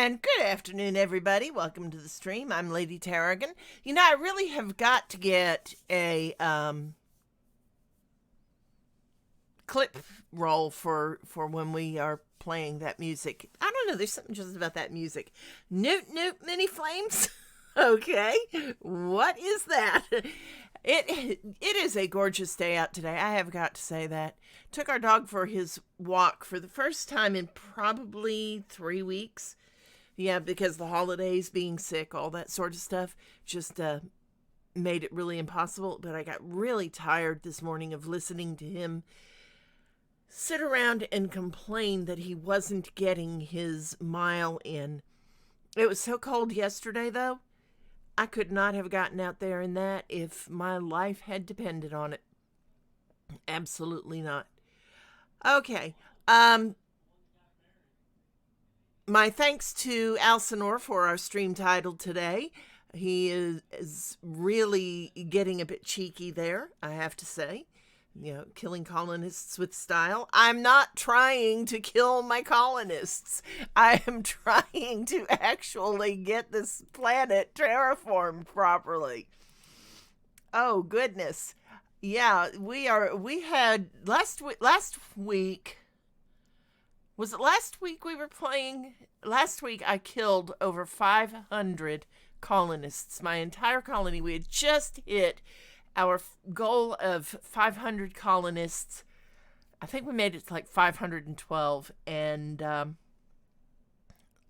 And good afternoon, everybody. Welcome to the stream. I'm Lady Tarragon. I really have got to get a clip roll for when we are playing that music. I don't know. There's something just about that music. Newt, mini flames. Okay, what is that? It is a gorgeous day out today. I have got to say that. Took our dog for his walk for the first time in probably 3 weeks. Yeah, because the holidays, being sick, all that sort of stuff, just made it really impossible. But I got really tired this morning of listening to him sit around and complain that he wasn't getting his mile in. It was so cold yesterday, though. I could not have gotten out there in that if my life had depended on it. Absolutely not. Okay. My thanks to Alcinor for our stream title today. He is really getting a bit cheeky there, I have to say. Killing colonists with style. I'm not trying to kill my colonists. I am trying to actually get this planet terraformed properly. Oh, goodness. Yeah, we had last week. Was it last week we were playing? Last week I killed over 500 colonists. My entire colony. We had just hit our goal of 500 colonists. I think we made it to like 512 and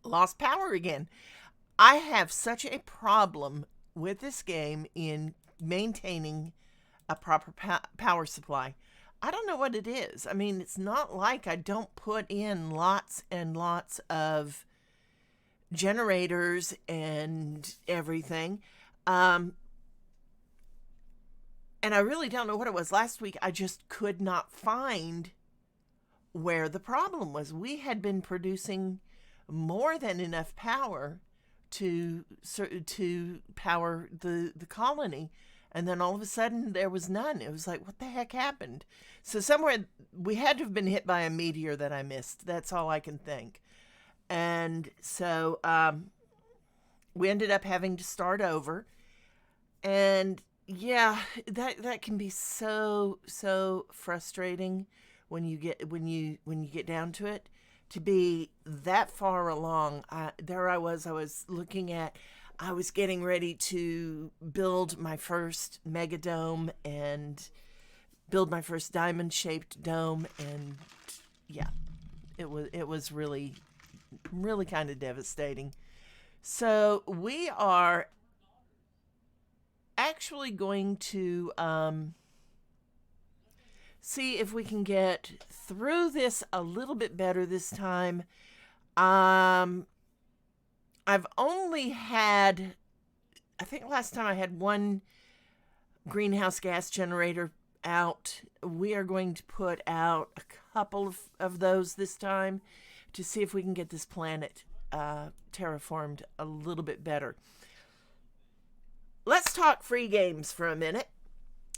lost power again. I have such a problem with this game in maintaining a proper power supply. I don't know what it is. I mean, it's not like I don't put in lots and lots of generators and everything. And I really don't know what it was. Last week, I just could not find where the problem was. We had been producing more than enough power to power the colony. And then all of a sudden, there was none. It was like, what the heck happened? So somewhere, we had to have been hit by a meteor that I missed. That's all I can think. And so we ended up having to start over. And yeah, that can be so frustrating when you get down to it. To be that far along, I was looking at. I was getting ready to build my first mega dome and build my first diamond-shaped dome, and yeah, it was really kind of devastating. So we are actually going to see if we can get through this a little bit better this time. I've only had, I think last time I had one greenhouse gas generator out. We are going to put out a couple of those this time to see if we can get this planet terraformed a little bit better. Let's talk free games for a minute.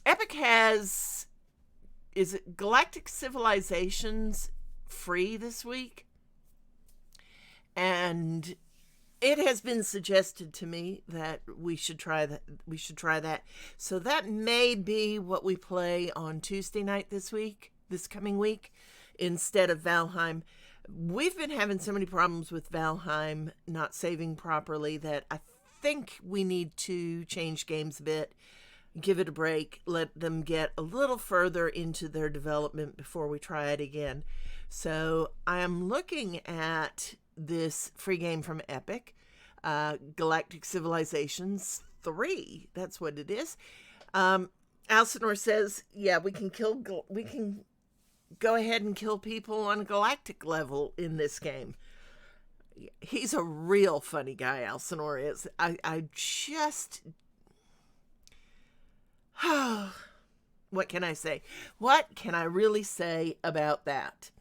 Epic has, is it Galactic Civilizations free this week? And it has been suggested to me that we should try that. So that may be what we play on Tuesday night this coming week, instead of Valheim. We've been having so many problems with Valheim not saving properly that I think we need to change games a bit, give it a break, let them get a little further into their development before we try it again. So I am looking at this free game from Epic, Galactic Civilizations 3. That's what it is. Alcinor says, yeah, we can go ahead and kill people on a galactic level in this game. He's a real funny guy, Alcinor is. I just... what can I say? What can I really say about that?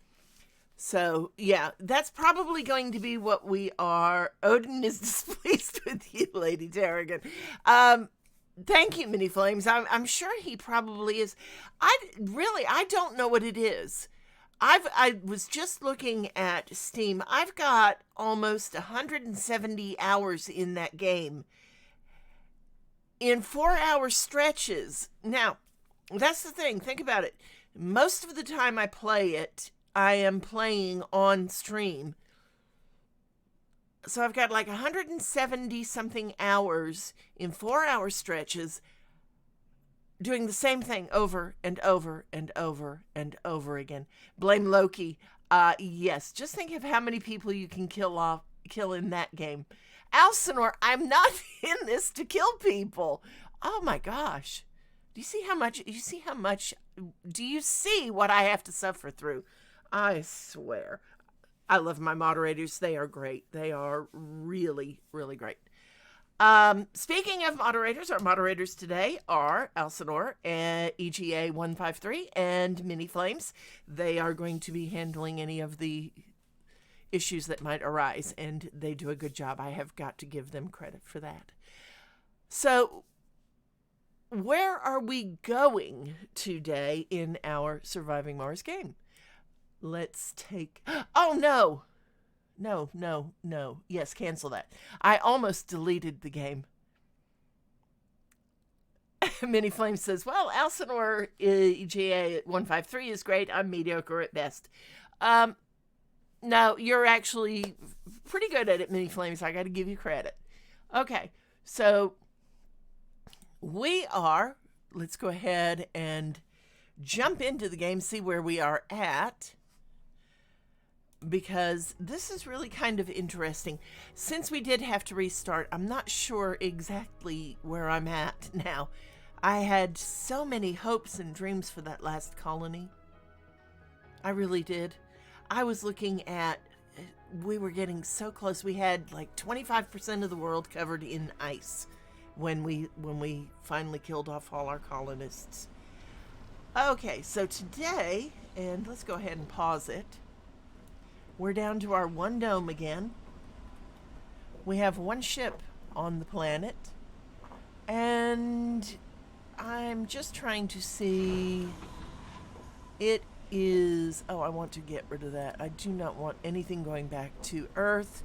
So, yeah, that's probably going to be what we are. Odin is displeased with you, Lady Tarragon. Thank you, Mini Flames. I'm sure he probably is. I don't know what it is. I was just looking at Steam. I've got almost 170 hours in that game in 4-hour stretches. Now, that's the thing. Think about it. Most of the time I play it, I am playing on stream. So I've got like 170 something hours in 4-hour stretches doing the same thing over and over and over and over again. Blame Loki. Yes, just think of how many people you can kill in that game. Alcinor, I'm not in this to kill people. Oh my gosh. Do you see how much do you see what I have to suffer through? I swear. I love my moderators. They are great. They are really, really great. Speaking of moderators, our moderators today are Alcinor, EGA 153, and Mini Flames. They are going to be handling any of the issues that might arise, and they do a good job. I have got to give them credit for that. So, where are we going today in our Surviving Mars game? Let's take... Oh, no! No. Yes, cancel that. I almost deleted the game. Mini Flame says, well, Alcinor EGA 153 is great. I'm mediocre at best. No, you're actually pretty good at it, Mini Flames. I got to give you credit. Okay, so let's go ahead and jump into the game, see where we are at, because this is really kind of interesting. Since we did have to restart, I'm not sure exactly where I'm at now. I had so many hopes and dreams for that last colony. I really did. I was looking at, we were getting so close. We had like 25% of the world covered in ice when we finally killed off all our colonists. Okay, so today, and let's go ahead and pause it. We're down to our one dome again. We have one ship on the planet, and I'm just trying to see. It is, oh, I want to get rid of that. I do not want anything going back to Earth.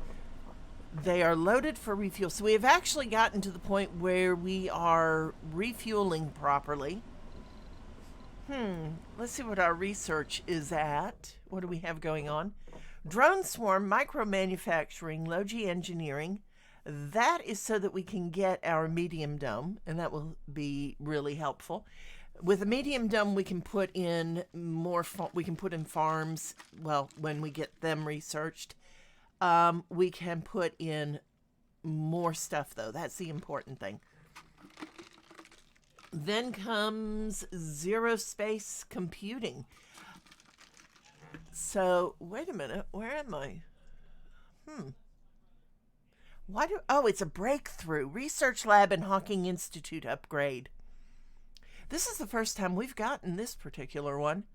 They are loaded for refuel. So we have actually gotten to the point where we are refueling properly. Let's see what our research is at. What do we have going on? Drone swarm, micro manufacturing, low G engineering. That is so that we can get our medium dome, and that will be really helpful. With a medium dome, we can put in farms. Well, when we get them researched, we can put in more stuff, though. That's the important thing. Then comes zero space computing. So, wait a minute. Where am I? It's a breakthrough. Research lab and Hawking Institute upgrade. This is the first time we've gotten this particular one.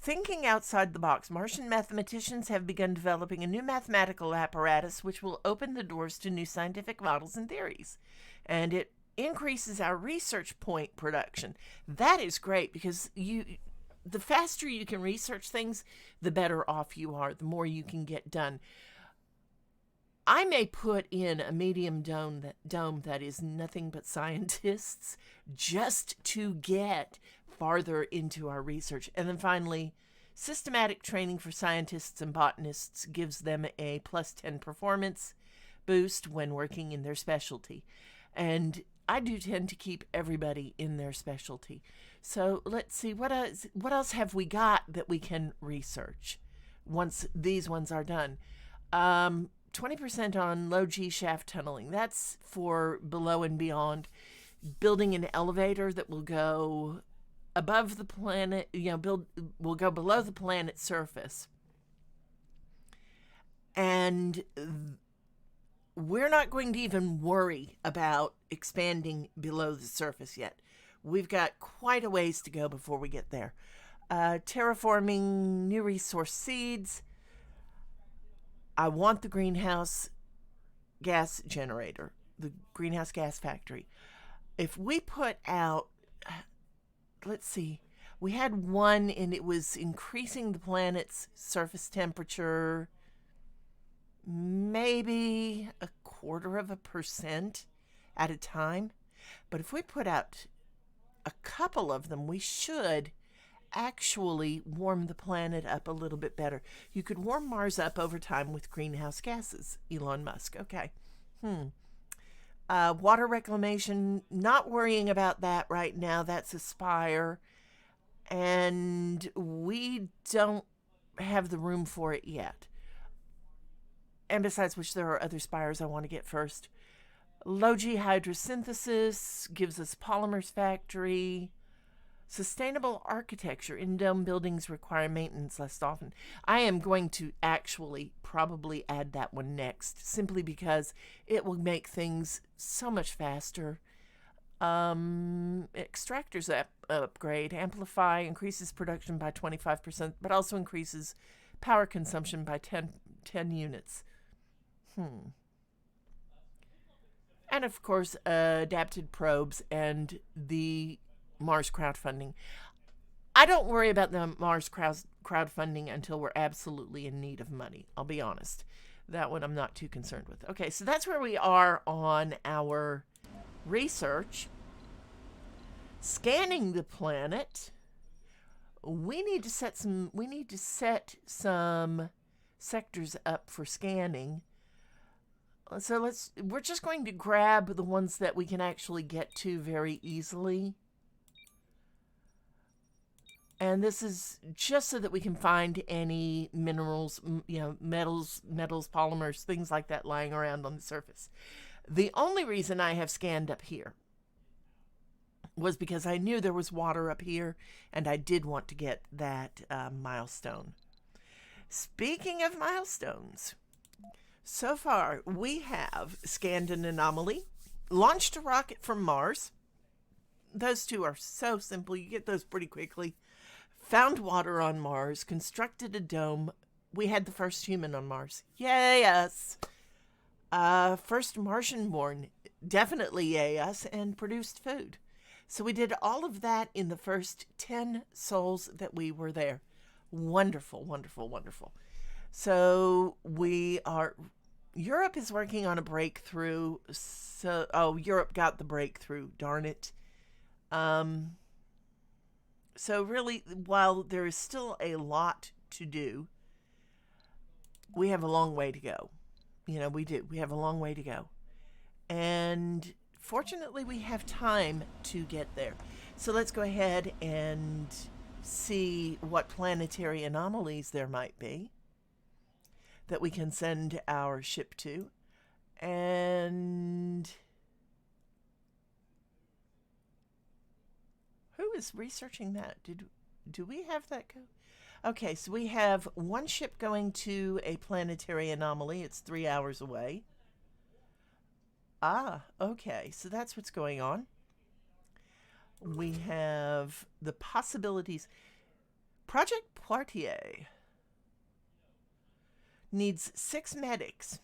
Thinking outside the box, Martian mathematicians have begun developing a new mathematical apparatus which will open the doors to new scientific models and theories. And it increases our research point production. That is great because the faster you can research things, the better off you are, the more you can get done. I may put in a medium dome that is nothing but scientists just to get farther into our research. And then finally, systematic training for scientists and botanists gives them a +10 performance boost when working in their specialty. And I do tend to keep everybody in their specialty. So let's see, what else have we got that we can research once these ones are done? 20% on low G shaft tunneling. That's for below and beyond. Building an elevator that will go above the planet, will go below the planet's surface. And we're not going to even worry about expanding below the surface yet. We've got quite a ways to go before we get there. Terraforming new resource seeds. I want the greenhouse gas generator, the greenhouse gas factory. If we put out, let's see, We had one, and it was increasing the planet's surface temperature maybe 0.25% at a time. But if we put out a couple of them, we should actually warm the planet up a little bit better. You could warm Mars up over time with greenhouse gases, Elon Musk. Okay. Water reclamation, not worrying about that right now. That's Aspire. And we don't have the room for it yet. And besides which, there are other spires I want to get first. Low G hydrosynthesis gives us polymers factory. Sustainable architecture. In-dome buildings require maintenance less often. I am going to actually probably add that one next, simply because it will make things so much faster. Extractors upgrade. Amplify increases production by 25%, but also increases power consumption by 10 units. And of course, adapted probes and the Mars crowdfunding. I don't worry about the Mars crowdfunding until we're absolutely in need of money. I'll be honest. That one I'm not too concerned with. Okay, so that's where we are on our research. Scanning the planet. We need to set some sectors up for scanning. So we're just going to grab the ones that we can actually get to very easily. And this is just so that we can find any minerals, metals, polymers, things like that lying around on the surface. The only reason I have scanned up here was because I knew there was water up here, and I did want to get that milestone. Speaking of milestones, so far we have scanned an anomaly, launched a rocket from Mars. Those two are so simple. You get those pretty quickly. Found water on Mars, constructed a dome. We had the first human on Mars. Yay us. First Martian born. Definitely yay us. And produced food. So we did all of that in the first 10 sols that we were there. Wonderful, wonderful, wonderful. So Europe is working on a breakthrough. Europe got the breakthrough, darn it. So really, while there is still a lot to do, we have a long way to go. We do. We have a long way to go. And fortunately, we have time to get there. So let's go ahead and see what planetary anomalies there might be that we can send our ship to. And who is researching that? Do we have that go? Okay, so we have one ship going to a planetary anomaly. It's 3 hours away. Okay, so that's what's going on. We have the possibilities. Project Poitiers needs 6 medics.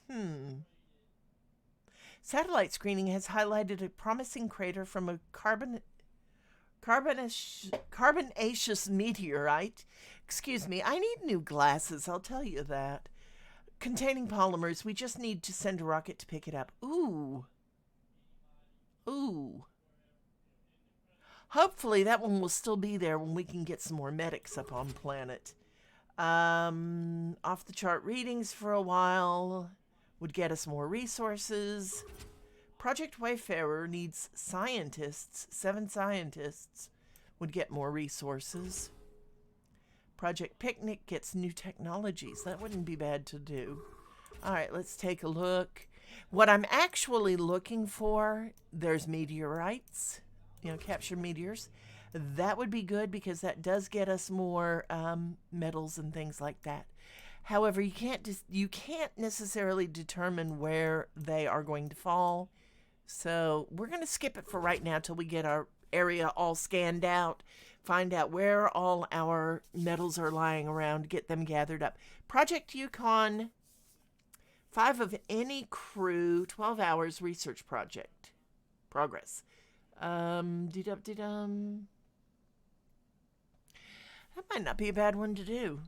Satellite screening has highlighted a promising crater from a carbonaceous meteorite. Excuse me, I need new glasses, I'll tell you that. Containing polymers. We just need to send a rocket to pick it up. Ooh. Hopefully that one will still be there when we can get some more medics up on planet. Off the chart readings for a while would get us more resources. Project Wayfarer needs scientists. 7 scientists would get more resources. Project Picnic gets new technologies. That wouldn't be bad to do. All right, let's take a look. What I'm actually looking for, there's meteorites. Capture meteors. That would be good because that does get us more metals and things like that. However, you can't necessarily determine where they are going to fall. So we're going to skip it for right now till we get our area all scanned out, find out where all our metals are lying around, get them gathered up. Project Yukon, 5 of any crew, 12 hours research project. Progress. That might not be a bad one to do.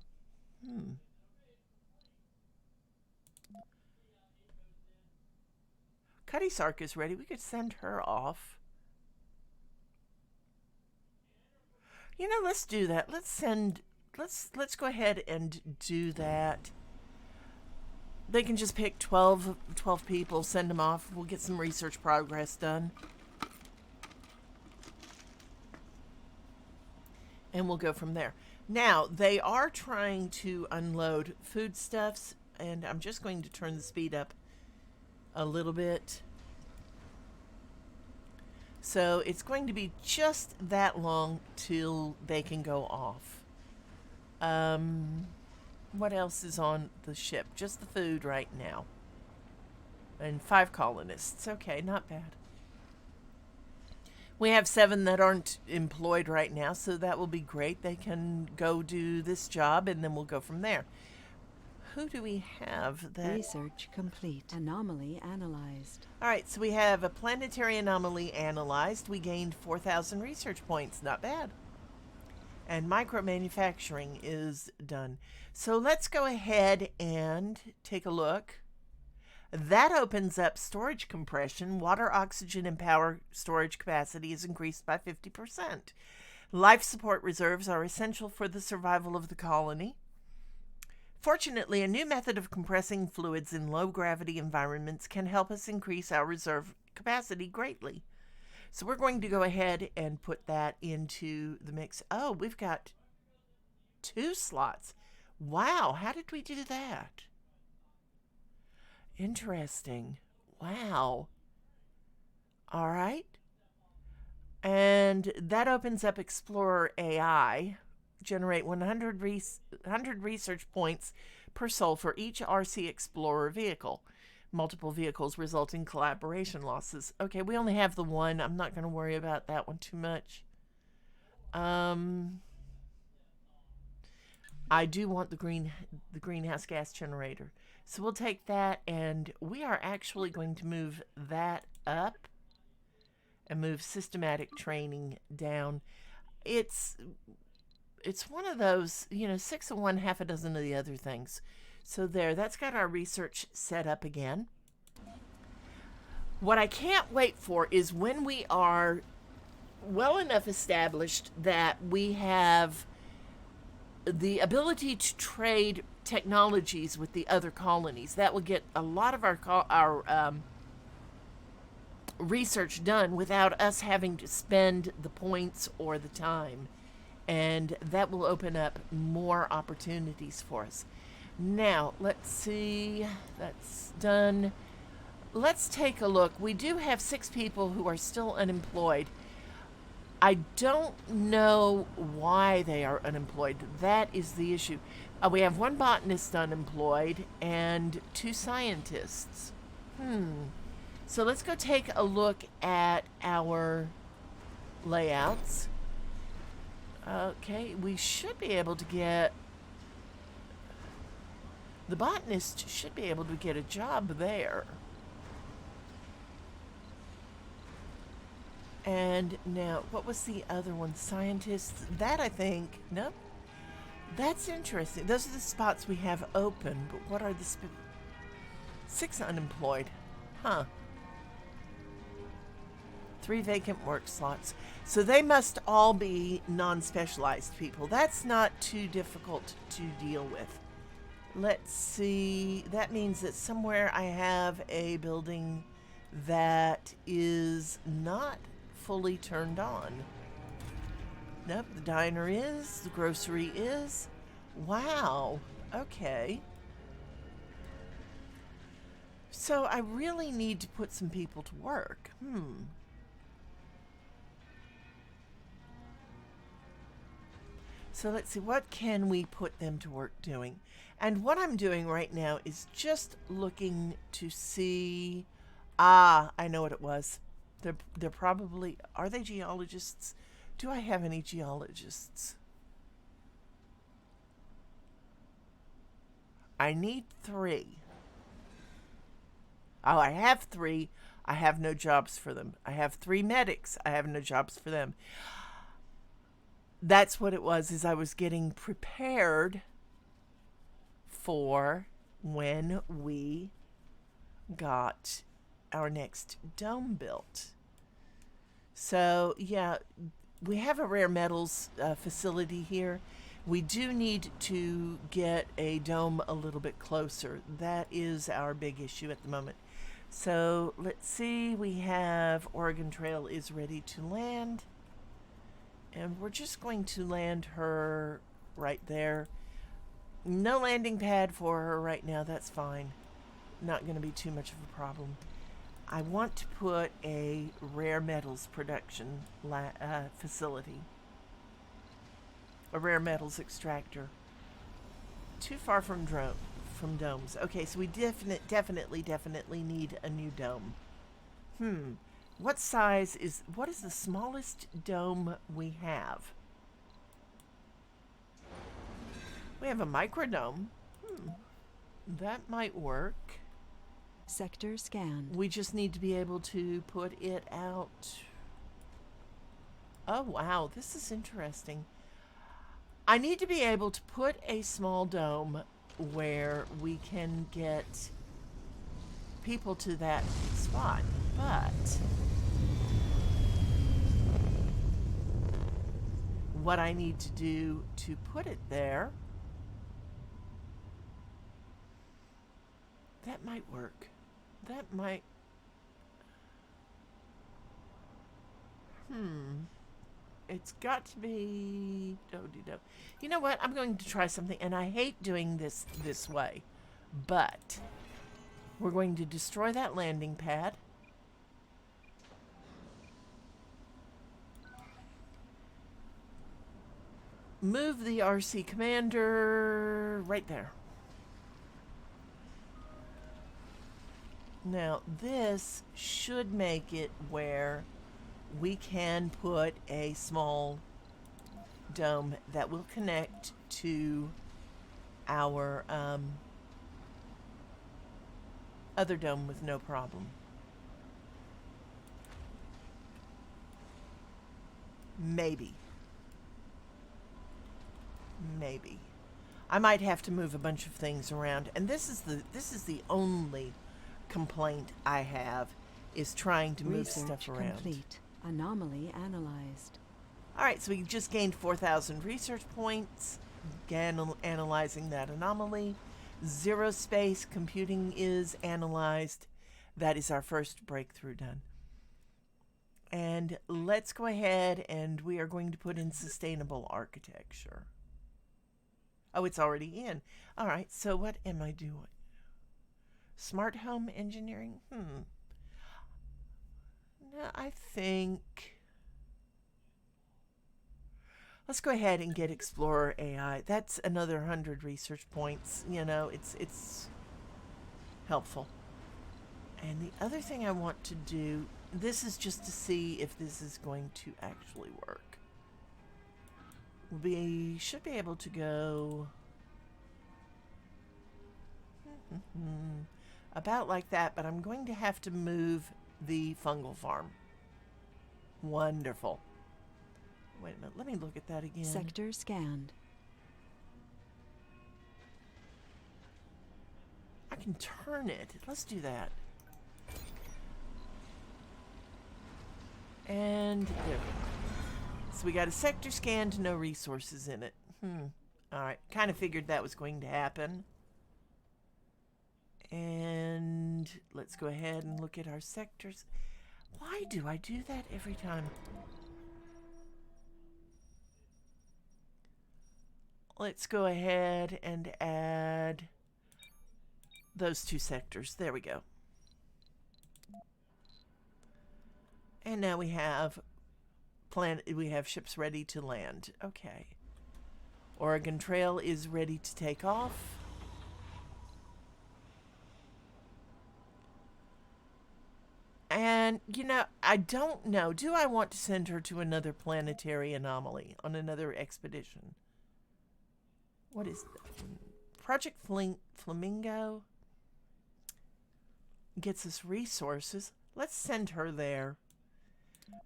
Cuddy Sark is ready. We could send her off. You know, let's do that. Let's go ahead and do that. They can just pick 12 people, send them off. We'll get some research progress done. And we'll go from there. Now, they are trying to unload foodstuffs, and I'm just going to turn the speed up a little bit. So it's going to be just that long till they can go off. What else is on the ship? Just the food right now. And 5 colonists. Okay, not bad. We have 7 that aren't employed right now, so that will be great. They can go do this job, and then we'll go from there. Who do we have that? Research complete. Anomaly analyzed. All right, so we have a planetary anomaly analyzed. We gained 4,000 research points. Not bad. And micromanufacturing is done. So let's go ahead and take a look. That opens up storage compression. Water, oxygen, and power storage capacity is increased by 50%. Life support reserves are essential for the survival of the colony. Fortunately, a new method of compressing fluids in low-gravity environments can help us increase our reserve capacity greatly. So we're going to go ahead and put that into the mix. Oh, we've got 2 slots. Wow, how did we do that? Interesting. Wow. All right. And that opens up Explorer AI. Generate 100 research points per soul for each RC Explorer vehicle. Multiple vehicles result in collaboration losses. Okay, we only have the one. I'm not going to worry about that one too much. I do want the greenhouse gas generator. So we'll take that, and we are actually going to move that up and move systematic training down. It's one of those, 6 of one, half a dozen of the other things. So there, that's got our research set up again. What I can't wait for is when we are well enough established that we have the ability to trade technologies with the other colonies. That will get a lot of our research done without us having to spend the points or the time. And that will open up more opportunities for us. Now, let's see. That's done. Let's take a look. We do have 6 people who are still unemployed. I don't know why they are unemployed. That is the issue. We have 1 botanist unemployed and 2 scientists. So let's go take a look at our layouts. Okay, we should be able to get... The botanist should be able to get a job there. And now, what was the other one? Scientists. That, I think... Nope. That's interesting. Those are the spots we have open, but what are the... 6 unemployed. Huh. 3 vacant work slots. So they must all be non-specialized people. That's not too difficult to deal with. Let's see. That means that somewhere I have a building that is not fully turned on. Nope, the diner is. The grocery is. Wow. Okay. So I really need to put some people to work. So let's see, what can we put them to work doing? And what I'm doing right now is just looking to see... I know what it was. They're probably... Are they geologists? Do I have any geologists? I need 3. Oh, I have 3. I have no jobs for them. I have 3 medics. I have no jobs for them. That's what it was, is I was getting prepared for when we got our next dome built. So, yeah, we have a rare metals facility here. We do need to get a dome a little bit closer. That is our big issue at the moment. So, let's see. We have Oregon Trail is ready to land. And we're just going to land her right there. No landing pad for her right now. That's fine. Not going to be too much of a problem. I want to put a rare metals production facility. A rare metals extractor. Too far from domes. Okay, so we definitely need a new dome. What is the smallest dome we have? We have a microdome. That might work. Sector scanned. We just need to be able to put it out. Oh, wow, this is interesting. I need to be able to put a small dome where we can get people to that spot, but what I need to do to put it there, that might work. That might... It's got to be... You know what? I'm going to try something, and I hate doing this way, but we're going to destroy that landing pad. Move the RC commander right there. Now, this should make it where we can put a small dome that will connect to our other dome with no problem. Maybe. I might have to move a bunch of things around, and this is the only complaint I have, is trying to move stuff around. Complete. Anomaly analyzed. All right, so we just gained 4,000 research points, analyzing that anomaly. Zero space computing is analyzed. That is our first breakthrough done. And let's go ahead, and we are going to put in sustainable architecture. Oh, it's already in. All right, so what am I doing? Smart home engineering? No, I think... Let's go ahead and get Explorer AI. That's another 100 research points. You know, it's helpful. And the other thing I want to do, this is just to see if this is going to actually work. We should be able to go about like that, but I'm going to have to move the fungal farm. Wonderful. Wait a minute, let me look at that again. Sector scanned. I can turn it. Let's do that. And there we go. So we got a sector scanned, no resources in it. Alright, kind of figured that was going to happen. And let's go ahead and look at our sectors. Why do I do that every time? Let's go ahead and add those two sectors. There we go. And now we have ships ready to land. Okay. Oregon Trail is ready to take off. And, you know, I don't know. Do I want to send her to another planetary anomaly on another expedition? What is that? Project Flamingo gets us resources. Let's send her there.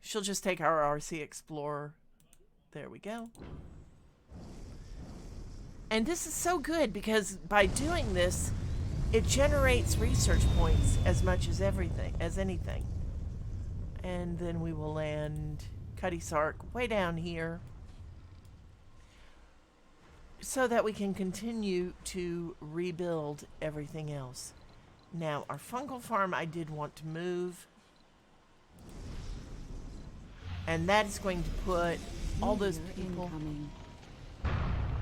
She'll just take our RC Explorer. There we go. And this is so good because by doing this, it generates research points as much as anything. And then we will land Cutty Sark way down here so that we can continue to rebuild everything else. Now, our fungal farm I did want to move. And that is going to put all those Meteor people... incoming.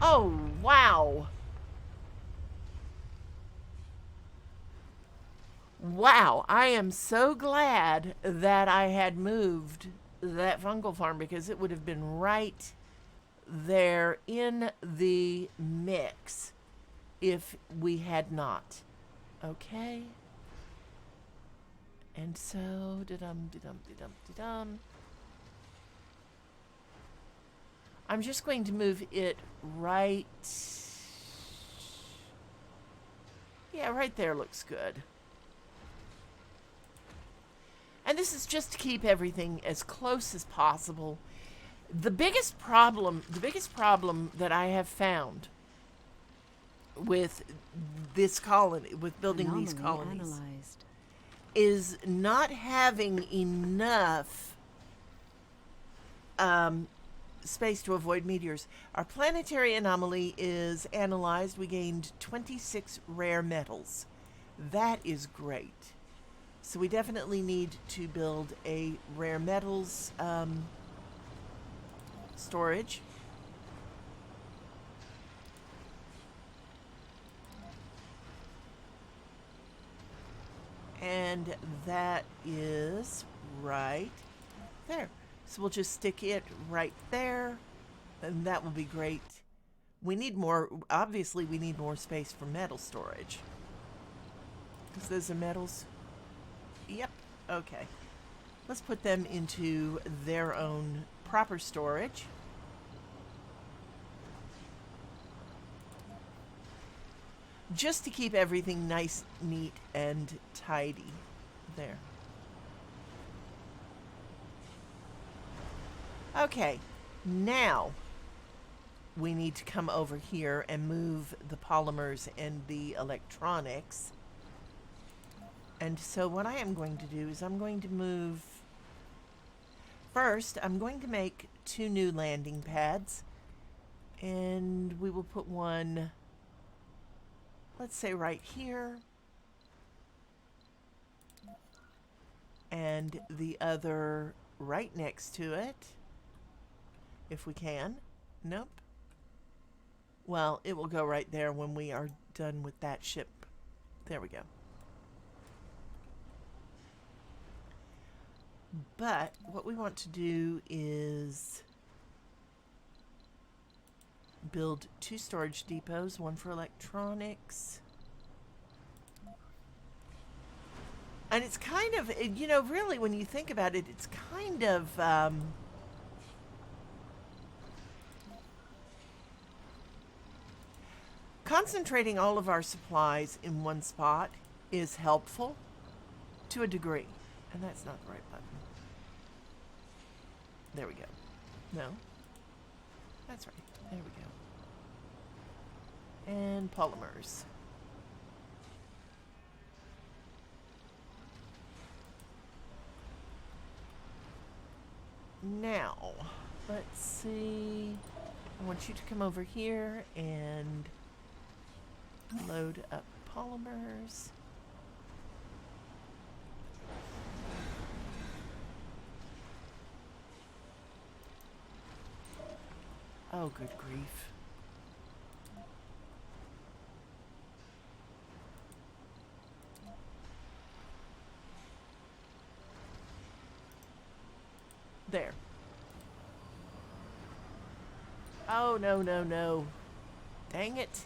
Oh, wow. Wow, I am so glad that I had moved that fungal farm because it would have been right there in the mix if we had not. Okay. And so, da-dum. I'm just going to move it right. Yeah, right there looks good. And this is just to keep everything as close as possible. The biggest problem that I have found with this colony, with building these Anomaly colonies, analyzed. is not having enough space to avoid meteors. Our planetary anomaly is analyzed. We gained 26 rare metals. That is great. So we definitely need to build a rare metals storage. And that is right there. So we'll just stick it right there, and that will be great. We need more, obviously we need more space for metal storage. Because those are metals. Yep, okay. Let's put them into their own proper storage. Just to keep everything nice, neat, and tidy. There. Okay, now we need to come over here and move the polymers and the electronics. And so what I am going to do is I'm going to move... First, I'm going to make 2 new landing pads. And we will put one, let's say right here. And the other right next to it. If we can. Nope. Well, it will go right there when we are done with that ship. There we go. But what we want to do is build 2 storage depots, one for electronics. And it's kind of, you know, really when you think about it, it's kind of... concentrating all of our supplies in one spot is helpful to a degree. And that's not the right button. There we go. No. That's right. There we go. And polymers. Now, let's see. I want you to come over here and load up polymers. Oh, good grief. There. Oh, no, no, no. Dang it.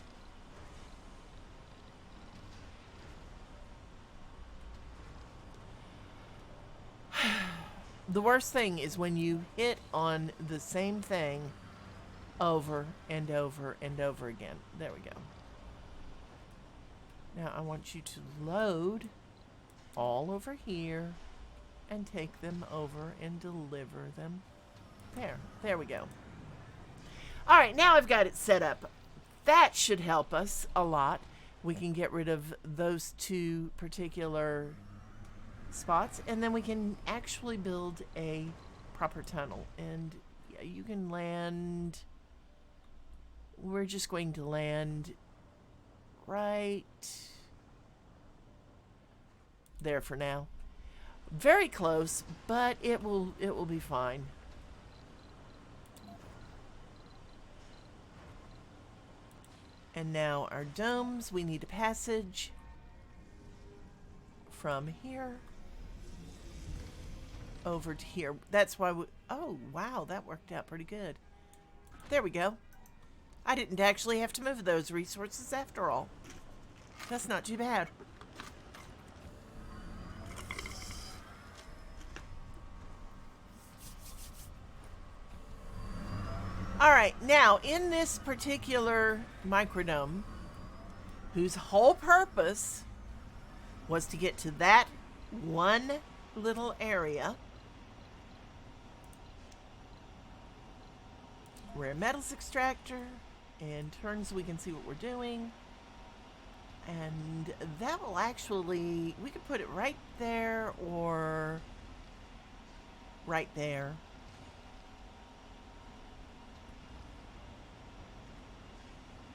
The worst thing is when you hit on the same thing over and over and over again. There we go. Now I want you to load all over here and take them over and deliver them. There we go. All right, now I've got it set up. That should help us a lot. We can get rid of those two particular spots, and then we can actually build a proper tunnel. And yeah, you can land. We're just going to land right there for now. Very close, but it will be fine. And now our domes, we need a passage from here over to here. That's why we, oh wow, that worked out pretty good. There we go. I didn't actually have to move those resources after all. That's not too bad. All right, now in this particular microdome, whose whole purpose was to get to that one little area, rare metals extractor, and turns we can see what we're doing. And that will actually, we could put it right there or right there.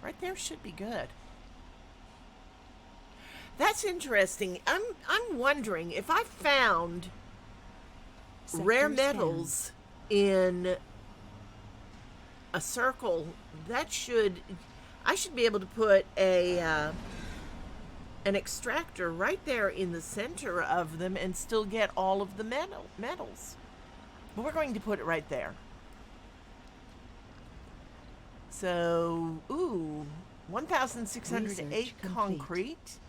Right there should be good. That's interesting. I'm wondering if I found Sector rare scanned. metals in a circle, that should, I should be able to put a an extractor right there in the center of them and still get all of the metals. But we're going to put it right there. So, ooh, 1,608 Research complete. concrete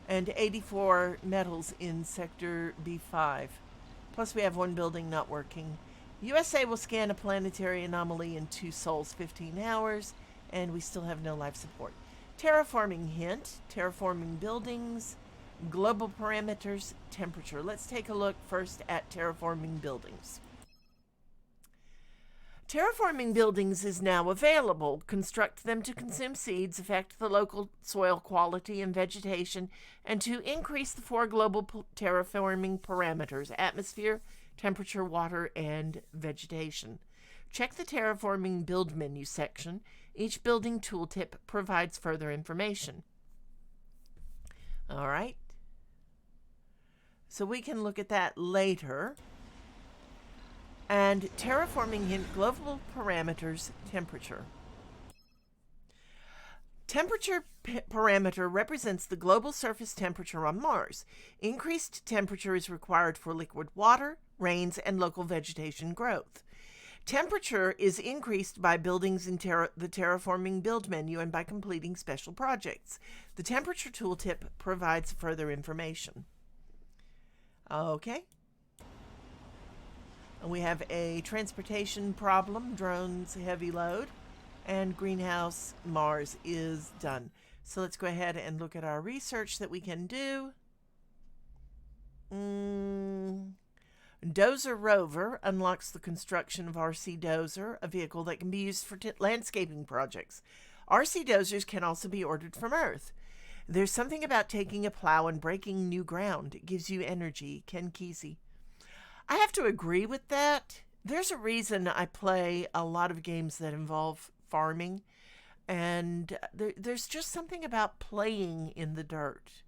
and 84 metals in Sector B5. Plus we have one building not working. USA will scan a planetary anomaly in 2 sols, 15 hours, and we still have no life support. Terraforming hint, terraforming buildings, global parameters, temperature. Let's take a look first at terraforming buildings. Terraforming buildings is now available. Construct them to consume seeds, affect the local soil quality and vegetation, and to increase the 4 global terraforming parameters: atmosphere, temperature, water, and vegetation. Check the Terraforming Build menu section. Each building tooltip provides further information. All right. So we can look at that later. And terraforming hint, global parameters, temperature. Temperature parameter represents the global surface temperature on Mars. Increased temperature is required for liquid water, rains, and local vegetation growth. Temperature is increased by buildings in the Terraforming Build menu and by completing special projects. The temperature tooltip provides further information. Okay. And we have a transportation problem, drones heavy load, and greenhouse Mars is done. So let's go ahead and look at our research that we can do. Dozer rover unlocks the construction of RC Dozer, a vehicle that can be used for landscaping projects. RC Dozers can also be ordered from Earth. There's something about taking a plow and breaking new ground. It gives you energy. Ken Kesey. I have to agree with that. There's a reason I play a lot of games that involve farming, and there's just something about playing in the dirt.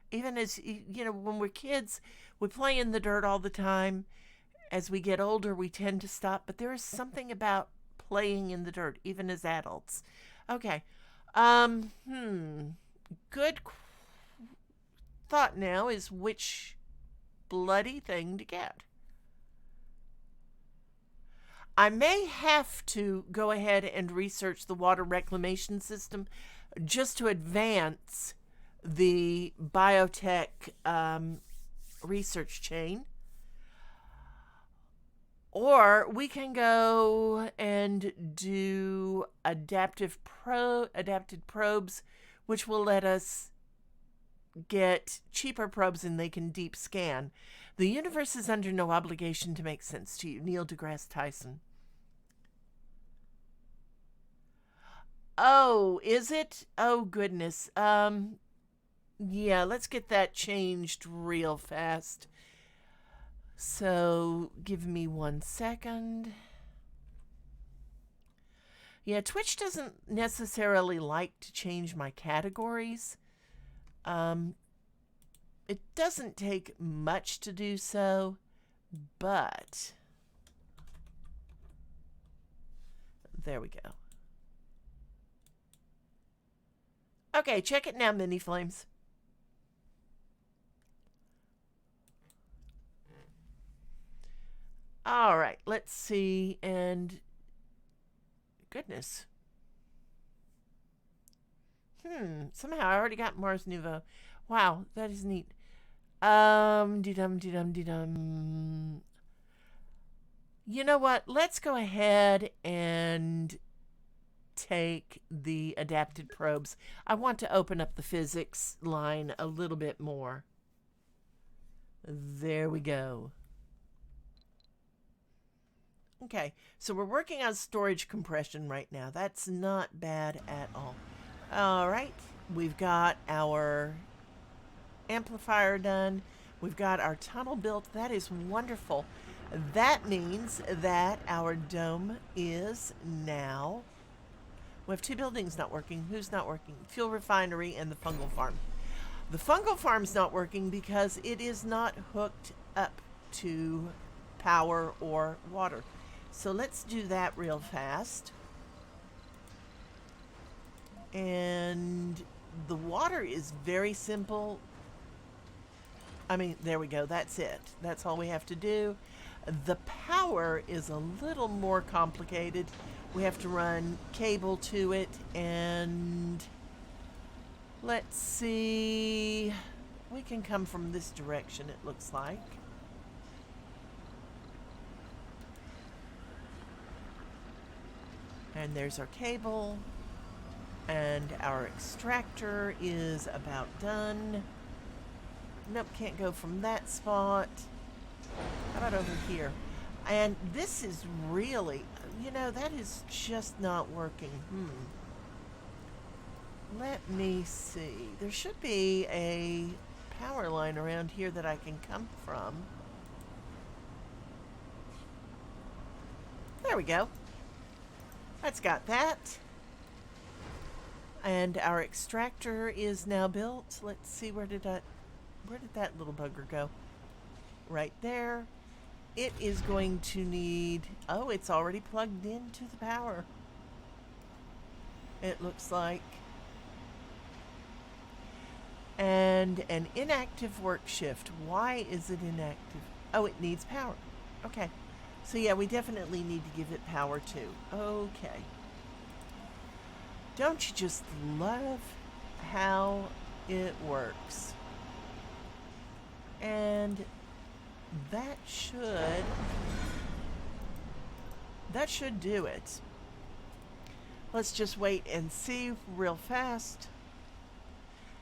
Even as, you know, when we're kids, we play in the dirt all the time. As we get older, we tend to stop, but there is something about playing in the dirt, even as adults. Okay. Good thought now is which bloody thing to get. I may have to go ahead and research the water reclamation system just to advance the biotech research chain. Or we can go and do adapted probes, which will let us get cheaper probes and they can deep scan. The universe is under no obligation to make sense to you. Neil deGrasse Tyson. Oh, is it? Oh, goodness. Yeah, let's get that changed real fast. So, give me 1 second. Yeah, Twitch doesn't necessarily like to change my categories. Um, it doesn't take much to do so, but there we go. Okay, check it now, Mini Flames. All right, let's see. And goodness. Somehow I already got Mars Nouveau. Wow, that is neat. De-dum. You know what? Let's go ahead and take the adapted probes. I want to open up the physics line a little bit more. There we go. Okay, so we're working on storage compression right now. That's not bad at all. All right, we've got our amplifier done. We've got our tunnel built. That is wonderful. That means that our dome is now... We have 2 buildings not working. Who's not working? Fuel refinery and the fungal farm. The fungal farm's not working because it is not hooked up to power or water. So let's do that real fast. And the water is very simple. I mean, there we go. That's it. That's all we have to do. The power is a little more complicated. We have to run cable to it, and let's see. We can come from this direction, it looks like. And there's our cable. And our extractor is about done. Nope, can't go from that spot. How about over here? And this is really, that is just not working. Let me see. There should be a power line around here that I can come from. There we go. That's got that. And our extractor is now built. Let's see, where did that little bugger go? Right there. It is going to need... Oh, it's already plugged into the power. It looks like. And an inactive work shift. Why is it inactive? Oh, it needs power. Okay. So yeah, we definitely need to give it power too. Okay. Don't you just love how it works? And that should do it. Let's just wait and see real fast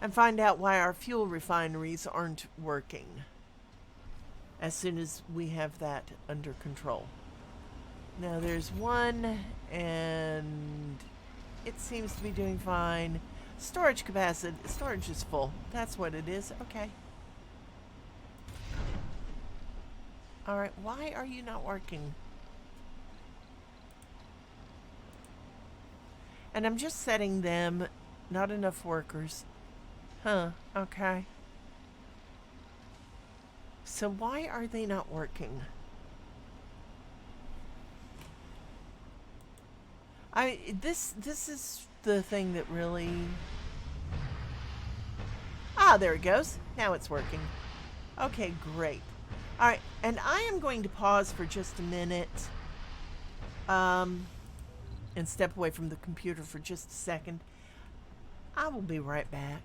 and find out why our fuel refineries aren't working as soon as we have that under control. Now there's one, and it seems to be doing fine. Storage capacity. Storage is full. That's what it is. Okay. Alright, why are you not working? And I'm just setting them. Not enough workers. Huh, okay. So why are they not working? This is the thing that really... Ah, there it goes. Now it's working. Okay, great. All right, and I am going to pause for just a minute and step away from the computer for just a second. I will be right back.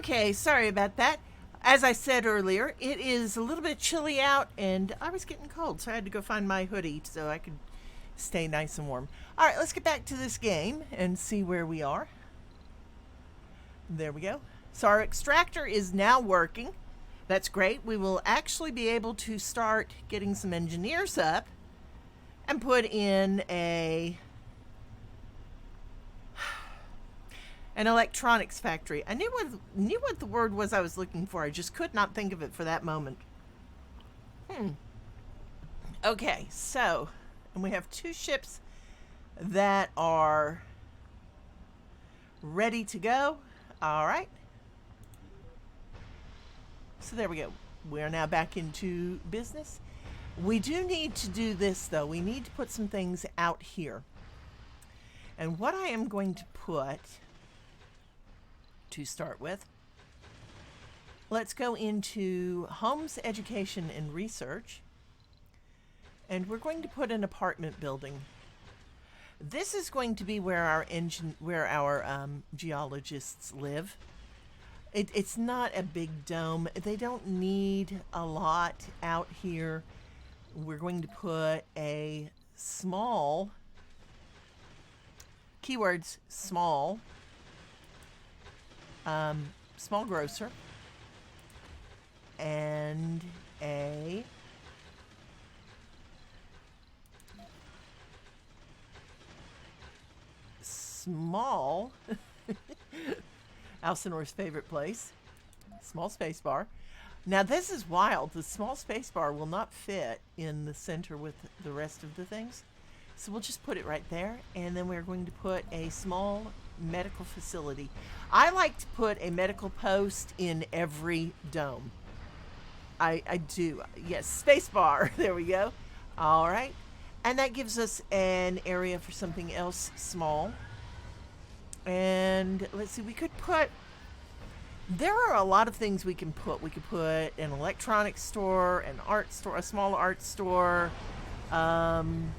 Okay, sorry about that. As I said earlier, it is a little bit chilly out, and I was getting cold, so I had to go find my hoodie so I could stay nice and warm. All right, let's get back to this game and see where we are. There we go. So our extractor is now working. That's great. We will actually be able to start getting some engineers up and put in an electronics factory. I knew what the word was I was looking for. I just could not think of it for that moment. Okay, so, and we have 2 ships that are ready to go. All right. So there we go. We are now back into business. We do need to do this, though. We need to put some things out here. And what I am going to put, to start with, let's go into Homes, Education, and Research. And we're going to put an apartment building. This is going to be where our geologists live. It's not a big dome. They don't need a lot out here. We're going to put a small, keywords, small, small grocer, and a small Alcinor's favorite place, small space bar. Now this is wild. The small space bar will not fit in the center with the rest of the things. So we'll just put it right there. And then we're going to put a small medical facility. I like to put a medical post in every dome. I do. Yes, space bar. There we go. All right. And that gives us an area for something else small. And let's see, we could put, there are a lot of things we can put. We could put an electronics store, an art store, a small art store. And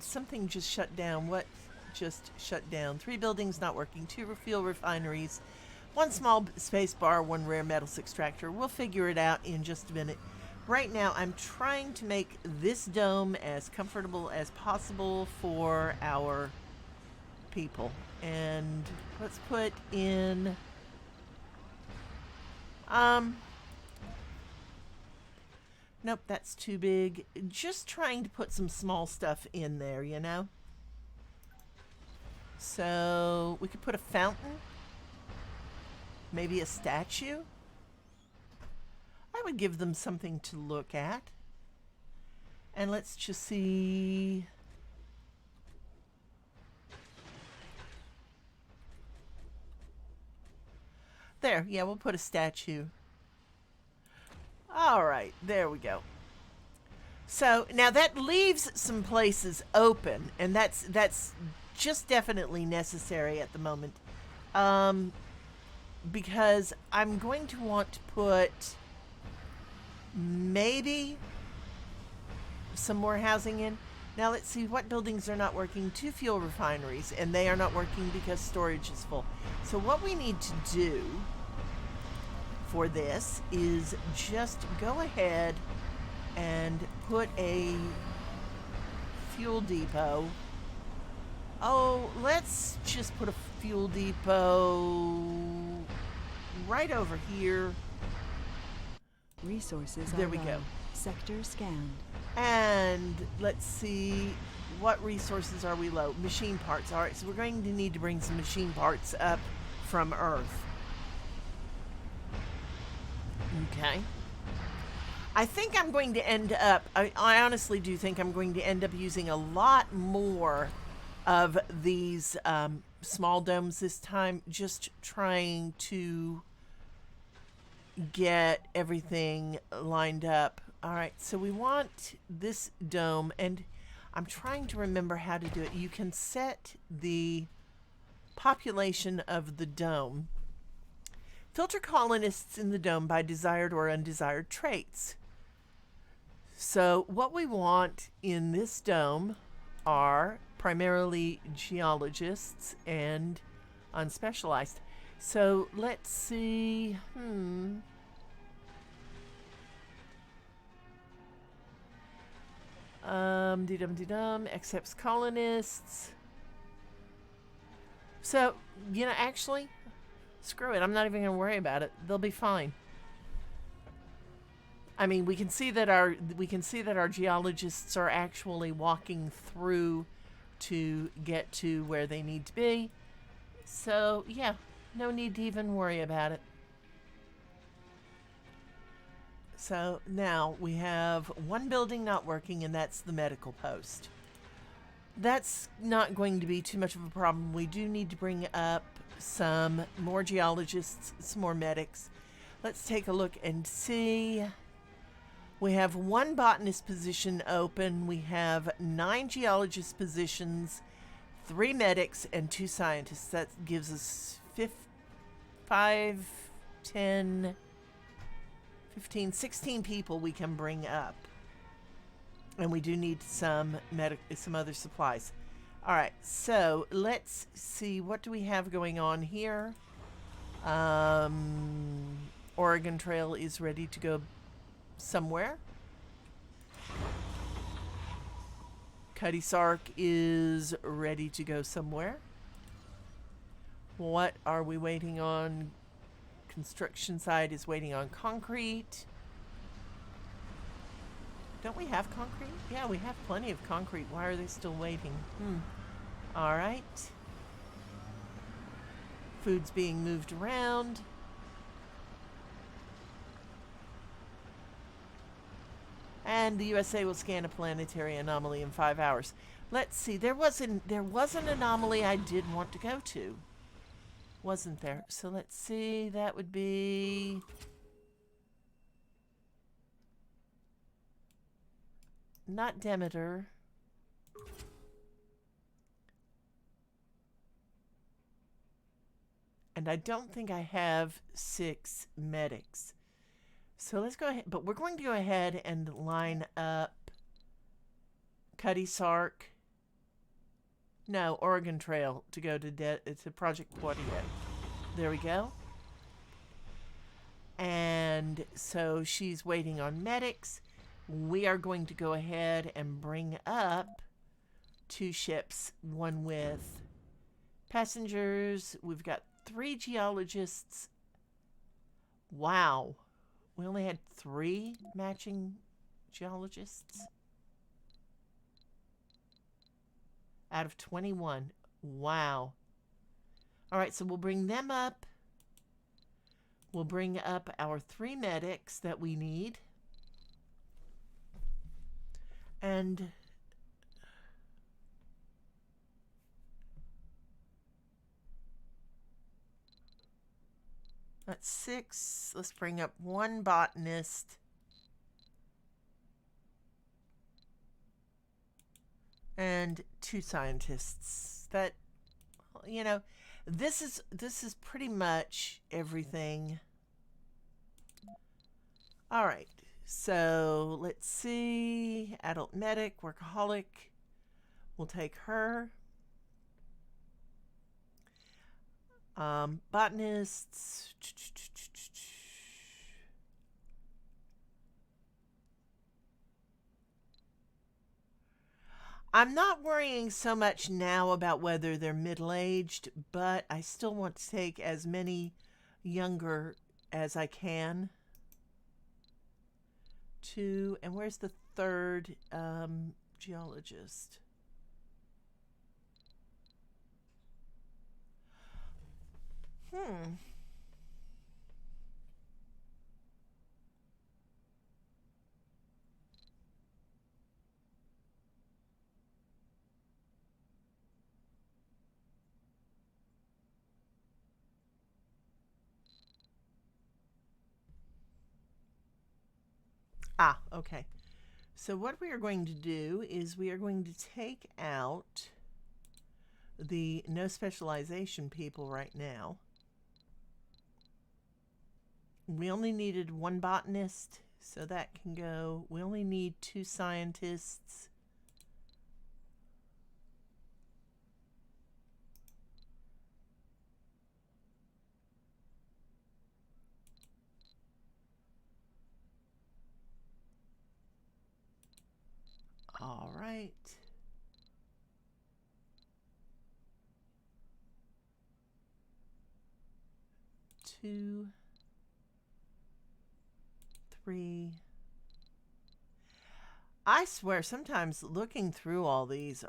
something just shut down. What just shut down? 3 buildings not working, 2 fuel refineries, 1 small space bar, 1 rare metals extractor. We'll figure it out in just a minute. Right now, I'm trying to make this dome as comfortable as possible for our people. And let's put in, nope, that's too big. Just trying to put some small stuff in there, you know? So we could put a fountain, maybe a statue. I would give them something to look at. And let's just see. There, yeah, we'll put a statue. All right, there we go. So now that leaves some places open, and that's just definitely necessary at the moment. Because I'm going to want to put maybe some more housing in. Now let's see what buildings are not working. 2 fuel refineries, and they are not working because storage is full. So what we need to do for this is just go ahead and put a fuel depot. Oh, let's just put a fuel depot right over here. Resources There are we low. go. Sector scanned. And let's see, what resources are we low? Machine parts. All right, so we're going to need to bring some machine parts up from Earth. Okay. I think I'm going to end up, I honestly do think I'm going to end up using a lot more of these small domes this time, just trying to get everything lined up. All right, so we want this dome, and I'm trying to remember how to do it. You can set the population of the dome. Filter colonists in the dome by desired or undesired traits. So what we want in this dome are primarily geologists and unspecialized. So let's see. Dum accepts colonists. So, actually, screw it. I'm not even going to worry about it. They'll be fine. I mean, we can see that our geologists are actually walking through to get to where they need to be. So, yeah, no need to even worry about it. So now we have one building not working, and that's the medical post. That's not going to be too much of a problem. We do need to bring up some more geologists, some more medics. Let's take a look and see. We have one botanist position open. We have 9 geologist positions, 3 medics, and 2 scientists. That gives us 5, 10, 15, 16 people we can bring up. And we do need some other supplies. All right, so let's see. What do we have going on here? Oregon Trail is ready to go somewhere. Cuddy Sark is ready to go somewhere. What are we waiting on? Construction site is waiting on concrete. Don't we have concrete? Yeah, we have plenty of concrete. Why are they still waiting? All right. Food's being moved around. And the USA will scan a planetary anomaly in 5 hours. Let's see. There was an anomaly I did want to go to. Wasn't there? So let's see. That would be... not Demeter. And I don't think I have 6 medics. So let's go ahead. But we're going to go ahead and line up Cuddy Sark. No, Oregon Trail to go to Project Poitiers. There we go. And so she's waiting on medics. We are going to go ahead and bring up 2 ships, one with passengers. We've got 3 geologists. Wow. We only had 3 matching geologists out of 21. Wow. All right, so we'll bring them up. We'll bring up our 3 medics that we need. And that's 6. Let's bring up 1 botanist. And 2 scientists. That, this is pretty much everything. All right. So let's see. Adult medic, workaholic. We'll take her. Botanists. I'm not worrying so much now about whether they're middle-aged, but I still want to take as many younger as I can. 2, and where's the 3rd geologist? Okay. So what we are going to do is we are going to take out the no specialization people right now. We only needed 1 botanist, so that can go. We only need 2 scientists. All right. Two, three. I swear, sometimes looking through all these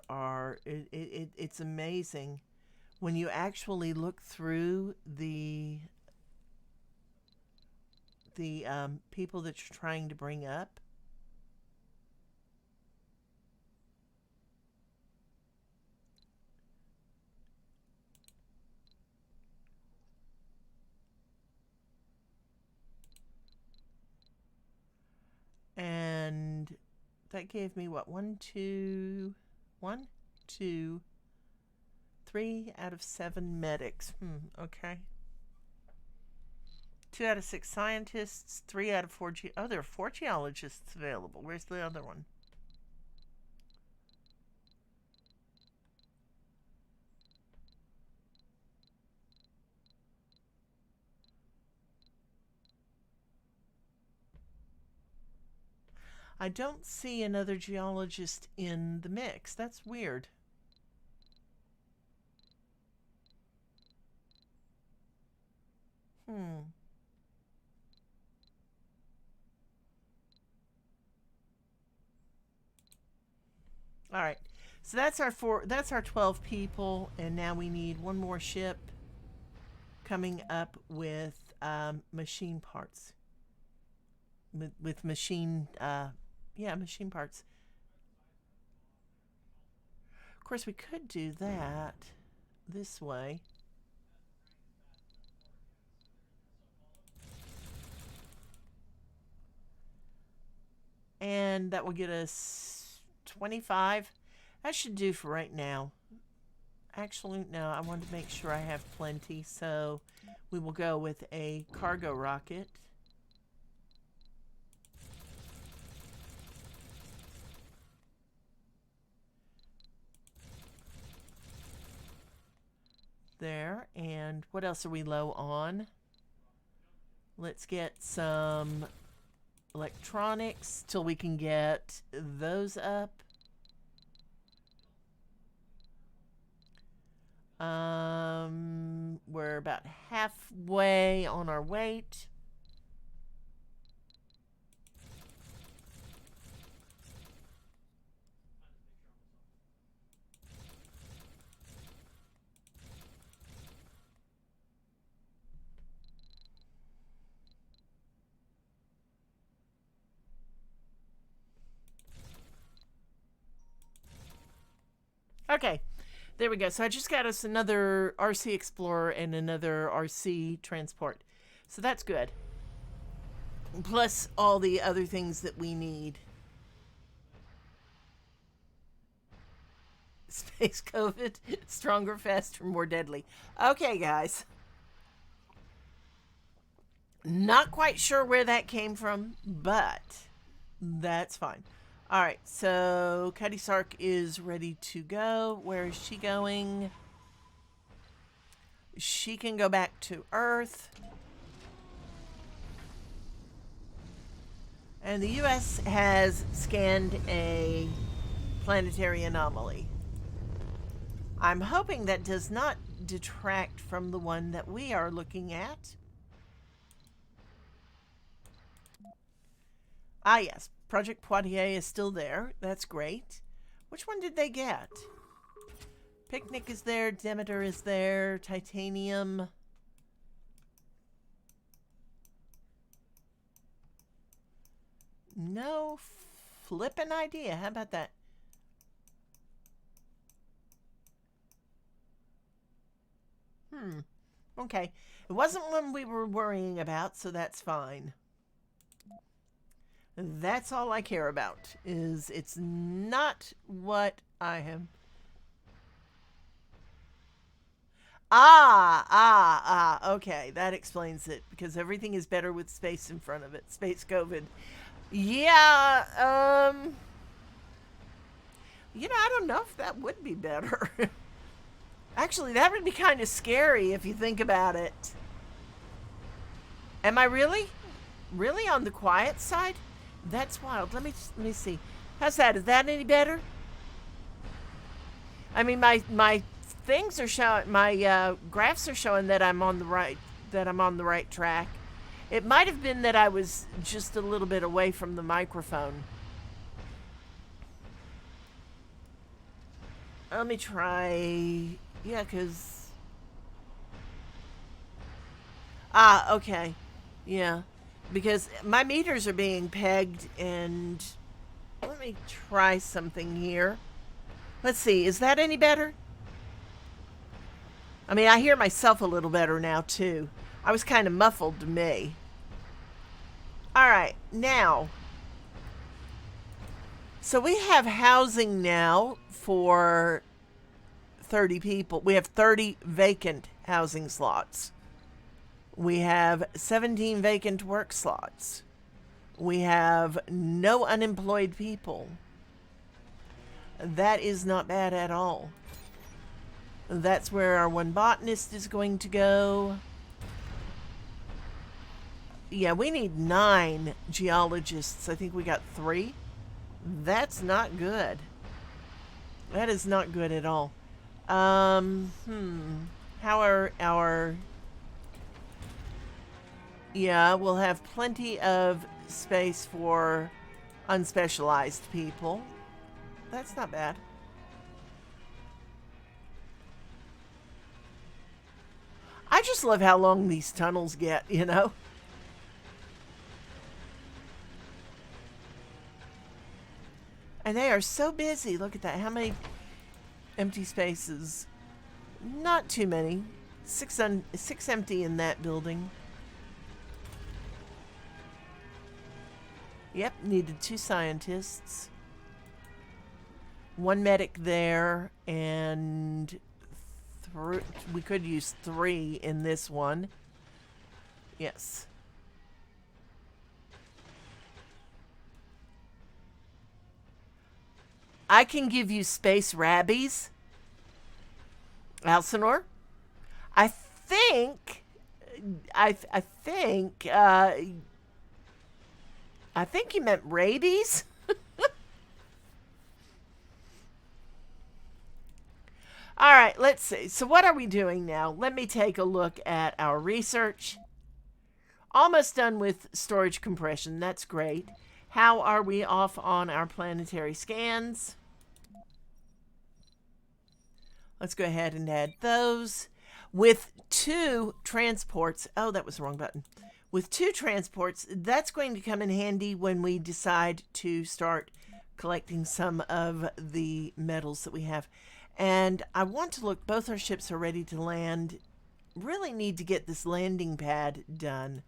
it's amazing when you actually look through the people that you're trying to bring up. And that gave me what? One, two, 3 out of 7 medics. Okay. 2 out of 6 scientists, 3 out of 4 oh, there are 4 geologists available. Where's the other one? I don't see another geologist in the mix. That's weird. Hmm. All right. So that's our 12 people, and now we need one more ship coming up with machine parts. With machine machine parts. Of course, we could do that this way. And that will get us 25. That should do for right now. Actually, no, I want to make sure I have plenty, so we will go with a cargo rocket. There, and what else are we low on? Let's get some electronics till we can get those up. We're about halfway on our weight. Okay, there we go. So I just got us another RC Explorer and another RC Transport. So that's good. Plus all the other things that we need. Space COVID, stronger, faster, more deadly. Okay, guys. Not quite sure where that came from, but that's fine. All right, so Cuddy Sark is ready to go. Where is she going? She can go back to Earth. And the U.S. has scanned a planetary anomaly. I'm hoping that does not detract from the one that we are looking at. Ah, yes. Project Poitiers is still there. That's great. Which one did they get? Picnic is there. Demeter is there. Titanium. No flippin' idea. How about that? Okay. It wasn't one we were worrying about, so that's fine. That's all I care about, is it's not what I am. Okay, that explains it, because everything is better with space in front of it. Space COVID. Yeah, I don't know if that would be better. Actually, that would be kind of scary if you think about it. Am I really on the quiet side? That's wild. Let me see. How's that? Is that any better? I mean, my things are showing, my graphs are showing that I'm on the right track. It might have been that I was just a little bit away from the microphone. Let me try. Yeah, because. Ah, okay. Yeah. Because my meters are being pegged, and let me try something here. Let's see. Is that any better? I mean, I hear myself a little better now, too. I was kind of muffled to me. All right. Now. So we have housing now for 30 people. We have 30 vacant housing slots. We have 17 vacant work slots. We have no unemployed people. That is not bad at all. That's where our one botanist is going to go. Yeah, we need 9 geologists. I think we got 3. That's not good. That is not good at all. How are our... Yeah, we'll have plenty of space for unspecialized people. That's not bad. I just love how long these tunnels get, you know? And they are so busy. Look at that. How many empty spaces? Not too many. 6 empty in that building. Yep, needed 2 scientists. 1 medic there, and we could use 3 in this one. Yes. I can give you space rabbies. Alcinor? I think you meant rabies. All right, let's see. So what are we doing now? Let me take a look at our research. Almost done with storage compression. That's great. How are we off on our planetary scans? Let's go ahead and add those. With 2 transports, oh, that was the wrong button. With 2 transports, that's going to come in handy when we decide to start collecting some of the metals that we have. And I want to look, both our ships are ready to land. Really need to get this landing pad done.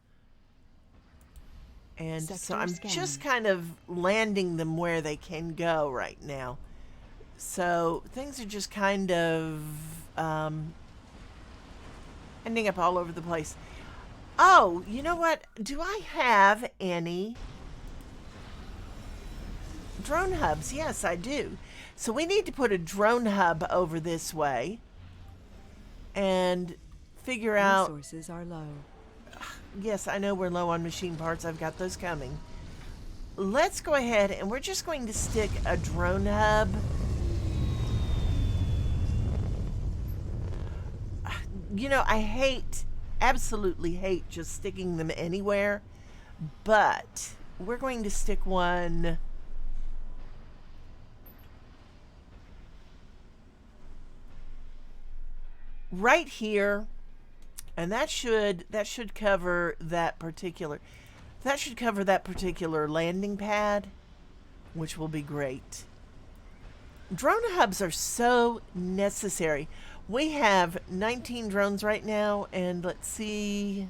And so I'm just kind of landing them where they can go right now. So things are just kind of ending up all over the place. Oh, you know what? Do I have any drone hubs? Yes, I do. So we need to put a drone hub over this way and figure out... Resources are low. Yes, I know we're low on machine parts. I've got those coming. Let's go ahead and we're just going to stick a drone hub. You know, I absolutely hate just sticking them anywhere, but we're going to stick one right here, and that should cover that particular landing pad, which will be great. Drone hubs are so necessary. We have 19 drones right now, and let's see.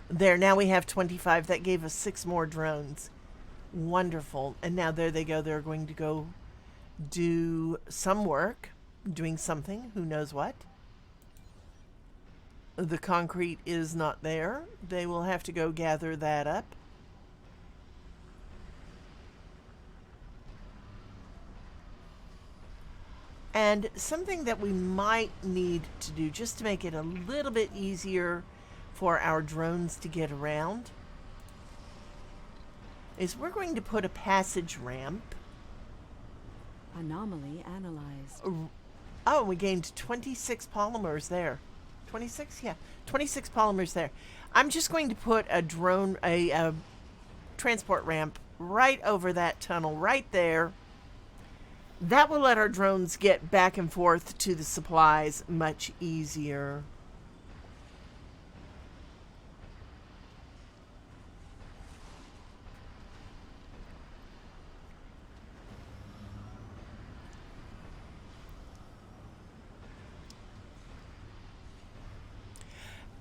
There, now we have 25. That gave us 6 more drones. Wonderful. And now there they go. They're going to go do some work, doing something, who knows what. The concrete is not there. They will have to go gather that up. And something that we might need to do just to make it a little bit easier for our drones to get around is we're going to put a passage ramp Anomaly analyzed. Oh, we gained 26 polymers there. 26? Yeah. 26 polymers there. I'm just going to put a drone, a transport ramp right over that tunnel right there. That will let our drones get back and forth to the supplies much easier.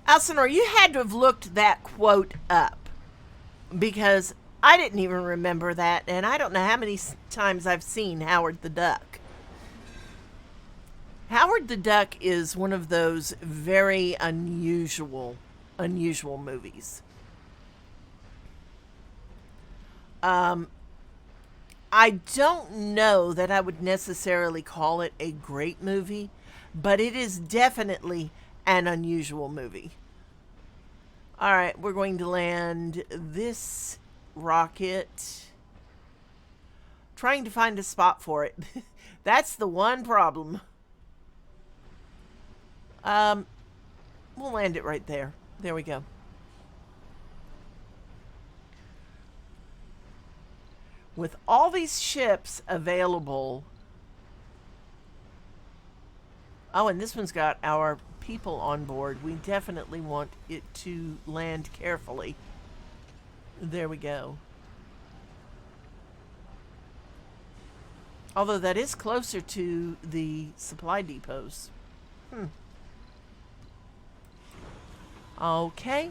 Elsinore, you had to have looked that quote up because I didn't even remember that, and I don't know how many times I've seen Howard the Duck. Howard the Duck is one of those very unusual movies. I don't know that I would necessarily call it a great movie, but it is definitely an unusual movie. All right, we're going to land this rocket. Trying to find a spot for it. That's the one problem. We'll land it right there. There we go. With all these ships available. Oh, and this one's got our people on board. We definitely want it to land carefully. There we go. Although that is closer to the supply depots. Okay.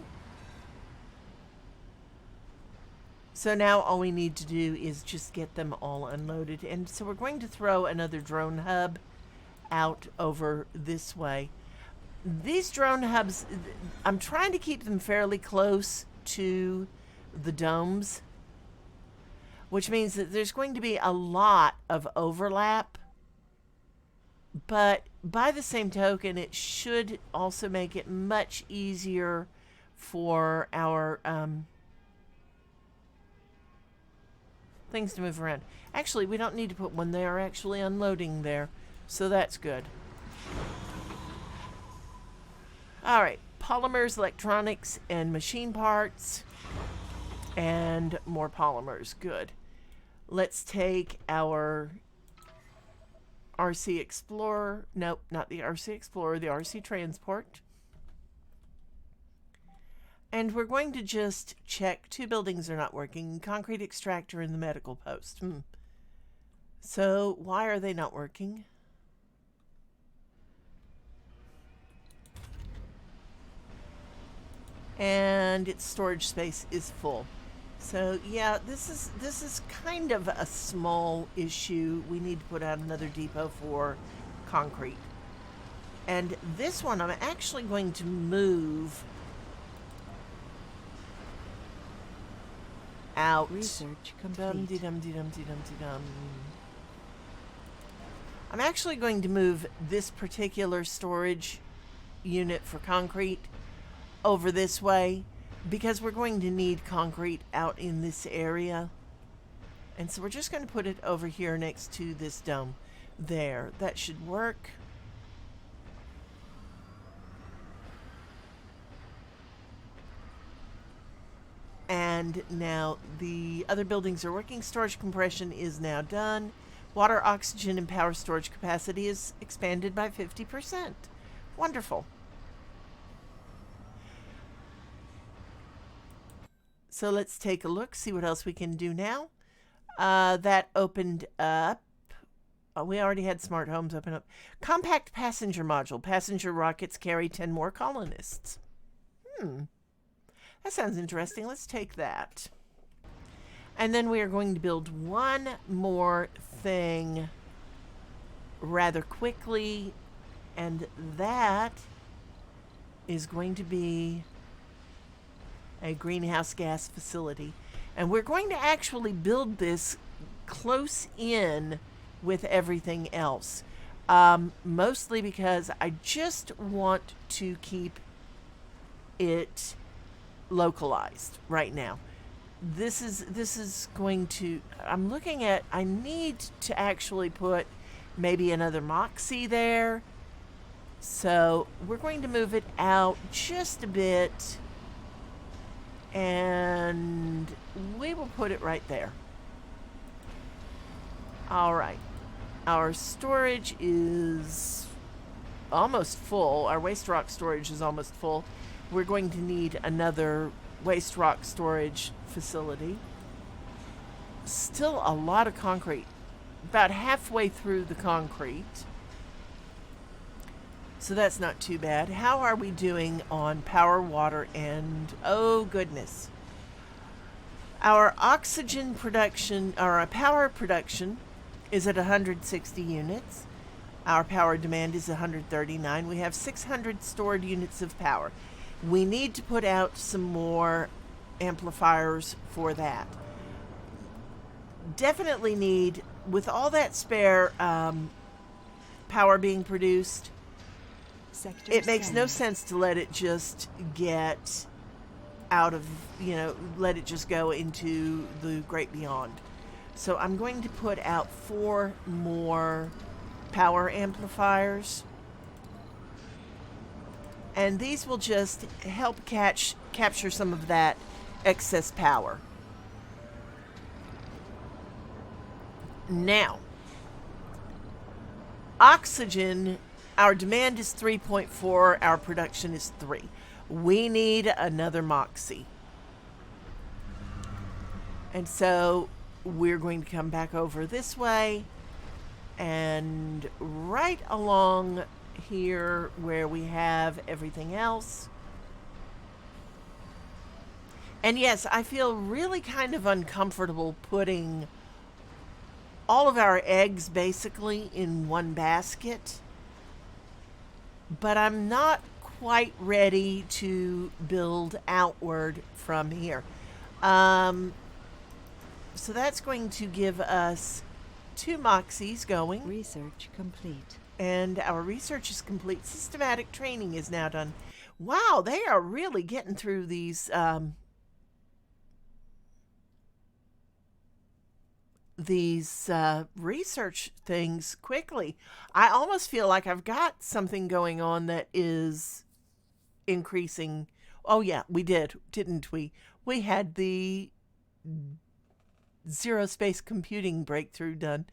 So now all we need to do is just get them all unloaded. And so we're going to throw another drone hub out over this way. These drone hubs, I'm trying to keep them fairly close to the domes, which means that there's going to be a lot of overlap. But by the same token, it should also make it much easier for our things to move around. Actually, we don't need to put one there. We're actually unloading there, so that's good. All right, polymers, electronics, and machine parts, and more polymers. Good. Let's take our RC Explorer. Nope, not the RC Explorer, the RC Transport. And we're going to just check. 2 buildings are not working. Concrete extractor and the medical post. So why are they not working? And its storage space is full. So yeah, this is kind of a small issue. We need to put out another depot for concrete. And this one I'm actually going to move out. Research complete. I'm actually going to move this particular storage unit for concrete over this way because we're going to need concrete out in this area. And so we're just going to put it over here next to this dome. There, that should work. And now the other buildings are working. Storage compression is now done. Water, oxygen, and power storage capacity is expanded by 50%. Wonderful. So let's take a look, see what else we can do now. That opened up. Oh, we already had smart homes open up. Compact passenger module. Passenger rockets carry 10 more colonists. That sounds interesting. Let's take that. And then we are going to build one more thing rather quickly. And that is going to be a greenhouse gas facility. And we're going to actually build this close in with everything else. Mostly because I just want to keep it localized right now. this is going to, I'm looking at, I need to actually put maybe another Moxie there. So we're going to move it out just a bit, and we will put it right there. All right. Our storage is almost full. Our waste rock storage is almost full. We're going to need another waste rock storage facility. Still a lot of concrete. About halfway through the concrete. So that's not too bad. How are we doing on power, water, and oh goodness. Our oxygen production, or our power production, is at 160 units. Our power demand is 139. We have 600 stored units of power. We need to put out some more amplifiers for that. Definitely need, with all that spare power being produced, Sector it makes no 10. sense to let it just get out of, let it just go into the great beyond. So I'm going to put out 4 more power amplifiers. And these will just help capture some of that excess power. Now, oxygen, our demand is 3.4, our production is 3. We need another Moxie. And so we're going to come back over this way, and right along here where we have everything else. And yes, I feel really kind of uncomfortable putting all of our eggs basically in one basket, but I'm not quite ready to build outward from here. So that's going to give us 2 Moxies going. Research complete. And our research is complete. Systematic training is now done. Wow, they are really getting through these research things quickly. I almost feel like I've got something going on that is increasing. Oh yeah, we did, didn't we? We had the zero space computing breakthrough done.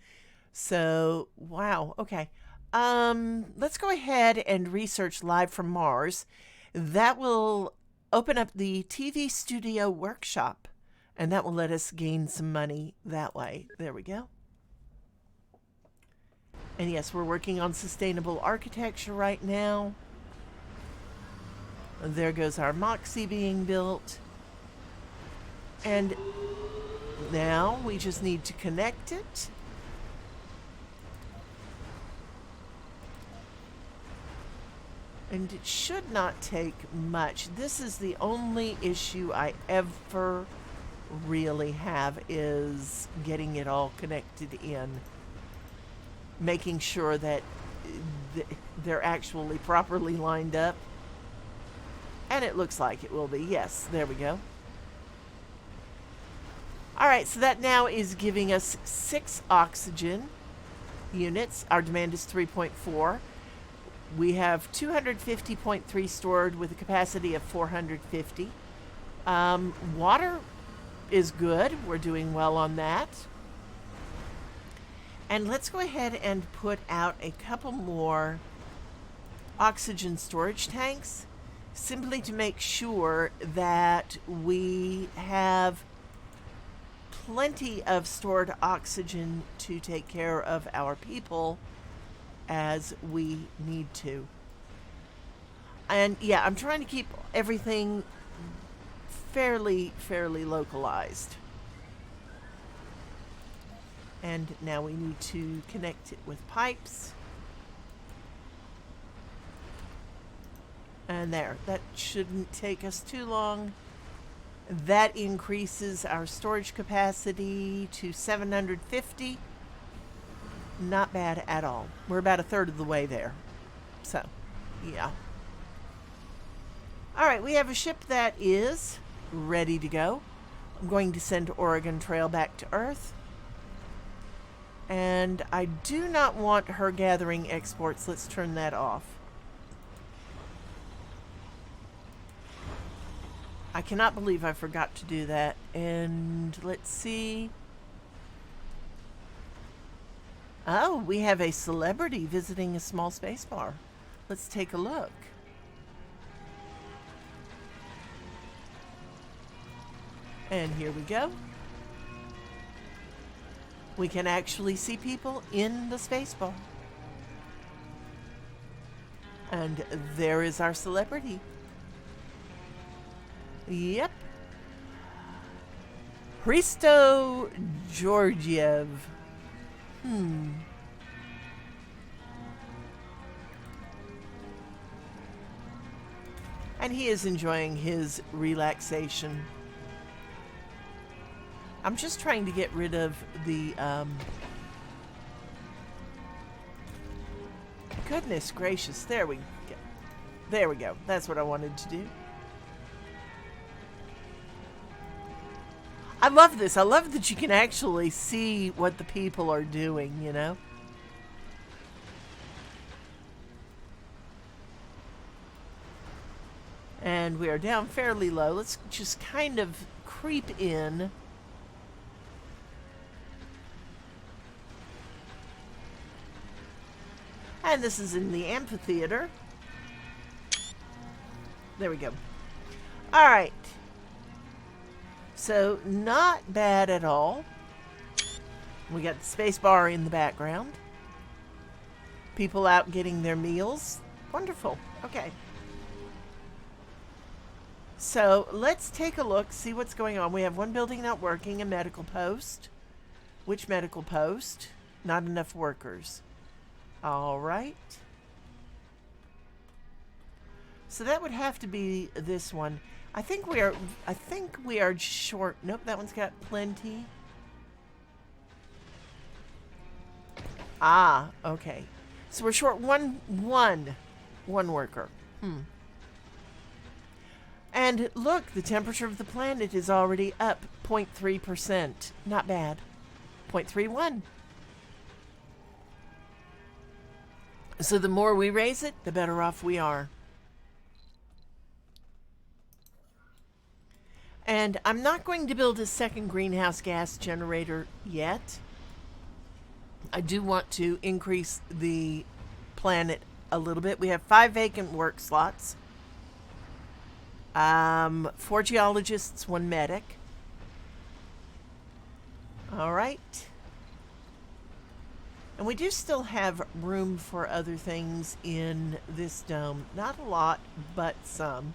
So, wow, okay. Let's go ahead and research Live from Mars. That will open up the TV studio workshop, and that will let us gain some money that way. There we go. And yes, we're working on sustainable architecture right now. There goes our Moxie being built. And now we just need to connect it. And it should not take much. This is the only issue I ever really have, is getting it all connected in. Making sure that they're actually properly lined up. And it looks like it will be. Yes, there we go. All right, so that now is giving us 6 oxygen units. Our demand is 3.4. We have 250.3 stored with a capacity of 450. Water is good. We're doing well on that. And let's go ahead and put out a couple more oxygen storage tanks, simply to make sure that we have plenty of stored oxygen to take care of our people as we need to. And yeah, I'm trying to keep everything fairly localized. And now we need to connect it with pipes. And there, that shouldn't take us too long. That increases our storage capacity to 750. Not bad at all. We're about a third of the way there. So, yeah. All right, we have a ship that is ready to go. I'm going to send Oregon Trail back to Earth. And I do not want her gathering exports. Let's turn that off. I cannot believe I forgot to do that. And let's see. Oh, we have a celebrity visiting a small space bar. Let's take a look. And here we go. We can actually see people in the space bar. And there is our celebrity. Yep. Hristo Georgiev. And he is enjoying his relaxation. I'm just trying to get rid of the, goodness gracious, there we go. There we go. That's what I wanted to do. I love this. I love that you can actually see what the people are doing, you know? And we are down fairly low. Let's just kind of creep in. And this is in the amphitheater. There we go. All right. So, not bad at all. We got the space bar in the background. People out getting their meals. Wonderful. Okay. So, let's take a look, see what's going on. We have one building not working, a medical post. Which medical post? Not enough workers. All right. So that would have to be this one. I think we are short. Nope, that one's got plenty. Ah, okay. So we're short one worker. And look, the temperature of the planet is already up 0.3%. Not bad. 0.31. So the more we raise it, the better off we are. And I'm not going to build a second greenhouse gas generator yet. I do want to increase the planet a little bit. We have 5 vacant work slots. 4 geologists, 1 medic. All right. And we do still have room for other things in this dome. Not a lot, but some.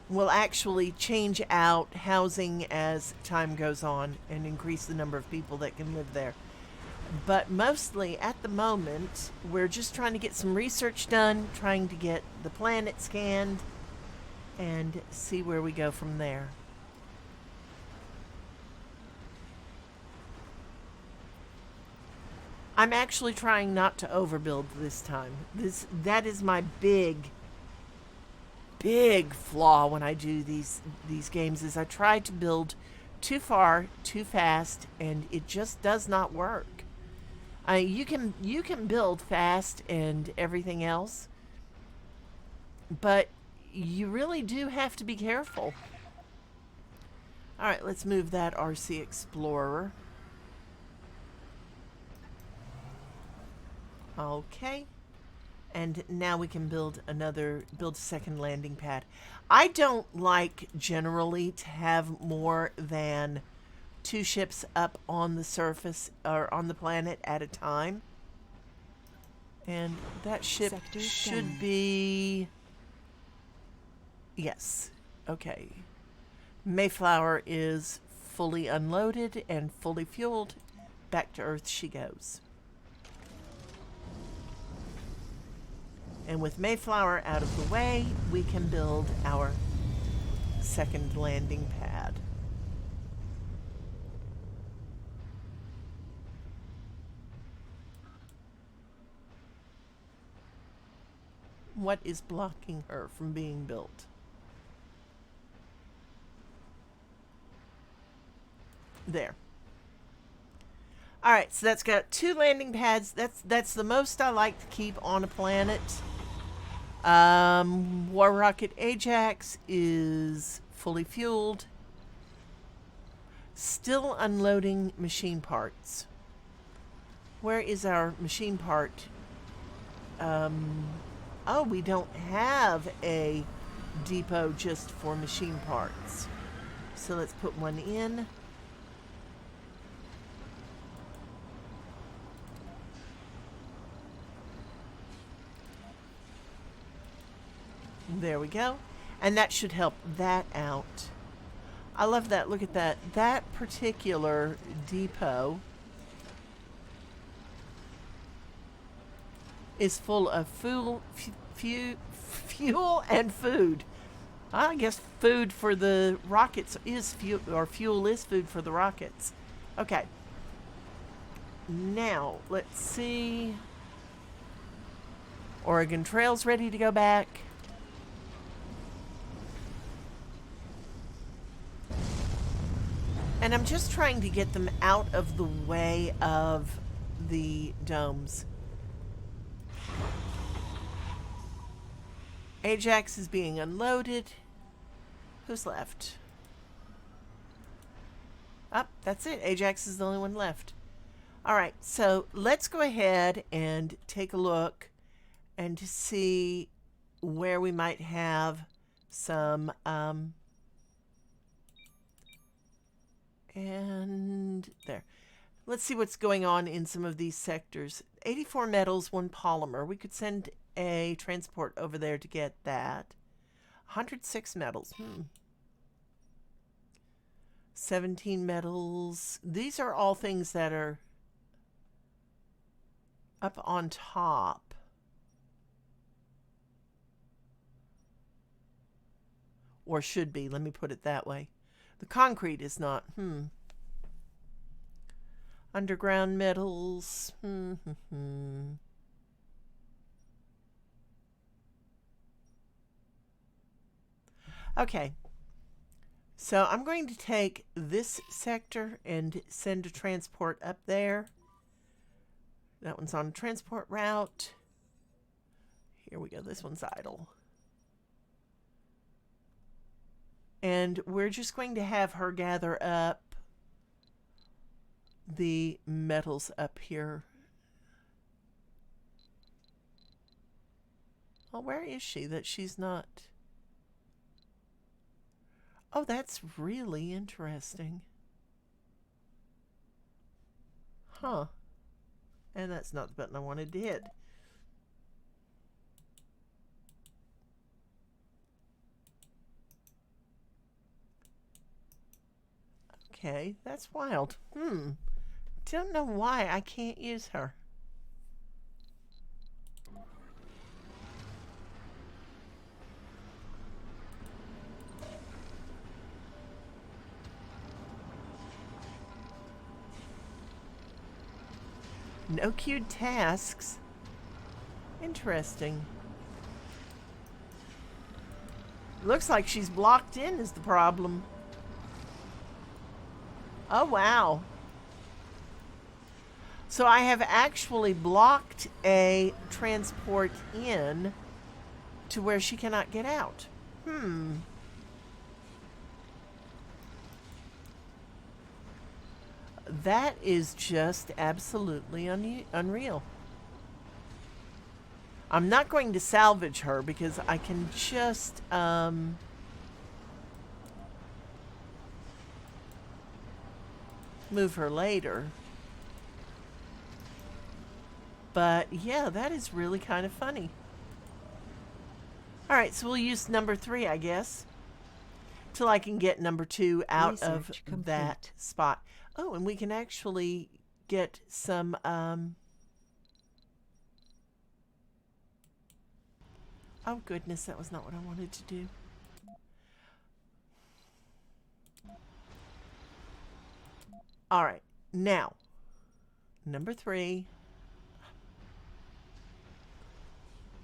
We'll actually change out housing as time goes on and increase the number of people that can live there. But mostly at the moment, we're just trying to get some research done, trying to get the planet scanned, and see where we go from there. I'm actually trying not to overbuild this time. That is my big flaw when I do these games, is I try to build too far, too fast, and it just does not work. You can build fast and everything else, but you really do have to be careful. All right, let's move that RC Explorer. Okay. And now we can build a second landing pad. I don't like generally to have more than 2 ships up on the surface or on the planet at a time. And that ship Sector should scanned. be... Yes. Okay. Mayflower is fully unloaded and fully fueled. Back to Earth she goes. And with Mayflower out of the way, we can build our second landing pad. What is blocking her from being built? There. All right, so that's got 2 landing pads. That's the most I like to keep on a planet. War Rocket Ajax is fully fueled. Still unloading machine parts. Where is our machine part? Oh, we don't have a depot just for machine parts. So let's put one in. There we go. And that should help that out. I love that. Look at that. That particular depot is full of fuel and food. I guess food for the rockets is fuel, or fuel is food for the rockets. Okay. Now, let's see. Oregon Trail's ready to go back. And I'm just trying to get them out of the way of the domes. Ajax is being unloaded. Who's left? Oh, that's it. Ajax is the only one left. All right, so let's go ahead and take a look and to see where we might have some and there. Let's see what's going on in some of these sectors. 84 metals, 1 polymer. We could send a transport over there to get that. 106 metals. 17 metals. These are all things that are up on top. Or should be. Let me put it that way. The concrete is not. Underground metals. Okay. So I'm going to take this sector and send a transport up there. That one's on a transport route. Here we go. This one's idle. And we're just going to have her gather up the metals up here. Oh, where is she that she's not? Oh, that's really interesting. Huh. And that's not the button I wanted to hit. Okay, that's wild. Don't know why I can't use her. No queued tasks. Interesting. Looks like she's blocked in is the problem. Oh, wow. So I have actually blocked a transport in to where she cannot get out. That is just absolutely unreal. I'm not going to salvage her because I can just move her later. But yeah, that is really kind of funny. All right, so we'll use number 3, I guess, till I can get number 2 out Research of complete. that spot. Oh, and we can actually get some oh goodness, that was not what I wanted to do. All right, now number 3.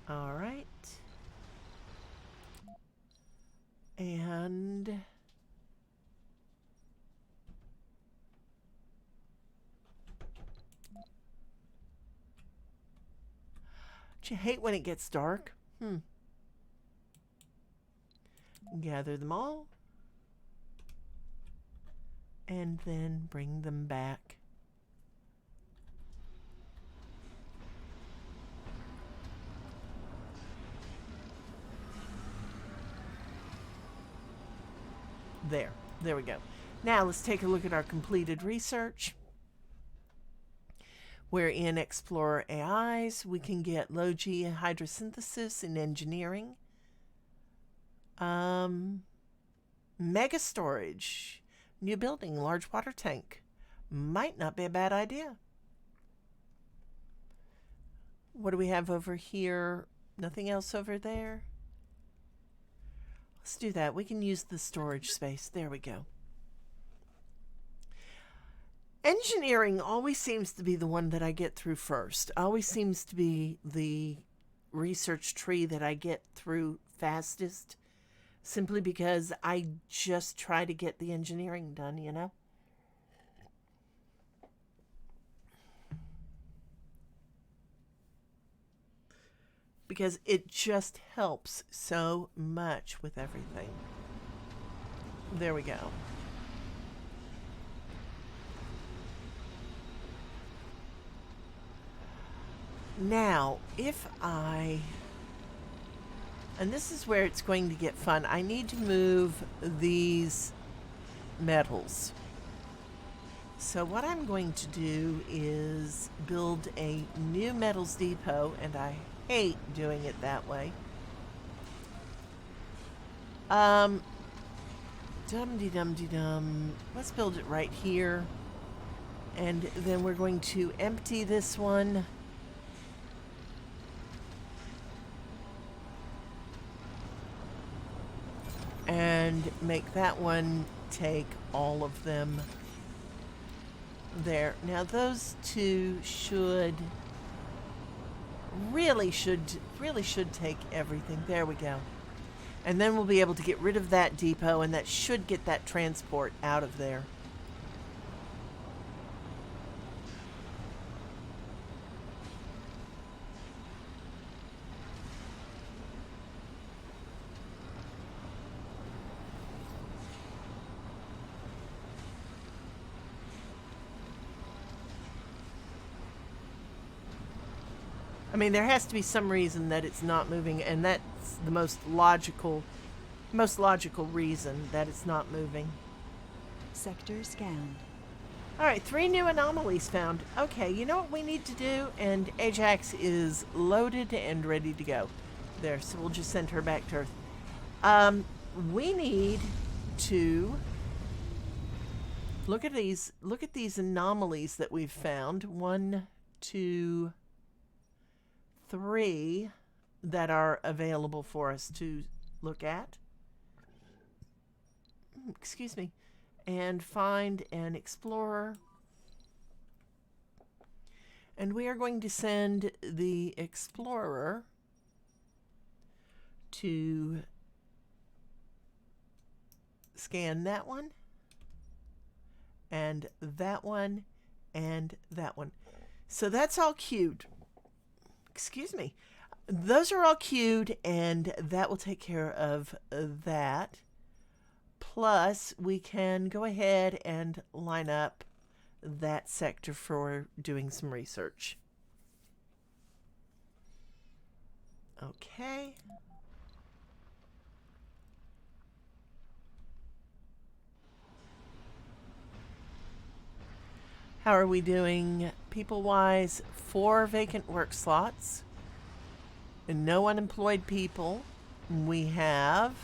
All right. And Don't you hate when it gets dark? Gather them all. And then bring them back. There we go. Now let's take a look at our completed research. We're in Explorer AIs. We can get low G hydrosynthesis in engineering. Mega storage. New building, large water tank. Might not be a bad idea. What do we have over here? Nothing else over there? Let's do that. We can use the storage space. There we go. Engineering always seems to be the one that I get through first. Always seems to be the research tree that I get through fastest, simply because I just try to get the engineering done, you know? Because it just helps so much with everything. There we go. Now, if I... And this is where it's going to get fun. I need to move these metals. So what I'm going to do is build a new metals depot, and I hate doing it that way. Dum-de-dum-de-dum. Let's build it right here. And then we're going to empty this one. And make that one take all of them there. Now those two really should take everything. There we go. And then we'll be able to get rid of that depot, and that should get that transport out of there. I mean, there has to be some reason that it's not moving, and that's the most logical reason that it's not moving. Sector scanned. All right, 3 new anomalies found. Okay, you know what we need to do? And Ajax is loaded and ready to go. There, so we'll just send her back to Earth. We need to look at these anomalies that we've found. 1, 2, 3 that are available for us to look at. Excuse me. And find an explorer. And we are going to send the explorer to scan that one, and that one, and that one. So that's all queued. Excuse me. Those are all queued, and that will take care of that. Plus, we can go ahead and line up that sector for doing some research. Okay. How are we doing people-wise? 4 vacant work slots and no unemployed people. We have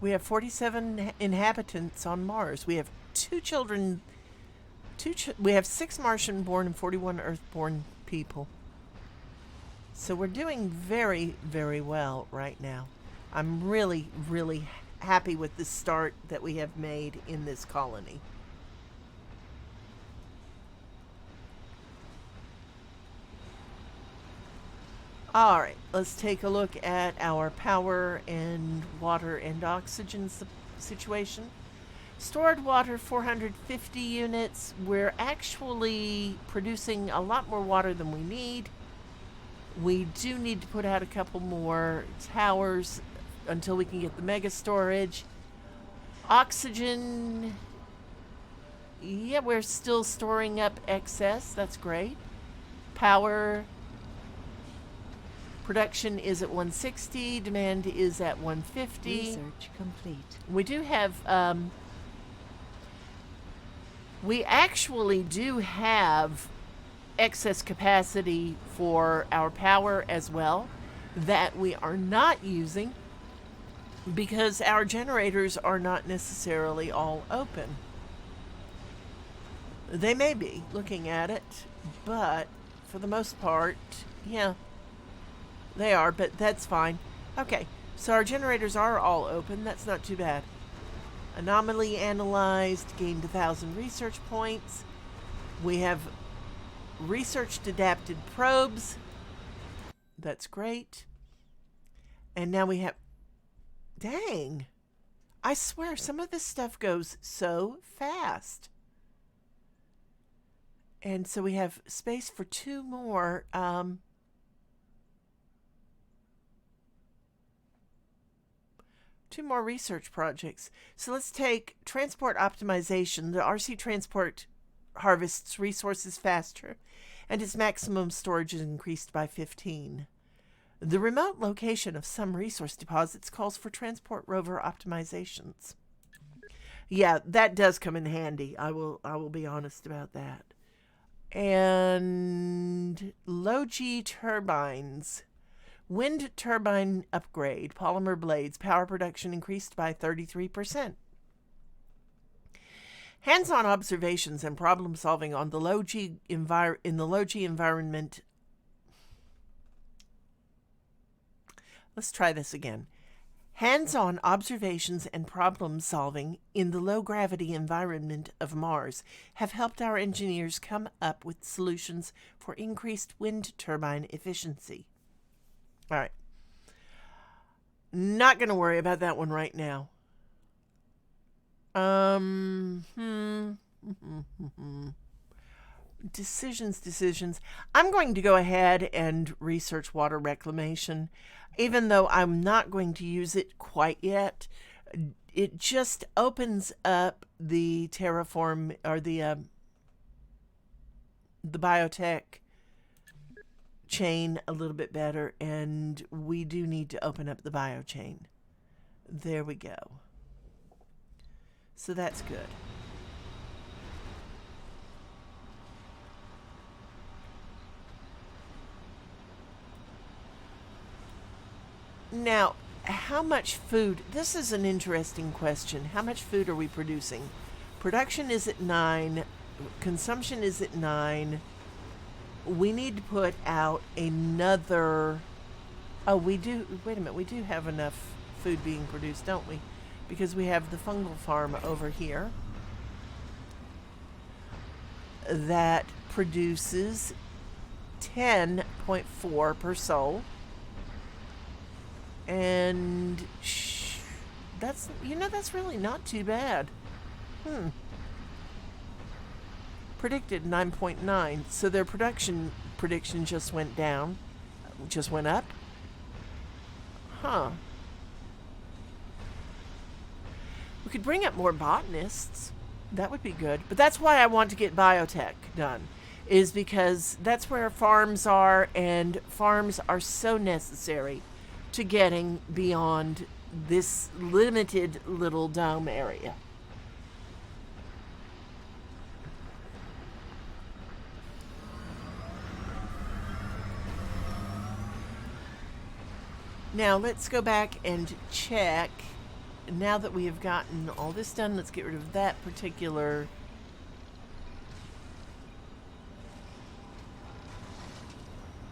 We have 47 inhabitants on Mars. We have 2 children. We have 6 Martian-born and 41 Earth-born people. So we're doing very, very well right now. I'm really, really happy with the start that we have made in this colony. All right, let's take a look at our power and water and oxygen situation. Stored water 450 units. We're actually producing a lot more water than we need. We do need to put out a couple more towers until we can get the mega storage. Oxygen. Yeah, we're still storing up excess. That's great. Power. Production is at 160. Demand is at 150. Research complete. We do have, we actually do have excess capacity for our power as well that we are not using because our generators are not necessarily all open. They may be looking at it, but for the most part, yeah, they are, but that's fine. Okay, so our generators are all open. That's not too bad. Anomaly analyzed, gained 1,000 research points. We have researched adapted probes. That's great. And now we have... Dang. I swear, some of this stuff goes so fast. And so we have space for 2 more. 2 more research projects. So let's take transport optimization. The RC transport harvests resources faster, and its maximum storage is increased by 15. The remote location of some resource deposits calls for transport rover optimizations. Yeah, that does come in handy. I will be honest about that. And low G turbines. Wind turbine upgrade. Polymer blades. Power production increased by 33%. Hands-on observations and problem solving on the low G in the low G environment. Let's try this again. Hands-on observations and problem solving in the low-gravity environment of Mars have helped our engineers come up with solutions for increased wind turbine efficiency. All right. Not going to worry about that one right now. Decisions. I'm going to go ahead and research water reclamation. Even though I'm not going to use it quite yet, it just opens up the terraform or the biotech chain a little bit better, and we do need to open up the biochain. There we go. So that's good. Now, how much food? This is an interesting question. How much food are we producing? Production is at 9. Consumption is at 9. We need to put out another... Oh, we do... Wait a minute. We do have enough food being produced, don't we? Because we have the fungal farm over here that produces 10.4 per soul. And that's really not too bad. Predicted 9.9. So their production prediction just went down. Just went up. Huh. We could bring up more botanists. That would be good. But that's why I want to get biotech done. Is because that's where farms are, and farms are so necessary to getting beyond this limited little dome area. Now let's go back and check. Now that we have gotten all this done, let's get rid of that particular...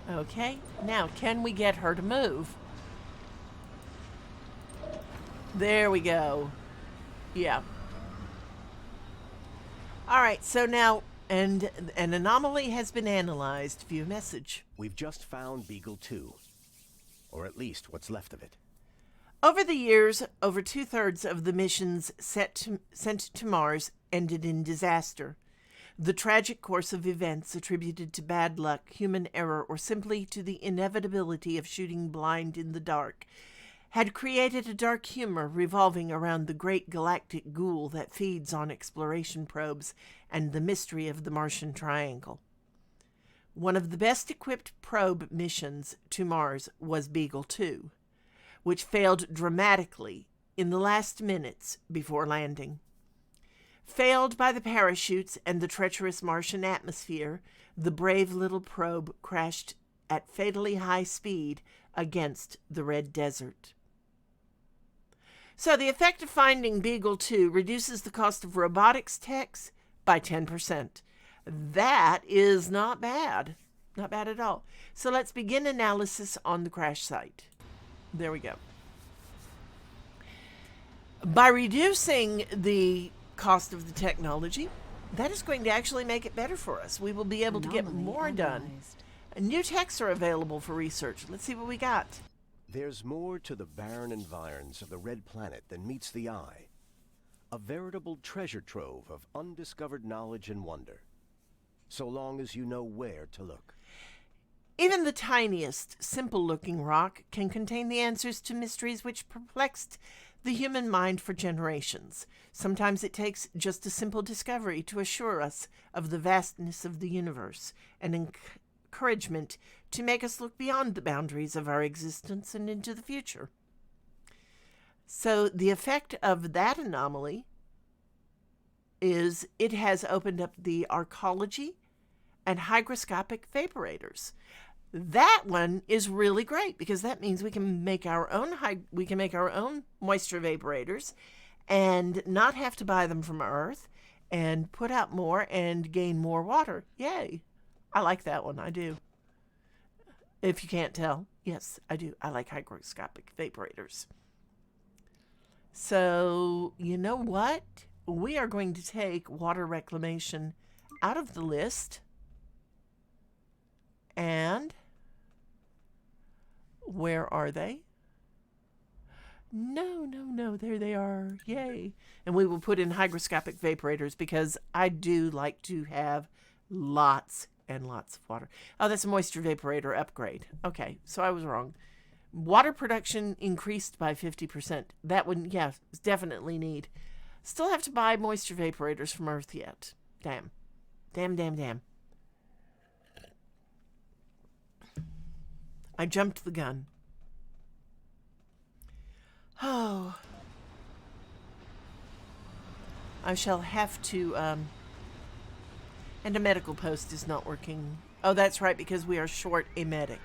Okay, now can we get her to move? There we go. Yeah. All right, so now, and an anomaly has been analyzed. View message. We've just found Beagle 2. Or at least what's left of it. Over the years, over two-thirds of the missions sent to Mars ended in disaster. The tragic course of events attributed to bad luck, human error, or simply to the inevitability of shooting blind in the dark had created a dark humor revolving around the great galactic ghoul that feeds on exploration probes and the mystery of the Martian Triangle. One of the best equipped probe missions to Mars was Beagle 2, which failed dramatically in the last minutes before landing. Failed by the parachutes and the treacherous Martian atmosphere, the brave little probe crashed at fatally high speed against the red desert. So the effect of finding Beagle 2 reduces the cost of robotics techs by 10%. That is not bad. Not bad at all. So let's begin analysis on the crash site. There we go. By reducing the cost of the technology, that is going to actually make it better for us. We will be able to get more done. New techs are available for research. Let's see what we got. There's more to the barren environs of the Red Planet than meets the eye. A veritable treasure trove of undiscovered knowledge and wonder. So long as you know where to look. Even the tiniest, simple-looking rock can contain the answers to mysteries which perplexed the human mind for generations. Sometimes it takes just a simple discovery to assure us of the vastness of the universe, and encouragement to make us look beyond the boundaries of our existence and into the future. So the effect of that anomaly is it has opened up the arcology and hygroscopic vaporators. That one is really great because that means we can make our own moisture vaporators and not have to buy them from Earth and put out more and gain more water. Yay. I like that one. I do. If you can't tell, yes, I do. I like hygroscopic vaporators. So, you know what? We are going to take water reclamation out of the list. And where are they? No, there they are. Yay. And we will put in hygroscopic vaporators because I do like to have lots and lots of water. Oh, that's a moisture vaporator upgrade. Okay, so I was wrong. Water production increased by 50%. That one, yeah, is definitely need. Still have to buy moisture vaporators from Earth yet. Damn. I jumped the gun. Oh. I shall have to, and a medical post is not working. Oh, that's right, because we are short a medic.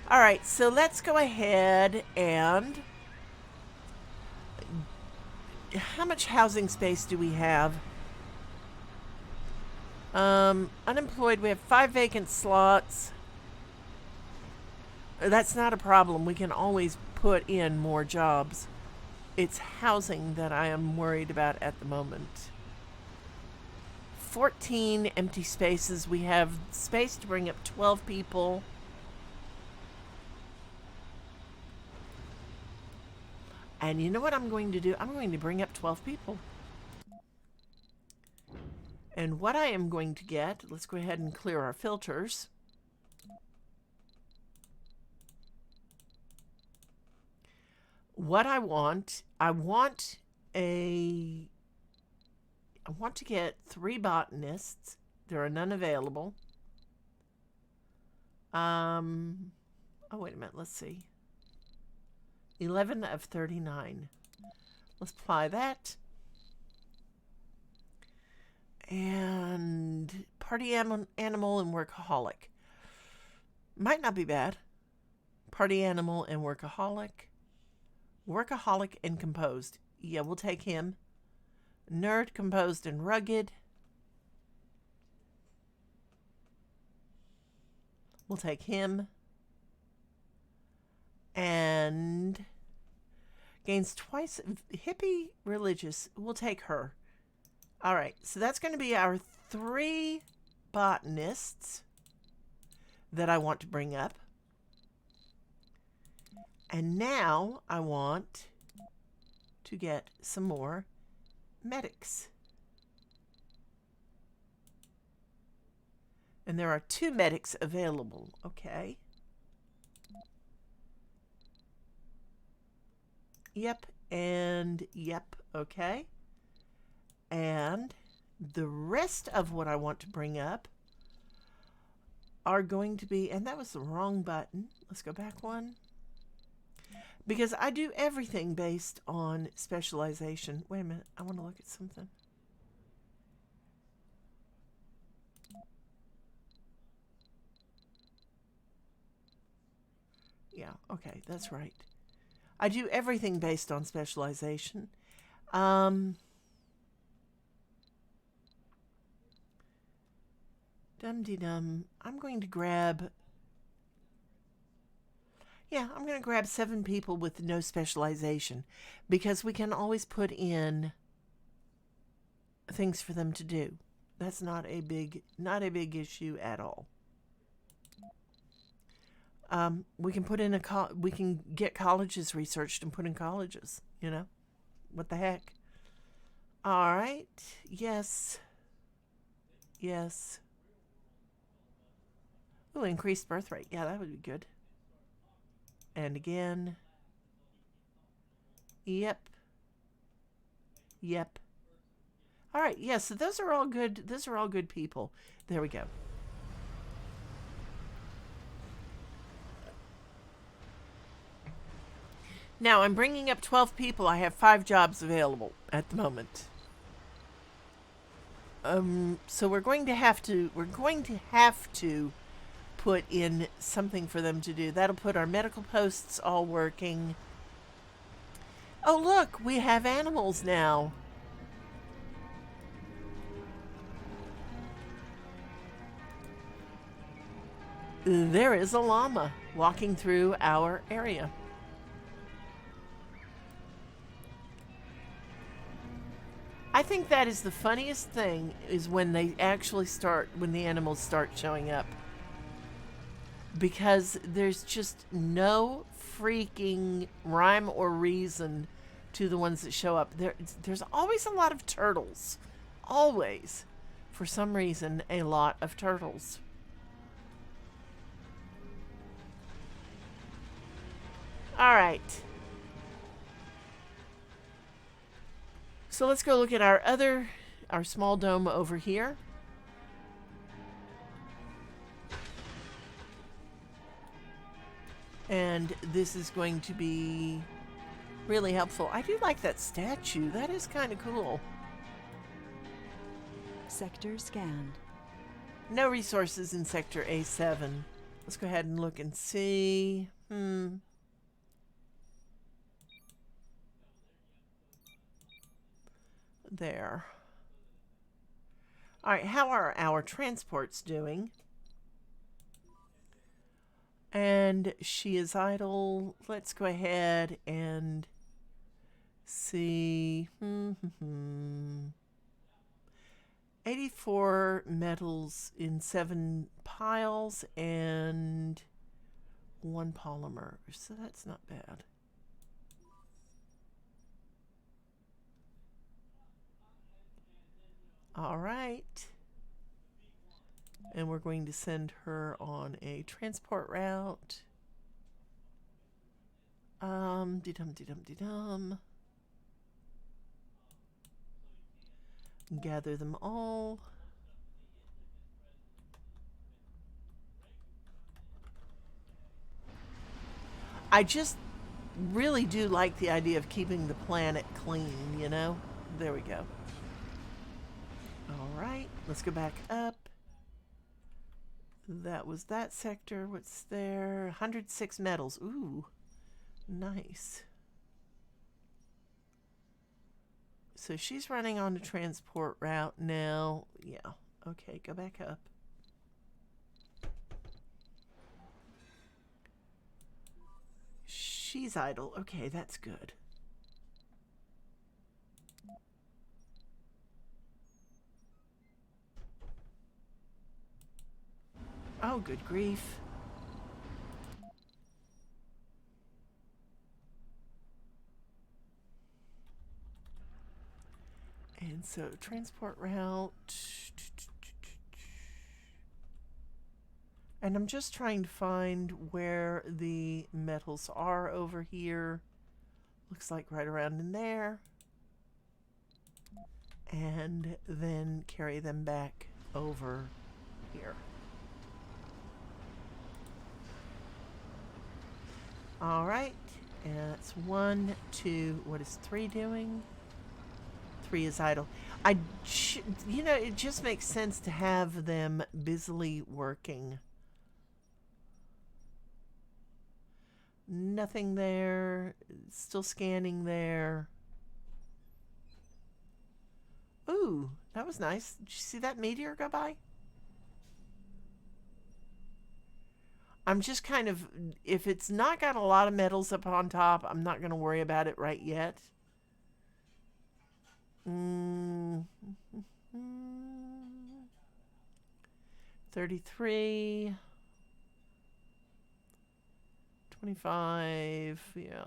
All right, so let's go ahead and... How much housing space do we have? Unemployed, we have 5 vacant slots. That's not a problem. We can always put in more jobs. It's housing that I am worried about at the moment. 14 empty spaces. We have space to bring up 12 people. And you know what I'm going to do? I'm going to bring up 12 people. And what I am going to get, let's go ahead and clear our filters. What I want to get 3 botanists. There are none available. Oh, wait a minute. Let's see. 11 of 39. Let's apply that. And party animal and workaholic. Might not be bad. Party animal and workaholic. Workaholic and composed. Yeah, we'll take him. Nerd, composed, and rugged. We'll take him. And gains twice. Hippie, religious. We'll take her. All right, so that's going to be our 3 botanists that I want to bring up. And now I want to get some more medics. And there are 2 medics available. Okay. Yep, and yep, okay. And the rest of what I want to bring up are going to be, and that was the wrong button. Let's go back one. Because I do everything based on specialization. Wait a minute, I want to look at something. Yeah, okay, that's right. I do everything based on specialization. Dum-de-dum. I'm going to grab... Yeah, I'm going to grab 7 people with no specialization because we can always put in things for them to do. That's not a big issue at all. We can put in we can get colleges researched and put in colleges, you know? What the heck? All right. Yes. Yes. Oh, increased birth rate. Yeah, that would be good. And again. Yep. Yep. All right. Yeah, so those are all good. Those are all good people. There we go. Now, I'm bringing up 12 people. I have 5 jobs available at the moment. So we're going to have to put in something for them to do. That'll put our medical posts all working. Oh, look, we have animals now. There is a llama walking through our area. I think that is the funniest thing is when the animals start showing up. Because there's just no freaking rhyme or reason to the ones that show up. There's always a lot of turtles. Always. For some reason, a lot of turtles. All right. So let's go look at our small dome over here. And this is going to be really helpful. I do like that statue. That is kind of cool. Sector scanned. No resources in Sector A7. Let's go ahead and look and see. There. All right, how are our transports doing? And she is idle. Let's go ahead and see. 84 metals in 7 piles and 1 polymer. So that's not bad. All right. And we're going to send her on a transport route. De-dum. Gather them all. I just really do like the idea of keeping the planet clean, you know? There we go. All right, let's go back up. That was that sector. What's there? 106 metals. Ooh, nice. So she's running on the transport route now. Yeah. Okay, go back up. She's idle. Okay, that's good. Oh, good grief. So transport route. And I'm just trying to find where the metals are over here. Looks like right around in there. And then carry them back over here. All right. And that's 1, 2. What is 3 doing? 3 is idle. You know, it just makes sense to have them busily working. Nothing there. Still scanning there. Ooh, that was nice. Did you see that meteor go by? I'm just kind of, if it's not got a lot of metals up on top, I'm not going to worry about it right yet. 33. 25. Yeah.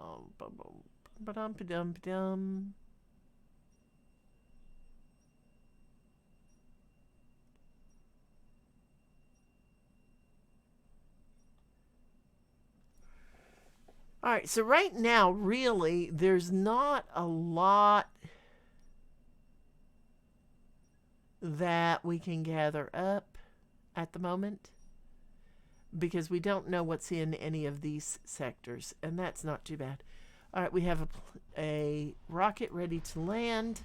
Ba-dum-ba-dum-ba-dum. All right, so right now, really, there's not a lot that we can gather up at the moment because we don't know what's in any of these sectors, and that's not too bad. All right, we have a rocket ready to land.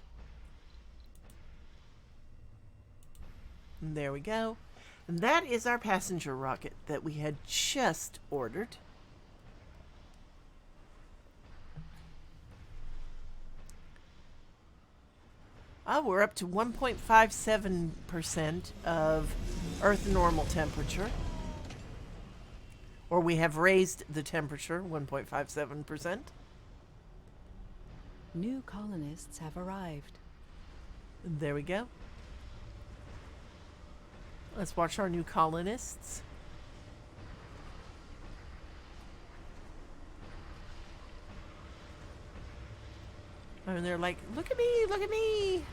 And there we go. And that is our passenger rocket that we had just ordered. Oh, we're up to 1.57% of Earth normal temperature. Or we have raised the temperature 1.57%. New colonists have arrived. There we go. Let's watch our new colonists. And they're like, look at me, look at me.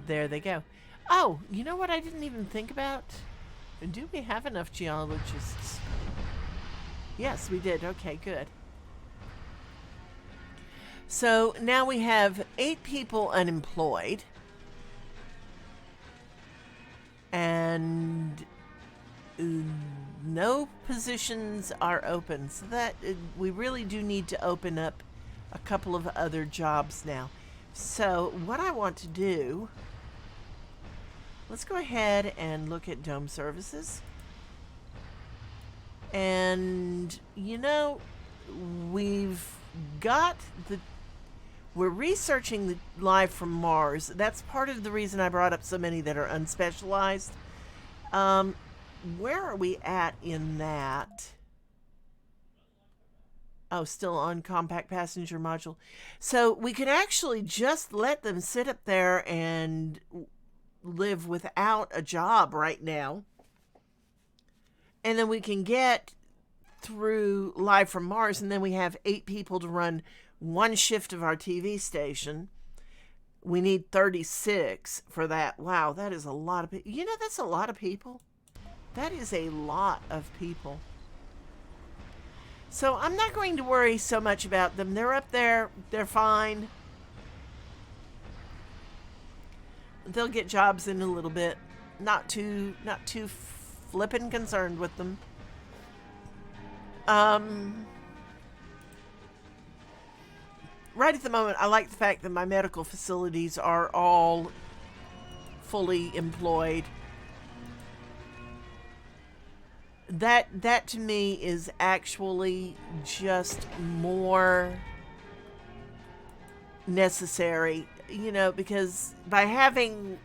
There they go. Oh, you know what I didn't even think about? Do we have enough geologists? Yes, we did. Okay, good. So now we have 8 people unemployed. And no positions are open. So that we really do need to open up a couple of other jobs now. So what I want to do, let's go ahead and look at dome services. And you know, we're researching the life from Mars. That's part of the reason I brought up so many that are unspecialized. Where are we at in that? Oh, still on compact passenger module. So we could actually just let them sit up there and live without a job right now. And then we can get through Live from Mars, and then we have 8 people to run one shift of our TV station. We need 36 for that. Wow, that is a lot of people. You know, that's a lot of people. That is a lot of people. So I'm not going to worry so much about them. They're up there. They're fine. They'll get jobs in a little bit. Not too flippin' concerned with them. Right at the moment, I like the fact that my medical facilities are all fully employed. That to me is actually just more necessary, you know, because by having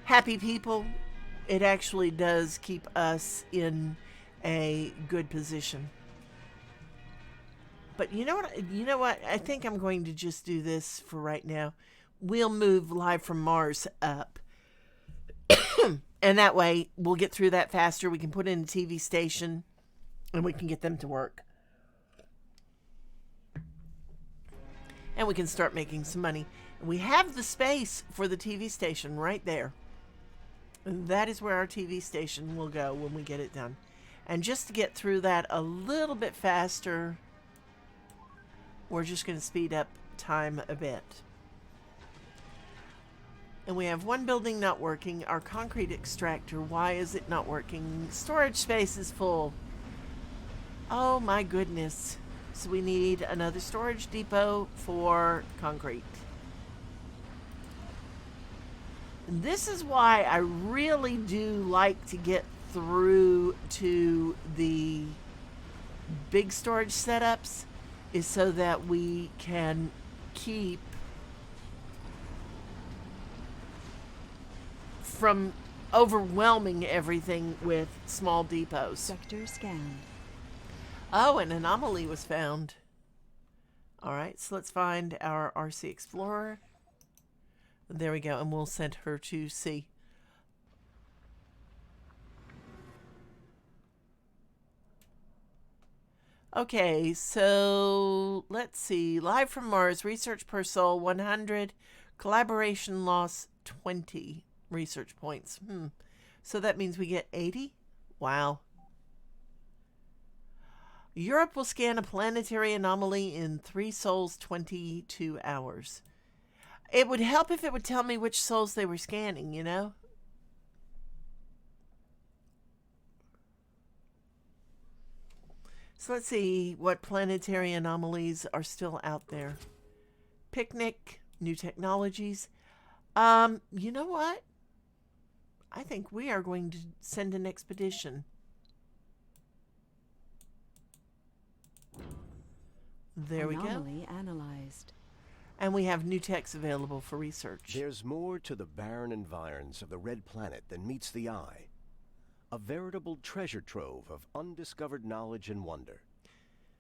happy people, it actually does keep us in a good position. But you know what? I think I'm going to just do this for right now. We'll move Live from Mars up. And that way, we'll get through that faster. We can put in a TV station, and we can get them to work. And we can start making some money. We have the space for the TV station right there. And that is where our TV station will go when we get it done. And just to get through that a little bit faster, we're just going to speed up time a bit. And we have one building not working, our concrete extractor. Why is it not working? Storage space is full. Oh my goodness. So we need another storage depot for concrete. And this is why I really do like to get through to the big storage setups, is so that we can keep from overwhelming everything with small depots. Sector scanned. Oh, an anomaly was found. All right, so let's find our RC Explorer. There we go, and we'll send her to sea. Okay, so let's see. Live from Mars, research per soul 100, collaboration loss 20 research points. So that means we get 80? Wow. Europe will scan a planetary anomaly in 3 souls 22 hours. It would help if it would tell me which souls they were scanning, you know? So let's see what planetary anomalies are still out there. Picnic, new technologies. You know what? I think we are going to send an expedition. There we go. Anomaly analyzed. And we have new techs available for research. There's more to the barren environs of the red planet than meets the eye. A veritable treasure trove of undiscovered knowledge and wonder,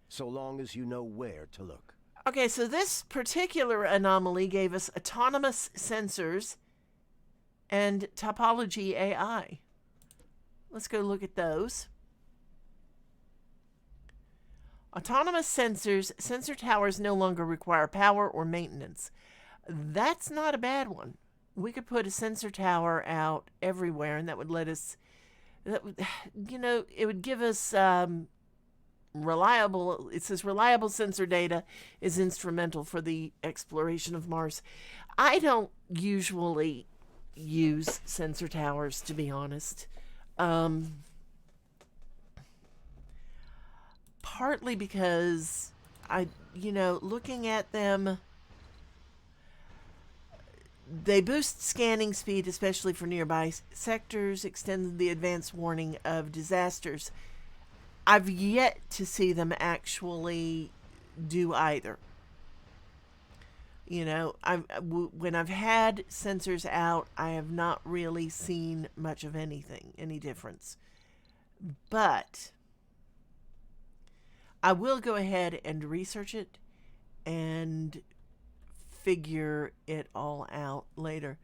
so long as you know where to look. Okay, so this particular anomaly gave us autonomous sensors and topology AI. Let's go look at those. Autonomous sensors. Sensor towers no longer require power or maintenance. That's not a bad one. We could put a sensor tower out everywhere, and that would let us, it would give us reliable, it says reliable sensor data is instrumental for the exploration of Mars. I don't usually use sensor towers, to be honest. Partly because looking at them, they boost scanning speed, especially for nearby sectors, extend the advanced warning of disasters. I've yet to see them actually do either. When I've had sensors out, I have not really seen much of any difference. But I will go ahead and research it and figure it all out later.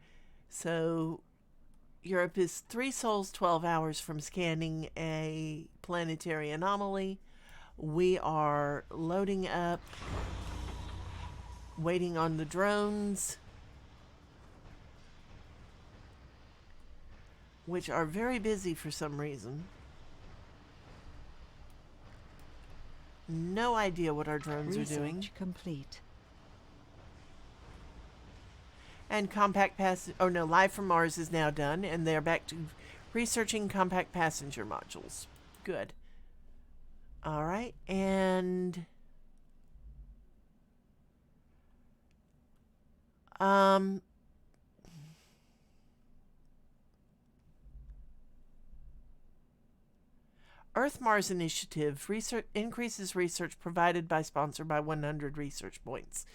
So Europe is 3 souls 12 hours from scanning a planetary anomaly. We are loading up, waiting on the drones, which are very busy for some reason. No idea what our drones are doing. Research complete. And Live from Mars is now done, and they're back to researching compact passenger modules. Good. All right, and Earth-Mars Initiative increases research provided by sponsor by 100 research points.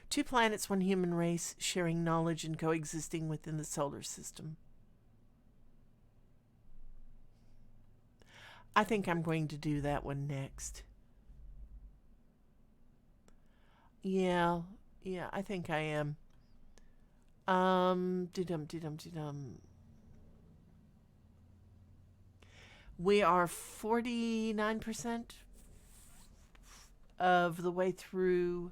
2 planets, 1 human race, sharing knowledge and coexisting within the solar system. I think I'm going to do that one next. Yeah, I think I am. We are 49% of the way through,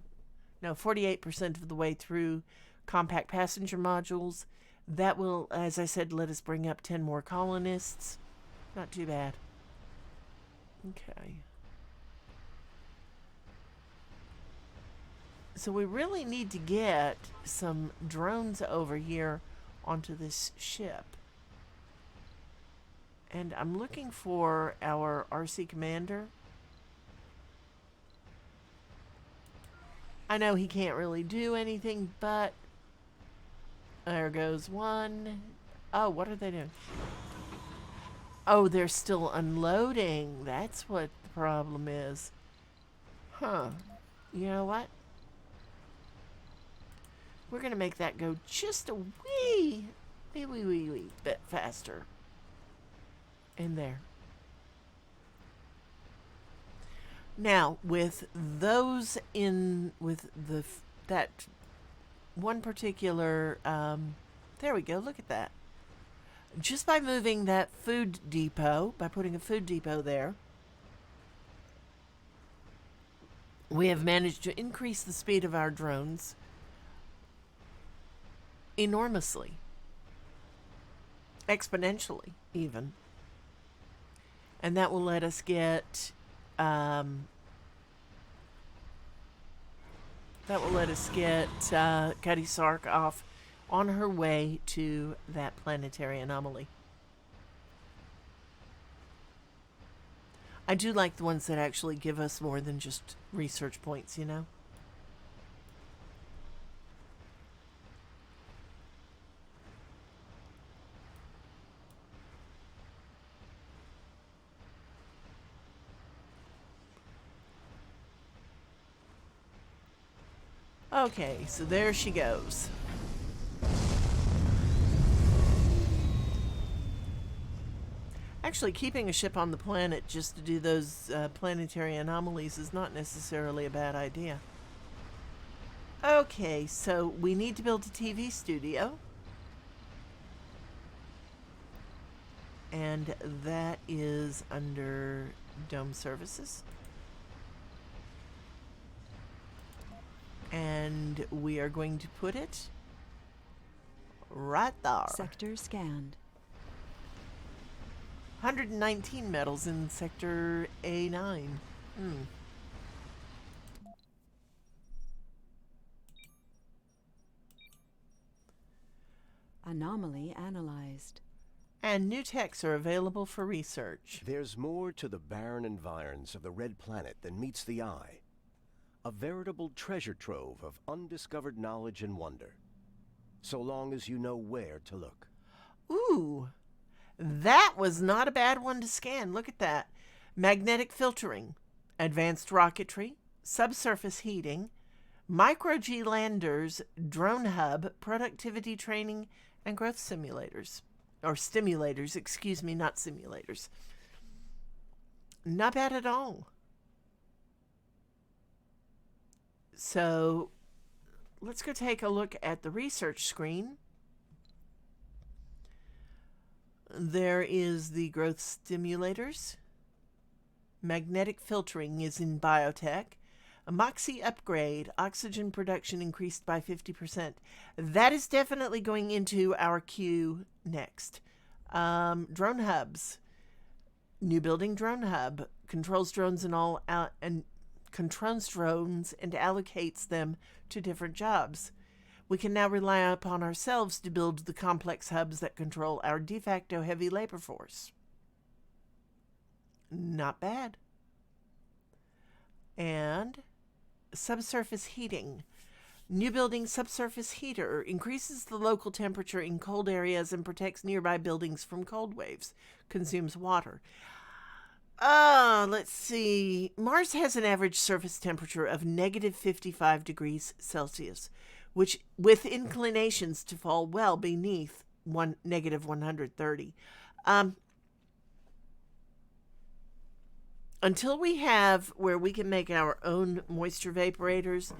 no, 48% of the way through compact passenger modules. That will, as I said, let us bring up 10 more colonists. Not too bad. Okay. So we really need to get some drones over here onto this ship. And I'm looking for our RC commander. I know he can't really do anything, but there goes one. Oh, what are they doing? Oh, they're still unloading. That's what the problem is. Huh. You know what? We're going to make that go just a wee bit faster. In there. Now, with those in, with the, that one particular, there we go, look at that. Just by moving that food depot, by putting a food depot there, we have managed to increase the speed of our drones enormously. Exponentially, even. And that will let us get, Cuddy Sark off on her way to that planetary anomaly. I do like the ones that actually give us more than just research points, you know? Okay, so there she goes. Actually, keeping a ship on the planet just to do those planetary anomalies is not necessarily a bad idea. Okay, so we need to build a TV studio. And that is under Dome Services. And we are going to put it right there. Sector scanned. 119 metals in Sector A9. Anomaly analyzed. And new techs are available for research. There's more to the barren environs of the red planet than meets the eye. A veritable treasure trove of undiscovered knowledge and wonder. So long as you know where to look. Ooh, that was not a bad one to scan. Look at that. Magnetic filtering, advanced rocketry, subsurface heating, micro-G landers, drone hub, productivity training, and growth simulators. Or stimulators, excuse me, not simulators. Not bad at all. So let's go take a look at the research screen. There is the growth stimulators. Magnetic filtering is in biotech. A Moxie upgrade, oxygen production increased by 50%. That is definitely going into our queue next. Drone hubs. New building drone hub. Controls drones and controls drones and allocates them to different jobs. We can now rely upon ourselves to build the complex hubs that control our de facto heavy labor force. Not bad. And subsurface heating. New building subsurface heater increases the local temperature in cold areas and protects nearby buildings from cold waves. Consumes water. Let's see. Mars has an average surface temperature of negative 55 degrees Celsius, which with inclinations to fall well beneath negative 130. Until we have where we can make our own moisture vaporators,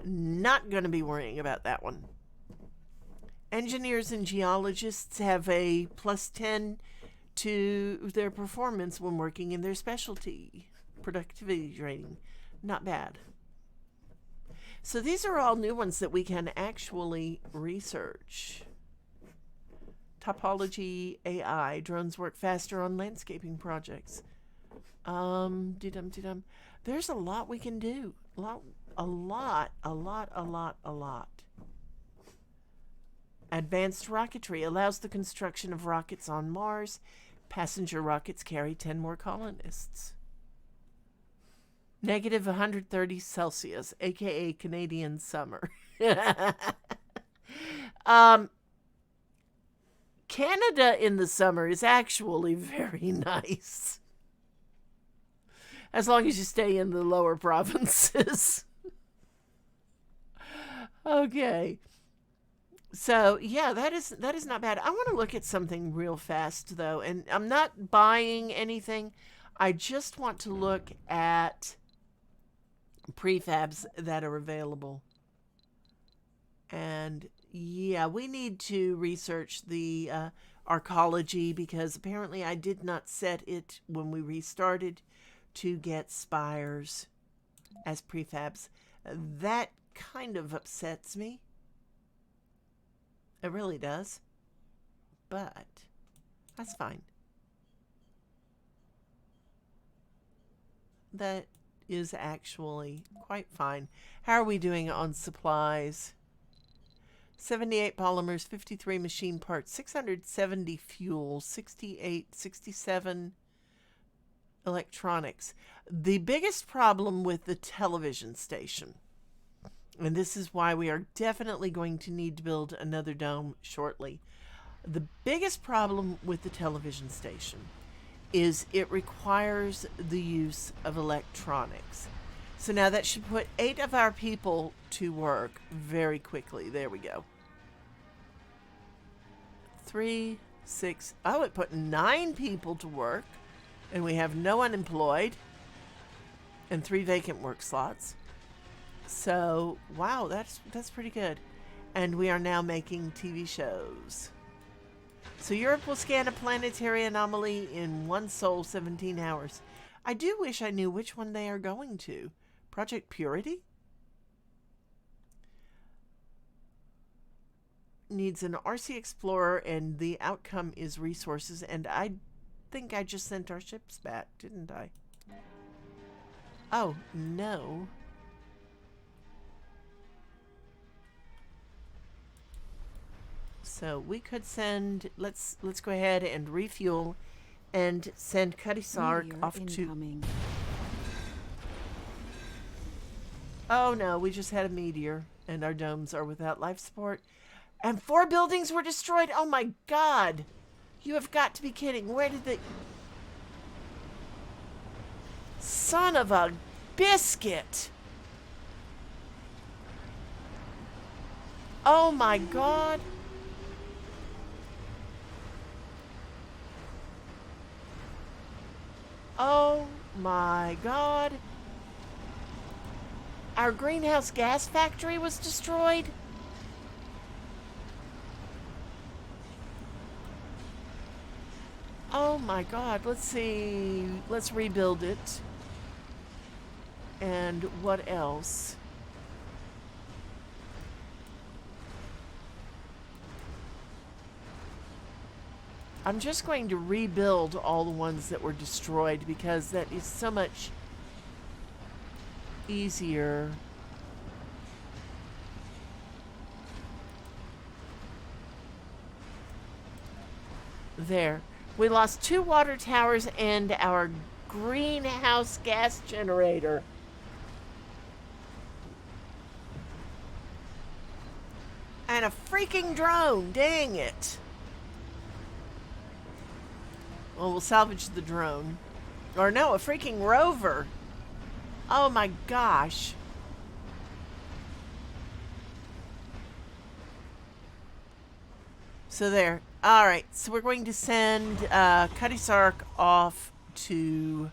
not going to be worrying about that one. Engineers and geologists have a +10 to their performance when working in their specialty. Productivity training. Not bad. So these are all new ones that we can actually research. Topology AI. Drones work faster on landscaping projects. Dee-dum. There's a lot we can do. A lot. Advanced rocketry allows the construction of rockets on Mars. Passenger rockets carry 10 more colonists. Negative 130 Celsius, aka Canadian summer. Canada in the summer is actually very nice. As long as you stay in the lower provinces. Okay. So, yeah, that is not bad. I want to look at something real fast, though. And I'm not buying anything. I just want to look at prefabs that are available. And, yeah, we need to research the arcology because apparently I did not set it when we restarted to get spires as prefabs. That kind of upsets me. It really does. But that's fine. That is actually quite fine. How are we doing on supplies? 78 polymers, 53 machine parts, 670 fuel, 67 electronics. The biggest problem with the television station, and this is why we are definitely going to need to build another dome shortly. The biggest problem with the television station is it requires the use of electronics. So now that should put 8 of our people to work very quickly. There we go. 3, 6. Oh, it put 9 people to work. And we have no unemployed. And 3 vacant work slots. So, wow, that's pretty good. And we are now making TV shows. So Europe will scan a planetary anomaly in 1 sol 17 hours. I do wish I knew which one they are going to. Project Purity? Needs an RC Explorer, and the outcome is resources. And I think I just sent our ships back, didn't I? Oh, no. So we could send, let's go ahead and refuel and send Cutty Sark off incoming. to... Oh no, we just had a meteor and our domes are without life support. And 4 buildings were destroyed. Oh my God. You have got to be kidding. Where did they... Son of a biscuit. Oh my God. Oh my God. Our greenhouse gas factory was destroyed. Oh my God. Let's see. Let's rebuild it. And what else? I'm just going to rebuild all the ones that were destroyed because that is so much easier. There. We lost 2 water towers and our greenhouse gas generator. And a freaking drone. Dang it. Well, we'll salvage the drone. Or no, a freaking rover. Oh my gosh. So there. Alright, so we're going to send Cutty Sark off to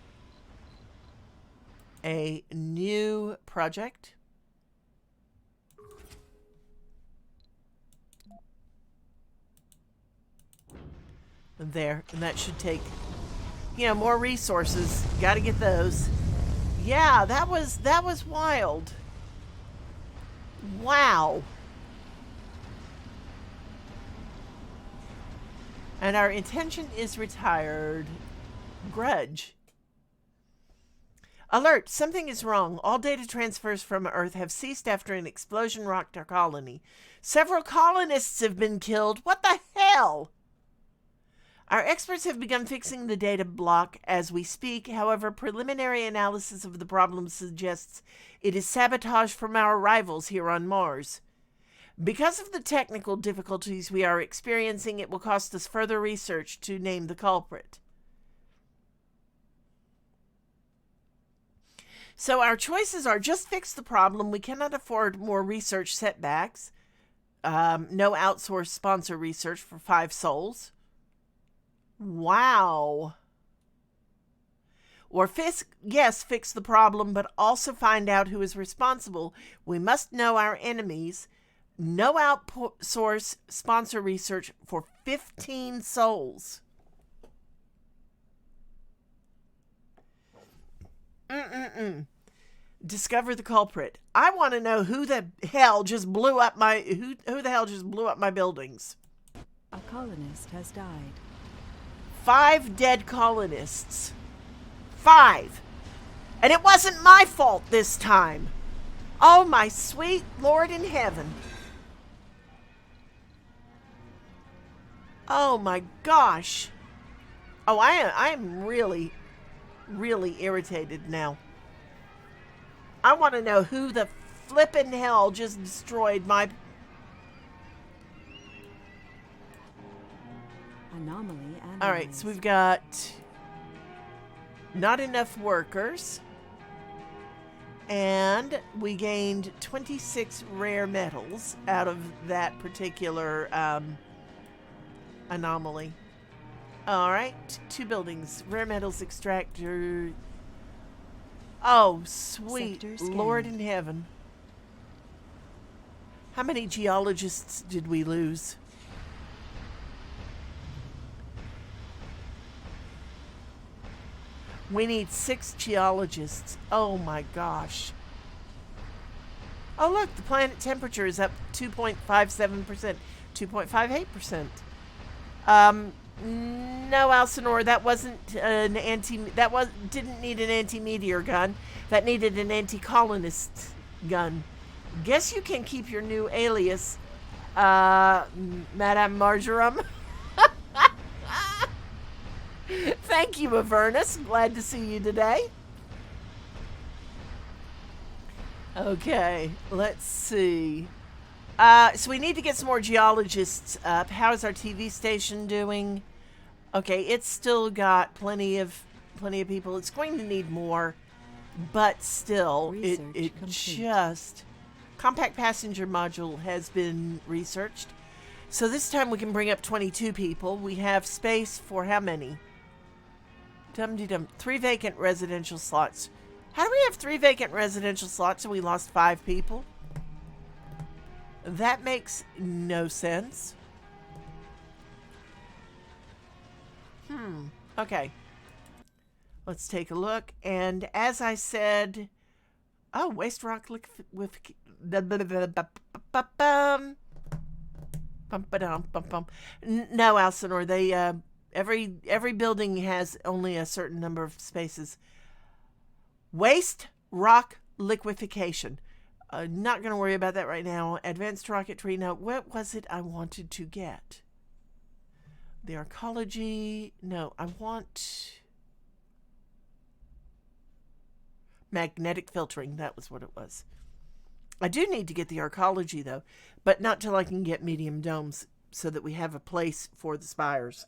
a new project. There, and that should take, you know, more resources. Got to get those. Yeah, that was wild. Wow. And our intention is retired. Grudge. Alert! Something is wrong. All data transfers from Earth have ceased after an explosion rocked our colony. Several colonists have been killed. What the hell? Our experts have begun fixing the data block as we speak. However, preliminary analysis of the problem suggests it is sabotage from our rivals here on Mars. Because of the technical difficulties we are experiencing, it will cost us further research to name the culprit. So our choices are just fix the problem. We cannot afford more research setbacks. No outsourced sponsor research for 5 souls. Wow. Or fix the problem, but also find out who is responsible. We must know our enemies. No outsource sponsor research for 15 souls. Discover the culprit. I want to know who the hell just blew up my who the hell just blew up my buildings. A colonist has died. 5 dead colonists. 5. And it wasn't my fault this time. Oh, my sweet Lord in heaven. Oh my gosh. Oh, I am really irritated now. I want to know who the flippin' hell just destroyed my... Anomaly analyzed. Alright, so we've got not enough workers. And we gained 26 rare metals out of that particular anomaly. Alright, 2 buildings. Rare metals extractor. Oh, sweet Lord in heaven. How many geologists did we lose? We need 6 geologists. Oh my gosh. Oh look, the planet temperature is up 2.57%, 2.58%. No, Alcinor, that wasn't an didn't need an anti-meteor gun. That needed an anti-colonist gun. Guess you can keep your new alias, Madame Marjoram. Thank you, Avernus. Glad to see you today. Okay, let's see. So we need to get some more geologists up. How's our TV station doing? Okay, it's still got plenty of people. It's going to need more, but still, it just... Compact passenger module has been researched. So this time we can bring up 22 people. We have space for how many? Dum-de-dum. 3 vacant residential slots. How do we have 3 vacant residential slots and we lost 5 people? That makes no sense. Okay. Let's take a look. And as I said... Oh, waste rock with... No, Alcinor, they... Every building has only a certain number of spaces. Waste rock liquefaction. Not going to worry about that right now. Advanced rocketry. Now, what was it I wanted to get? The arcology. No, I want magnetic filtering. That was what it was. I do need to get the arcology, though, but not till I can get medium domes so that we have a place for the spires.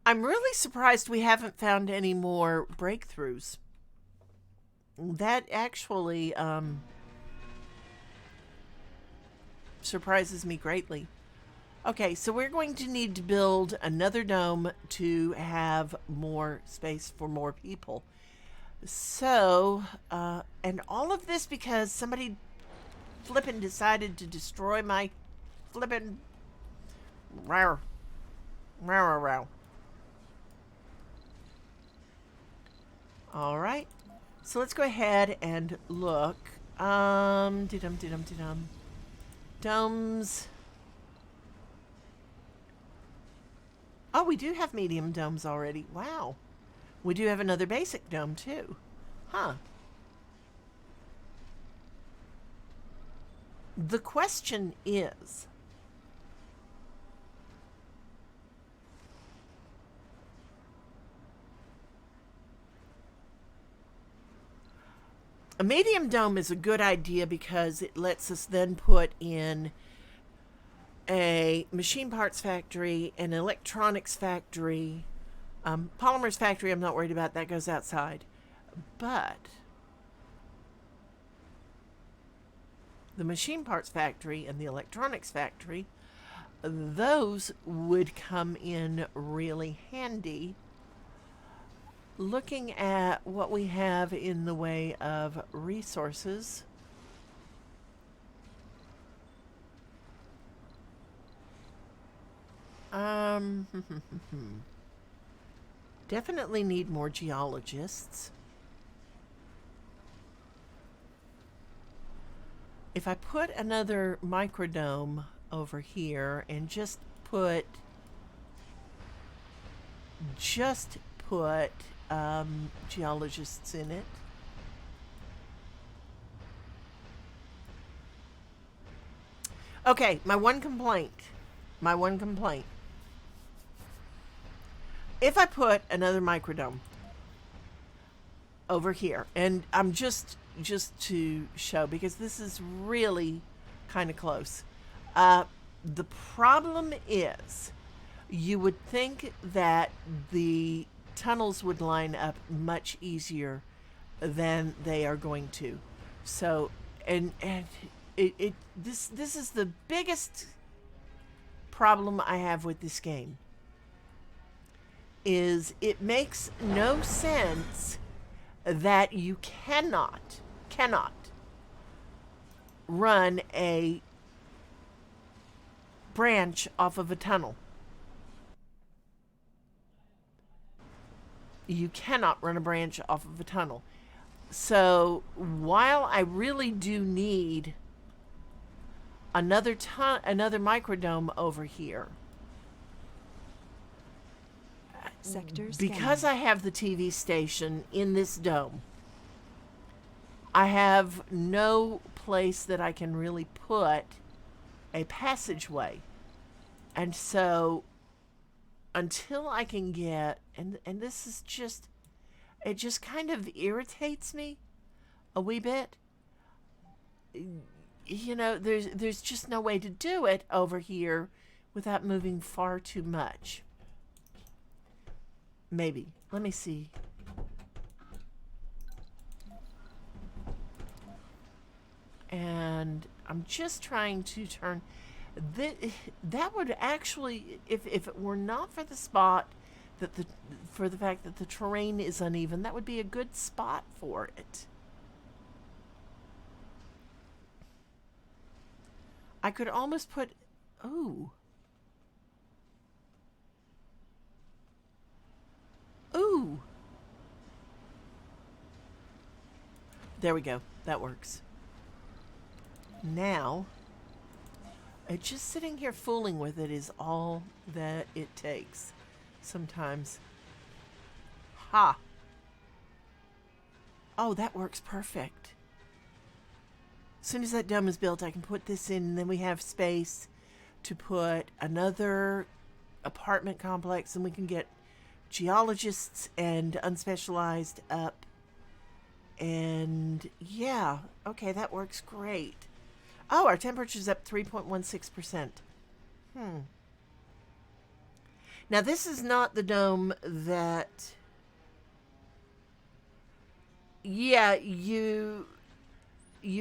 I'm really surprised we haven't found any more breakthroughs. That actually surprises me greatly. Okay, so we're going to need to build another dome to have more space for more people. So, and all of this because somebody flippin' decided to destroy my flippin' row. All right. So let's go ahead and look. Dum. Domes. Oh, we do have medium domes already. Wow. We do have another basic dome too. Huh. The question is, a medium dome is a good idea because it lets us then put in a machine parts factory, an electronics factory, polymers factory. I'm not worried about that, goes outside. But the machine parts factory and the electronics factory, those would come in really handy. Looking at what we have in the way of resources, definitely need more geologists. If I put another microdome over here and just put geologists in it. Okay, my one complaint. If I put another microdome over here, and I'm just to show, because this is really kind of close. The problem is, you would think that the tunnels would line up much easier than they are going to. So, and this is the biggest problem I have with this game. Is it makes no sense that you cannot run a branch off of a tunnel. You cannot run a branch off of a tunnel. So while I really do need another microdome over here, Sector because scanning. I have the TV station in this dome, I have no place that I can really put a passageway. And so until I can get, and this is just, it just kind of irritates me a wee bit. You know, there's just no way to do it over here without moving far too much. Maybe. Let me see. And I'm just trying to turn. That would actually, if it were not for the spot, for the fact that the terrain is uneven, that would be a good spot for it. I could almost put. Ooh. Ooh. There we go. That works. Now, just sitting here fooling with it is all that it takes sometimes. Ha! Oh, that works perfect. As soon as that dome is built, I can put this in, and then we have space to put another apartment complex, and we can get geologists and unspecialized up. And yeah, okay, that works great. Oh, our temperature's up 3.16%. Now, this is not the dome that... Yeah, you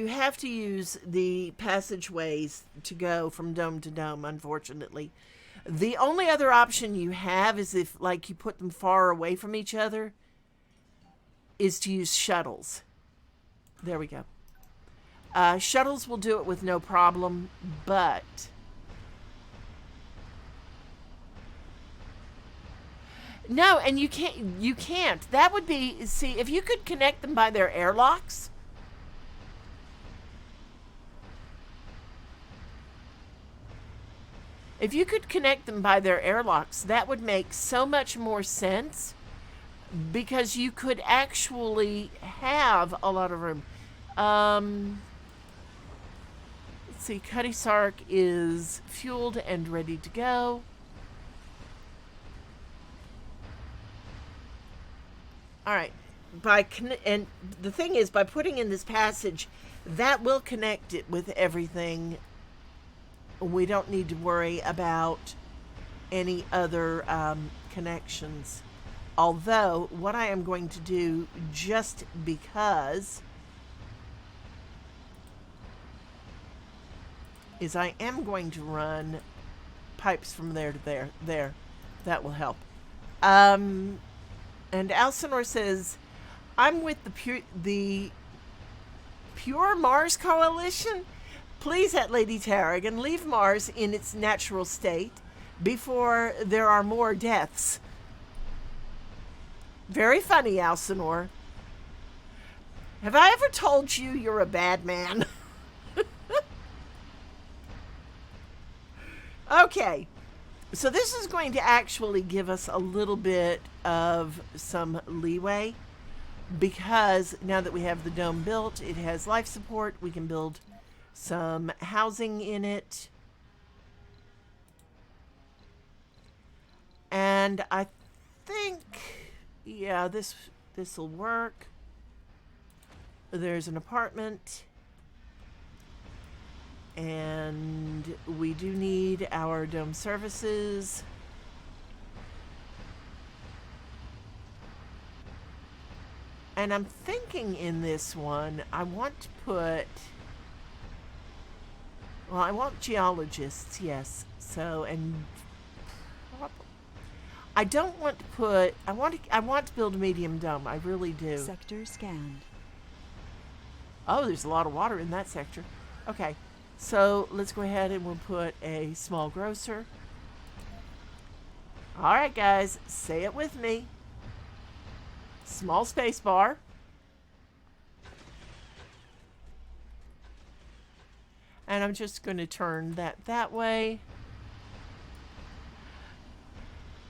have to use the passageways to go from dome to dome, unfortunately. The only other option you have is if, like, you put them far away from each other, is to use shuttles. There we go. Shuttles will do it with no problem, but No, and you can't. You can't. That would be, see, if you could connect them by their airlocks. If you could connect them by their airlocks, that would make so much more sense, because you could actually have a lot of room. Let's see, Cuddy Sark is fueled and ready to go. All right. And the thing is, by putting in this passage, that will connect it with everything. We don't need to worry about any other connections. Although, what I am going to do, just because, is I am going to run pipes from there to there. That will help. And Alcinor says, I'm with the Pure Mars Coalition. Please, at Lady Tarragon, leave Mars in its natural state before there are more deaths. Very funny, Alcinor. Have I ever told you you're a bad man? Okay. So this is going to actually give us a little bit of some leeway, because now that we have the dome built, it has life support. We can build some housing in it. And I think, yeah, this will work. There's an apartment. And we do need our dome services. And I'm thinking in this one, I want to put, well, I want geologists, yes. So, and I don't want to put, I want to build a medium dome. I really do. Sector scanned. Oh, there's a lot of water in that sector. Okay. So let's go ahead and we'll put a small grocer. All right, guys, say it with me. Small space bar. And I'm just going to turn that way.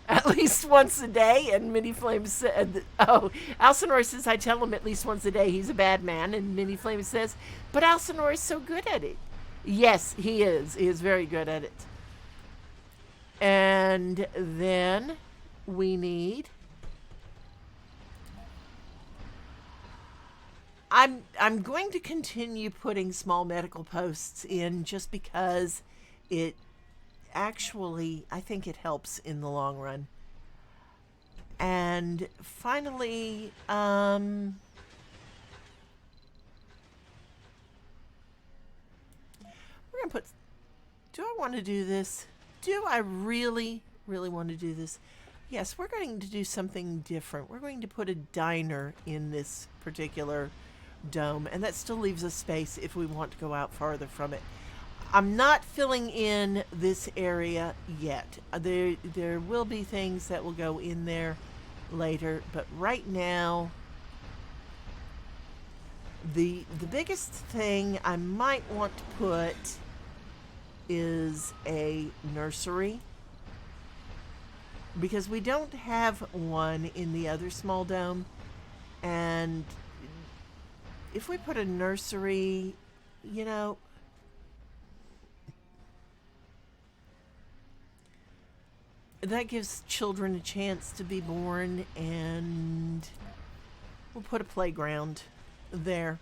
At least once a day. And Mini Flame said, oh, Alcinor says, I tell him at least once a day he's a bad man. And Mini Flame says, but Alcinor is so good at it. Yes, he is. He is very good at it. And then we need, I'm going to continue putting small medical posts in, just because it actually, I think it helps in the long run. And finally, we're going to put, do I want to do this? Do I really, really want to do this? Yes, we're going to do something different. We're going to put a diner in this particular dome, and that still leaves us space if we want to go out farther from it. I'm not filling in this area yet. There will be things that will go in there later, but right now, the biggest thing I might want to put is a nursery, because we don't have one in the other small dome. And if we put a nursery, you know, that gives children a chance to be born, and we'll put a playground there.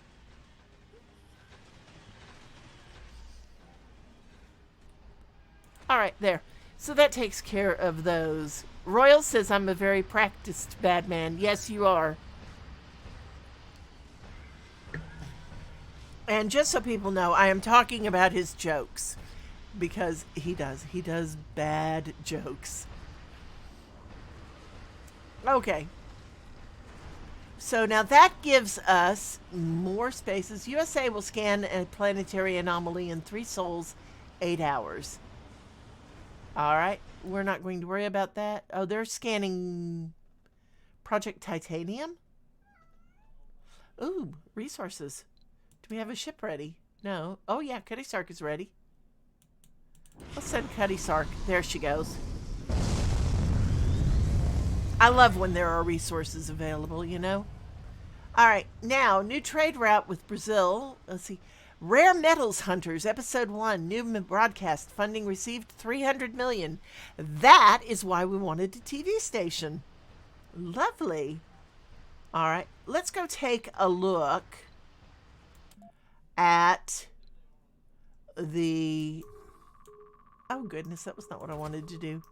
All right, there. So that takes care of those. Royal says I'm a very practiced bad man. Yes, you are. And just so people know, I am talking about his jokes, because he does bad jokes. Okay. So now that gives us more spaces. USA will scan a planetary anomaly in 3 sols, 8 hours. All right. We're not going to worry about that. Oh, they're scanning. Project Titanium? Ooh, resources. Do we have a ship ready? No. Oh, yeah, Cuddy Sark is ready. Let's send Cuddy Sark. There she goes. I love when there are resources available, you know? All right, now, new trade route with Brazil. Let's see. Rare Metals Hunters, Episode 1, new broadcast, funding received $300 million. That is why we wanted a TV station. Lovely. All right, let's go take a look at the... Oh, goodness, that was not what I wanted to do.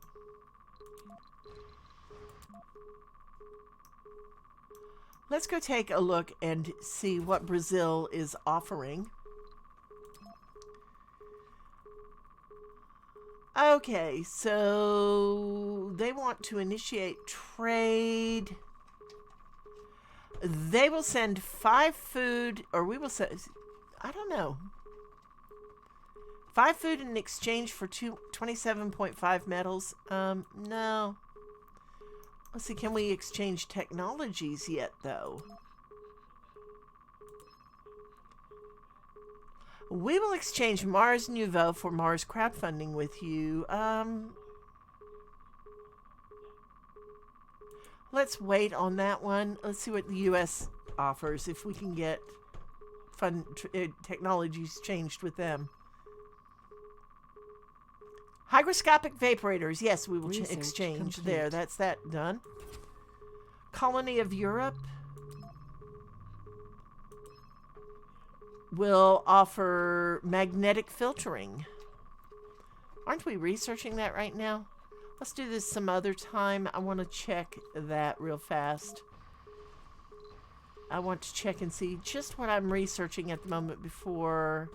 Let's go take a look and see what Brazil is offering. Okay, so they want to initiate trade. They will send 5 food, or we will send, I don't know. 5 food in exchange for 27.5 metals. No. Let's see, can we exchange technologies yet, though? We will exchange Mars Nouveau for Mars crowdfunding with you. Let's wait on that one. Let's see what the U.S. offers, if we can get fun technologies changed with them. Hygroscopic vaporators. Yes, we will exchange. Complete. There, that's that done. Colony of Europe will offer magnetic filtering. Aren't we researching that right now? Let's do this some other time. I want to check that real fast. I want to check and see just what I'm researching at the moment before...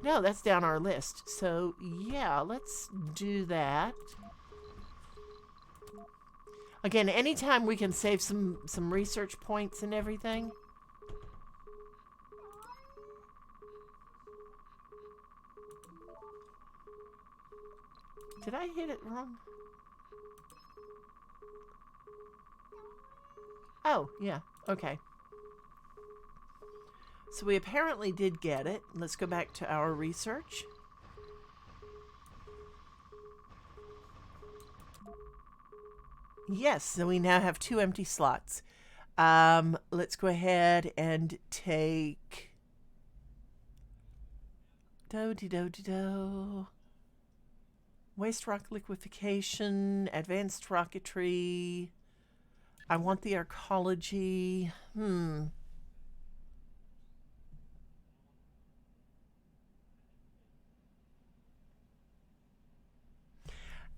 No, that's down our list. So, yeah, let's do that. Again, anytime we can save some research points and everything. Did I hit it wrong? Oh, yeah. Okay. So we apparently did get it. Let's go back to our research. Yes, so we now have 2 empty slots. Let's go ahead and take... Do-de-do-de-do. Waste rock liquefaction, advanced rocketry. I want the arcology.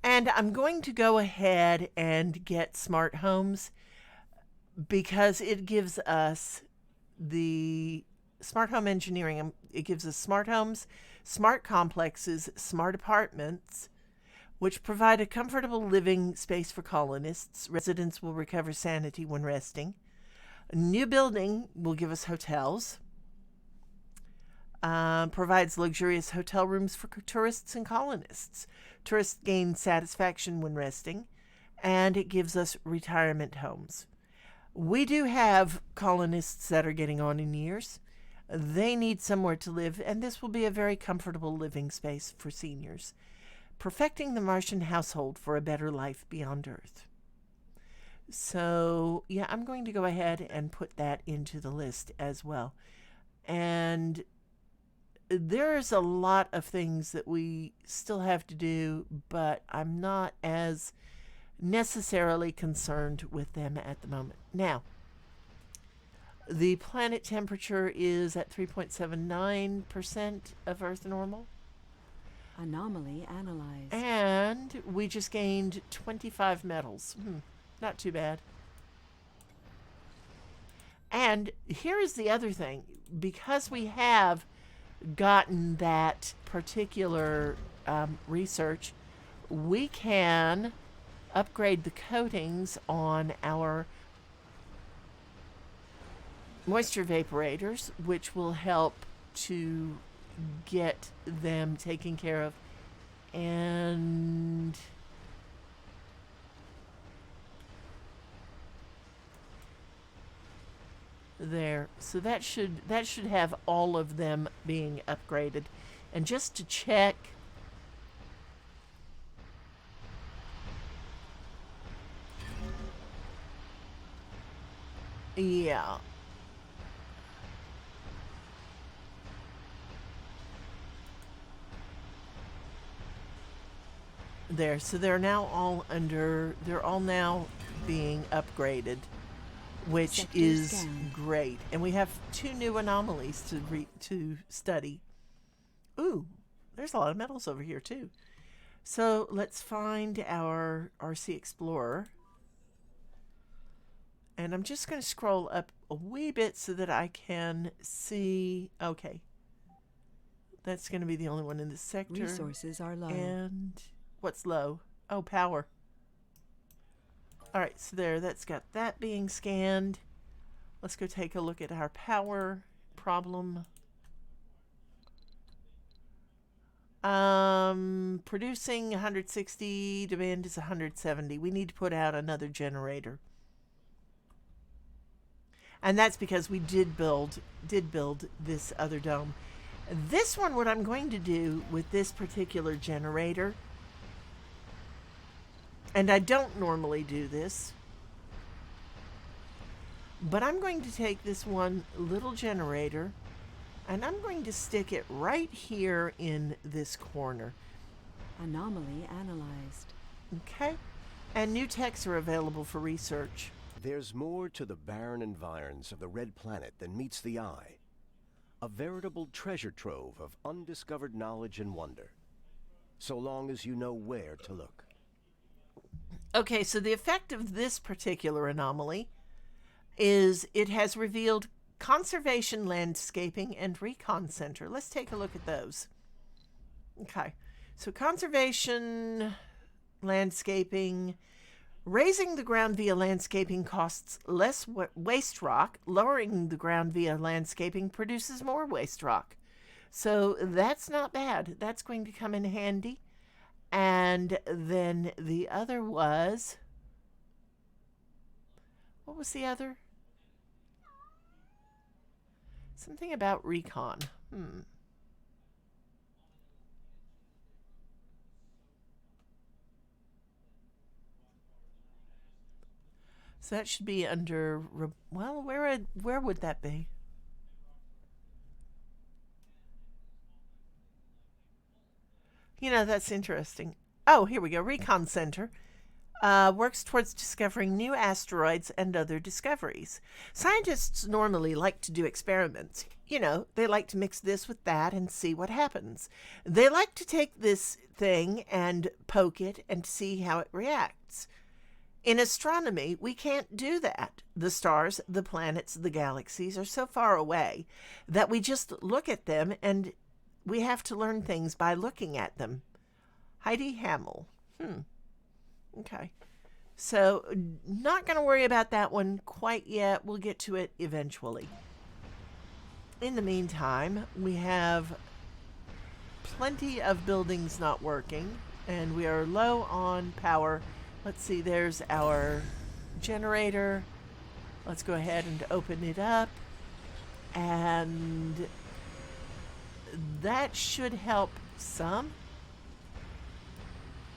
And I'm going to go ahead and get smart homes because it gives us the smart home engineering. It gives us smart homes, smart complexes, smart apartments, which provide a comfortable living space for colonists. Residents will recover sanity when resting. A new building will give us hotels. Provides luxurious hotel rooms for tourists and colonists. Tourists gain satisfaction when resting, and it gives us retirement homes. We do have colonists that are getting on in years. They need somewhere to live, and this will be a very comfortable living space for seniors. Perfecting the Martian household for a better life beyond Earth. So, yeah, I'm going to go ahead and put that into the list as well. And there's a lot of things that we still have to do, but I'm not as necessarily concerned with them at the moment. Now, the planet temperature is at 3.79% of Earth normal. Anomaly analyzed. And we just gained 25 metals. Not too bad. And here is the other thing. Because we have gotten that particular research, we can upgrade the coatings on our moisture vaporators, which will help to get them taken care of. And There. So that should have all of them being upgraded. And just to check, yeah. There. So they're all now being upgraded, which Sector is scanned. great. And we have 2 new anomalies to study. Ooh, there's a lot of metals over here too. So let's find our RC Explorer. And I'm just going to scroll up a wee bit so that I can see. Okay. That's going to be the only one in this sector. Resources are low. And what's low? Oh, power. All right, so there, that's got that being scanned. Let's go take a look at our power problem. Producing 160, demand is 170. We need to put out another generator. And that's because we did build this other dome. This one, what I'm going to do with this particular generator, and I don't normally do this, but I'm going to take this one little generator and I'm going to stick it right here in this corner. Anomaly analyzed. Okay? And new techs are available for research. There's more to the barren environs of the Red Planet than meets the eye. A veritable treasure trove of undiscovered knowledge and wonder. So long as you know where to look. Okay, so the effect of this particular anomaly is it has revealed conservation landscaping and recon center. Let's take a look at those. Okay, so conservation landscaping. Raising the ground via landscaping costs less waste rock. Lowering the ground via landscaping produces more waste rock. So that's not bad. That's going to come in handy. And then the other was... What was the other? Something about recon. So that should be under... Well, where would that be? You know, that's interesting. Oh, here we go. Recon Center works towards discovering new asteroids and other discoveries. Scientists normally like to do experiments. You know, they like to mix this with that and see what happens. They like to take this thing and poke it and see how it reacts. In astronomy, we can't do that. The stars, the planets, the galaxies are so far away that we just look at them and we have to learn things by looking at them. Heidi Hamill. Okay. So, not going to worry about that one quite yet. We'll get to it eventually. In the meantime, we have plenty of buildings not working, and we are low on power. Let's see, there's our generator. Let's go ahead and open it up. And that should help some.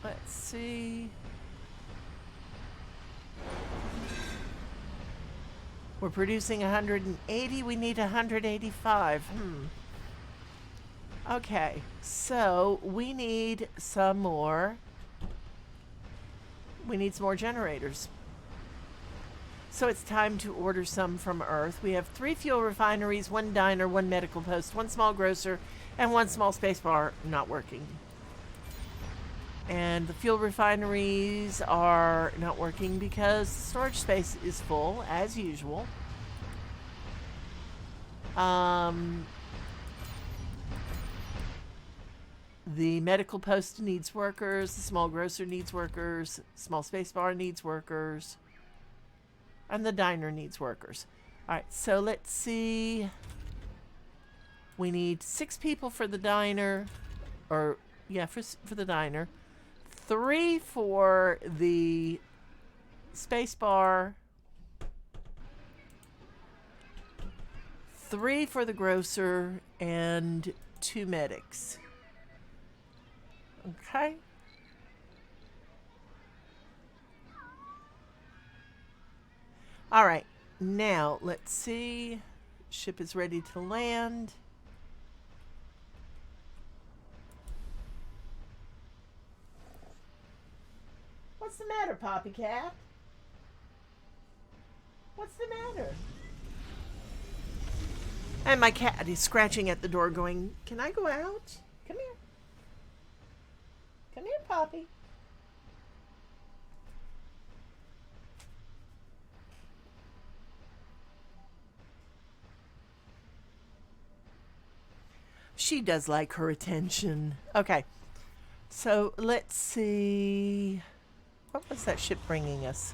Let's see. We're producing 180. We need 185. Okay, so we need some more. We need some more generators. So it's time to order some from Earth. We have 3 fuel refineries, 1 diner, 1 medical post, 1 small grocer, and 1 small space bar not working. And the fuel refineries are not working because the storage space is full, as usual. The medical post needs workers, the small grocer needs workers, small space bar needs workers, and the diner needs workers. All right, so let's see. We need 6 people for the diner, for the diner. 3 for the space bar. 3 for the grocer and 2 medics. Okay. All right. Now, let's see. Ship is ready to land. What's the matter, Poppycat? What's the matter? And my cat is scratching at the door going, "Can I go out? Come here. Come here, Poppy." She does like her attention. Okay. So let's see. What was that ship bringing us?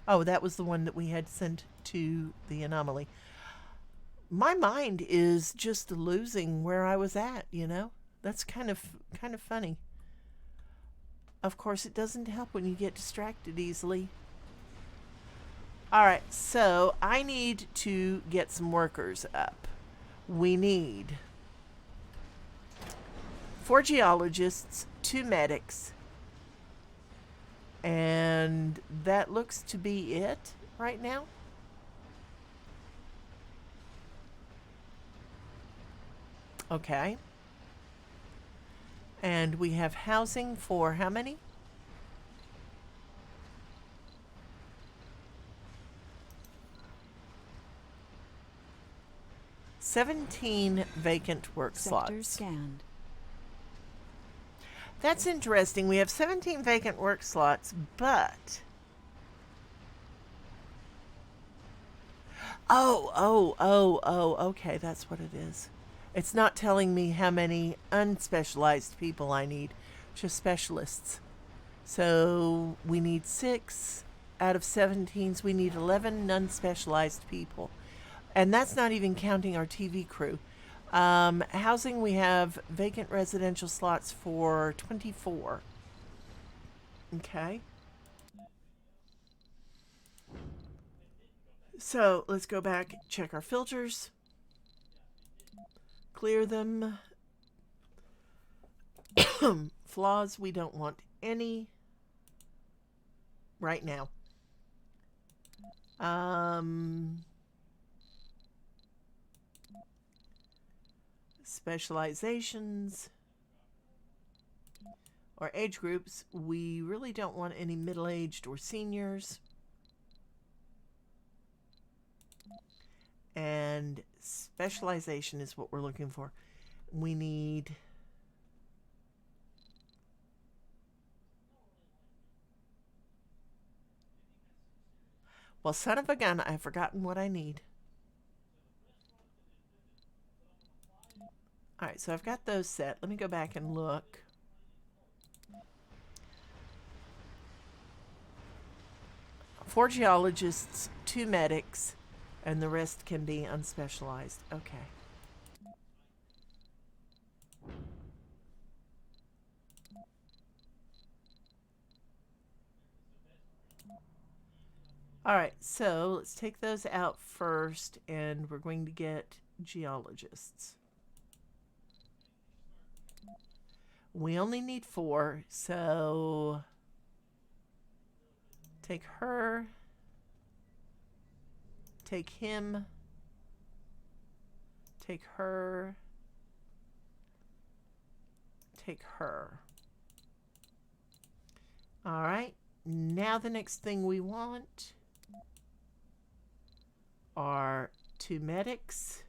Oh, that was the one that we had sent to the anomaly. My mind is just losing where I was at, you know? That's kind of funny. Of course, it doesn't help when you get distracted easily. All right, so I need to get some workers up. We need 4 geologists, 2 medics, and that looks to be it right now. Okay. And we have housing for how many? "17 vacant work Sector slots." scanned. That's interesting. We have 17 vacant work slots, but... okay, that's what it is. It's not telling me how many unspecialized people I need, just specialists. So we need 6 out of 17s. We need 11 non-specialized people. And that's not even counting our TV crew. Housing, we have vacant residential slots for 24. Okay. So let's go back, check our filters, clear them. Flaws, we don't want any right now. Specializations or age groups, we really don't want any middle-aged or seniors. And specialization is what we're looking for. We need... Well, son of a gun, I've forgotten what I need. All right, so I've got those set. Let me go back and look. Four geologists, 2 medics, and the rest can be unspecialized. Okay. All right, so let's take those out first, and we're going to get geologists. We only need 4, so take her, take him, take her, take her. All right, now the next thing we want are 2 medics.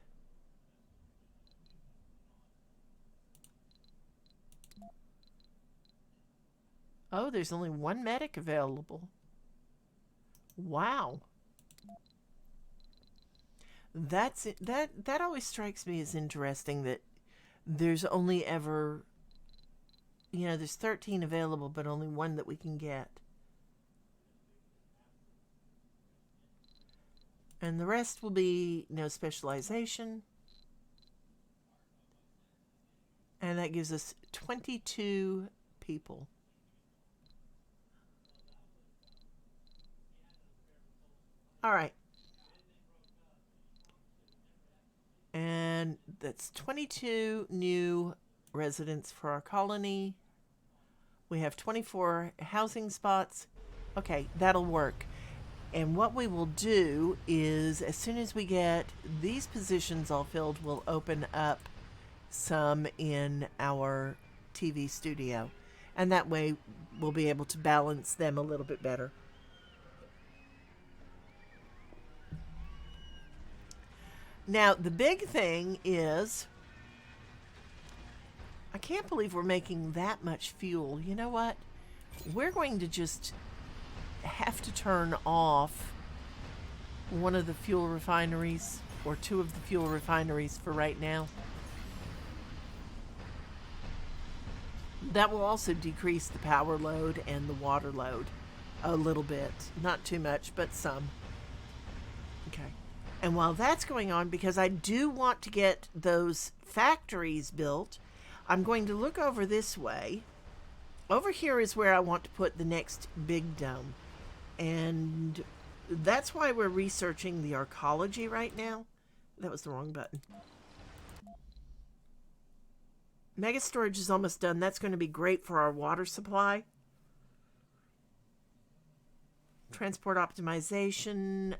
Oh, there's only 1 medic available. Wow. That's it. That always strikes me as interesting, that there's only ever, there's 13 available, but only 1 that we can get. And the rest will be no specialization. And that gives us 22 people. All right, And that's 22 new residents for our colony. We have 24 housing spots. Okay, that'll work. And what we will do is, as soon as we get these positions all filled, we'll open up some in our TV studio. And that way we'll be able to balance them a little bit better. Now, the big thing is, I can't believe we're making that much fuel. You know what? We're going to just have to turn off one of the fuel refineries, or two of the fuel refineries for right now. That will also decrease the power load and the water load a little bit. Not too much, but some. Okay. And while that's going on, because I do want to get those factories built, I'm going to look over this way. Over here is where I want to put the next big dome. And that's why we're researching the arcology right now. That was the wrong button. Mega storage is almost done. That's going to be great for our water supply. Transport optimization.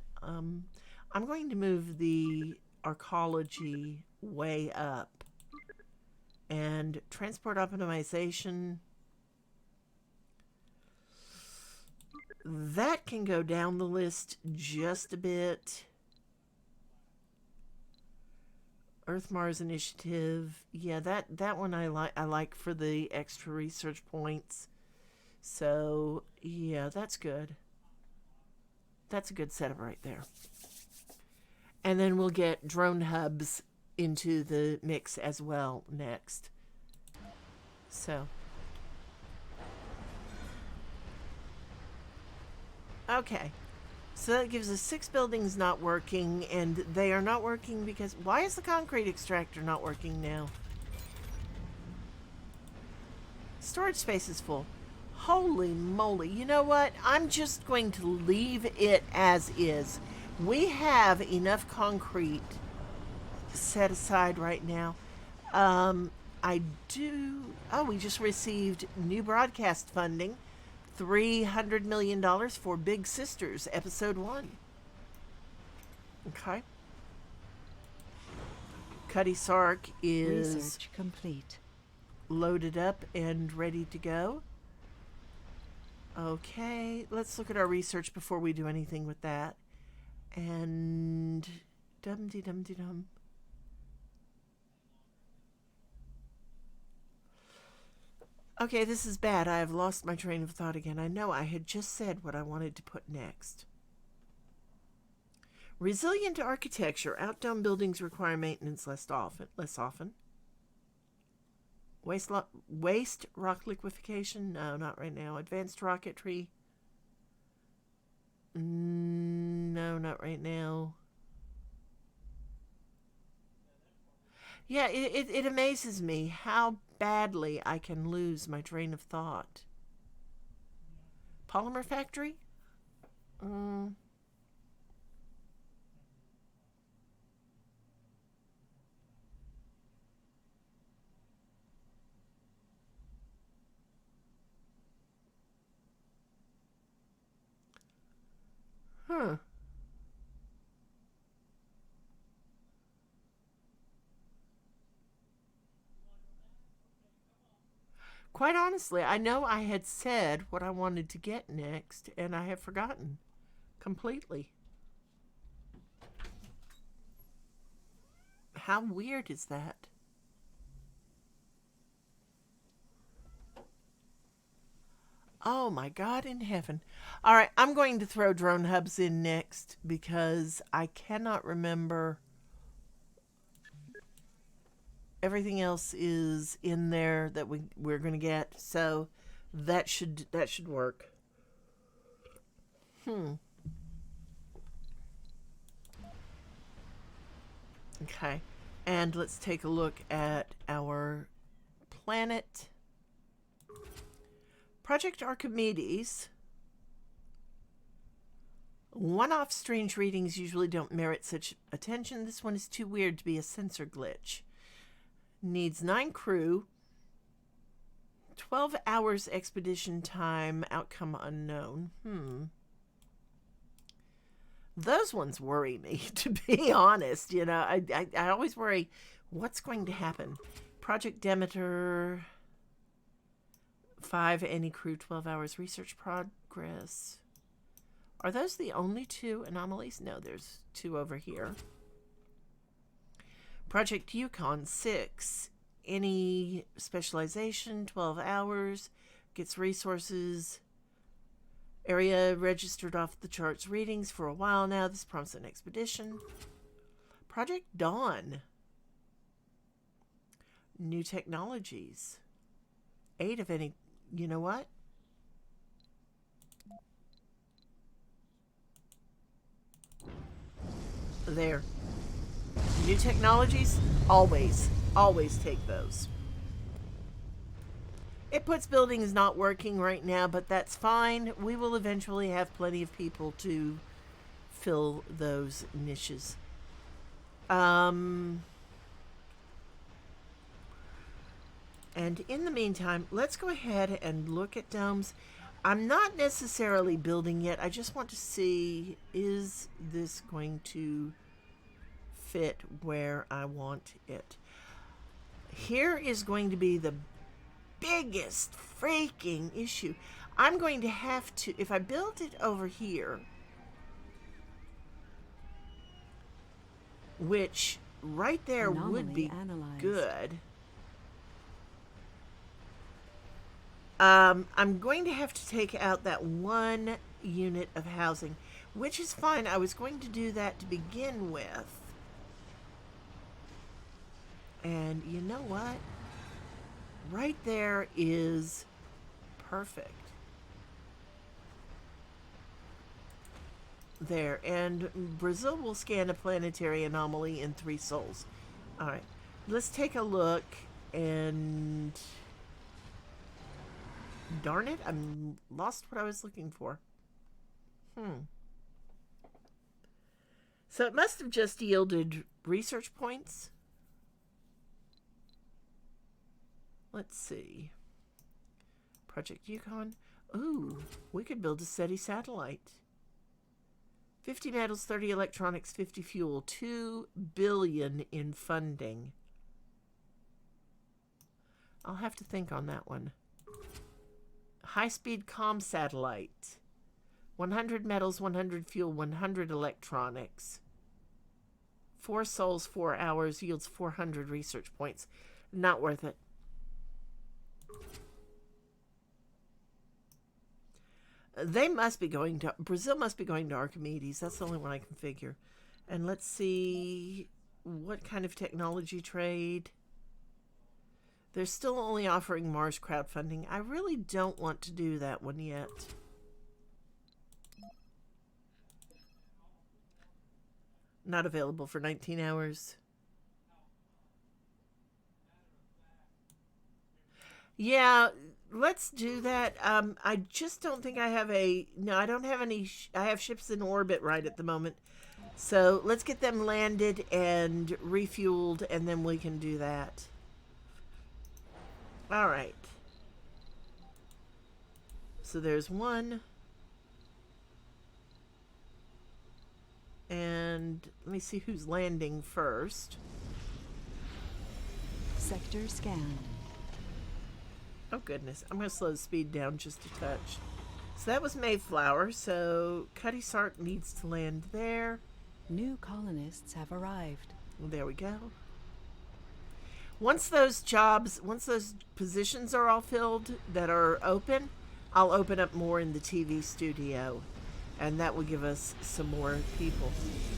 I'm going to move the arcology way up. And transport optimization, that can go down the list just a bit. Earth Mars Initiative, yeah, that one I like for the extra research points. So yeah, that's good. That's a good setup right there. And then we'll get drone hubs into the mix as well next. So. Okay. So that gives us 6 buildings not working, and they are not working because... Why is the concrete extractor not working now? Storage space is full. Holy moly. You know what? I'm just going to leave it as is. We have enough concrete set aside right now. I do... Oh, we just received new broadcast funding. $300 million for Big Sisters, Episode 1. Okay. Cuddy Sark is... Research complete. Loaded up and ready to go. Okay, let's look at our research before we do anything with that. And... Dum-de-dum-de-dum. Okay, this is bad. I have lost my train of thought again. I know I had just said what I wanted to put next. Resilient architecture. Outdome buildings require maintenance less often. Waste rock liquefaction? No, not right now. Advanced rocketry? No, not right now. Yeah, it amazes me how badly I can lose my train of thought. Polymer factory? Huh. Quite honestly, I know I had said what I wanted to get next, and I have forgotten completely. How weird is that? Oh my God in heaven. All right, I'm going to throw drone hubs in next because I cannot remember. Everything else is in there that we're going to get, so that should work. Okay. And let's take a look at our planet. Project Archimedes. One-off strange readings usually don't merit such attention. This one is too weird to be a sensor glitch. Needs 9 crew. 12 hours expedition time. Outcome unknown. Those ones worry me, to be honest. You know, I always worry, what's going to happen? Project Demeter. 5 any crew, 12 hours research progress. Are those the only 2 anomalies? No, there's 2 over here. Project Yukon, 6. Any specialization, 12 hours. Gets resources. Area registered off the charts readings for a while now. This prompts an expedition. Project Dawn. New technologies. 8 of any. You know what? There. New technologies, always take those. It puts buildings not working right now, but that's fine. We will eventually have plenty of people to fill those niches. And in the meantime, let's go ahead and look at domes. I'm not necessarily building yet. I just want to see, is this going to fit where I want it? Here is going to be the biggest freaking issue. I'm going to have to, if I build it over here, which right there would be good. I'm going to have to take out that 1 unit of housing, which is fine. I was going to do that to begin with. And you know what? Right there is perfect. There. And Brazil will scan a planetary anomaly in 3 sols. All right. Let's take a look and... Darn it, I'm lost what I was looking for. So it must have just yielded research points. Let's see. Project Yukon. Ooh, we could build a SETI satellite. 50 metals, 30 electronics, 50 fuel, 2 billion in funding. I'll have to think on that one. High-speed comm satellite. 100 metals, 100 fuel, 100 electronics. 4 sols, 4 hours, yields 400 research points. Not worth it. They must be going to... Brazil must be going to Archimedes. That's the only one I can figure. And let's see what kind of technology trade... They're still only offering Mars crowdfunding. I really don't want to do that one yet. Not available for 19 hours. Yeah, let's do that. I just don't think I have a... No, I don't have any... I have ships in orbit right at the moment. So let's get them landed and refueled, and then we can do that. All right. So there's 1. And let me see who's landing first. Sector scanned. Oh, goodness. I'm going to slow the speed down just a touch. So that was Mayflower. So Cutty Sark needs to land there. New colonists have arrived. Well, there we go. Once those positions are all filled that are open, I'll open up more in the TV studio, and that will give us some more people.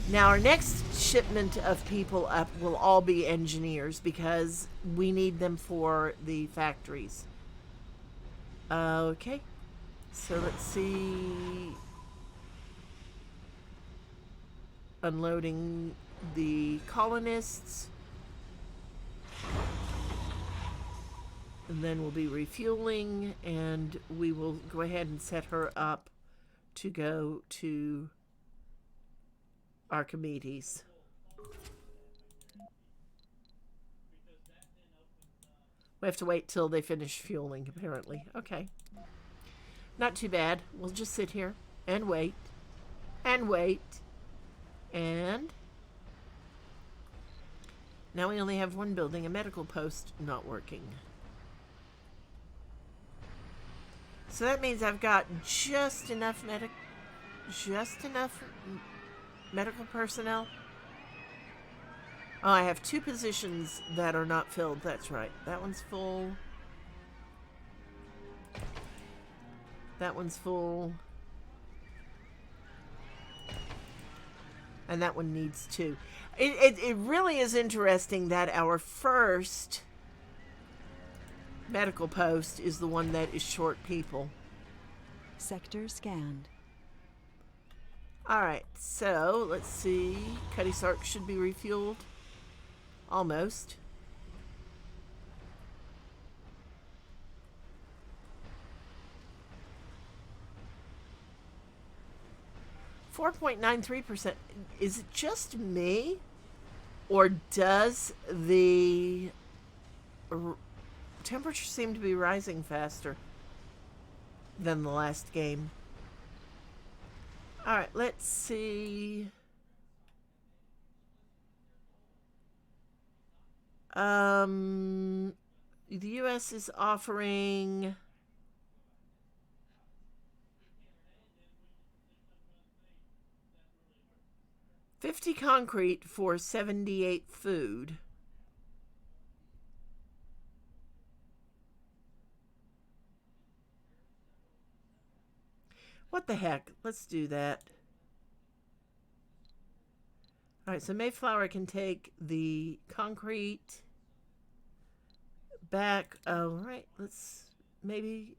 Now, our next shipment of people up will all be engineers because we need them for the factories. Okay, so let's see. Unloading the colonists. And then we'll be refueling, and we will go ahead and set her up to go to Archimedes. We have to wait till they finish fueling, apparently. Okay. Not too bad. We'll just sit here and wait. And wait. And now we only have one building, a medical post, not working. So that means I've got just enough medical personnel. Oh, I have 2 positions that are not filled. That's right. That one's full. That one's full. And that one needs 2. It really is interesting that our first medical post is the one that is short people. Sector scanned. Alright, so let's see. Cuddy Sark should be refueled. Almost. .93%. Is it just me? Or does the temperature seem to be rising faster than the last game? Alright, let's see. The US is offering $50 concrete for $78 food. What the heck? Let's do that. Alright, so Mayflower can take the concrete back. Alright, let's maybe,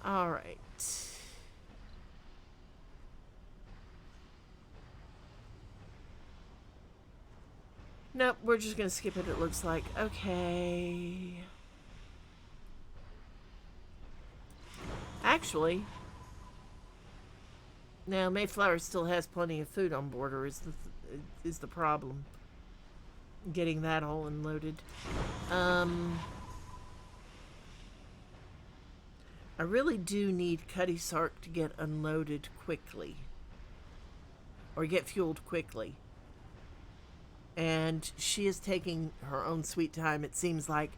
Alright. Nope, we're just going to skip it, it looks like. Okay. Actually, now Mayflower still has plenty of food on board, or is the problem. Getting that all unloaded. I really do need Cuddy Sark to get unloaded quickly. Or get fueled quickly. And she is taking her own sweet time, it seems like.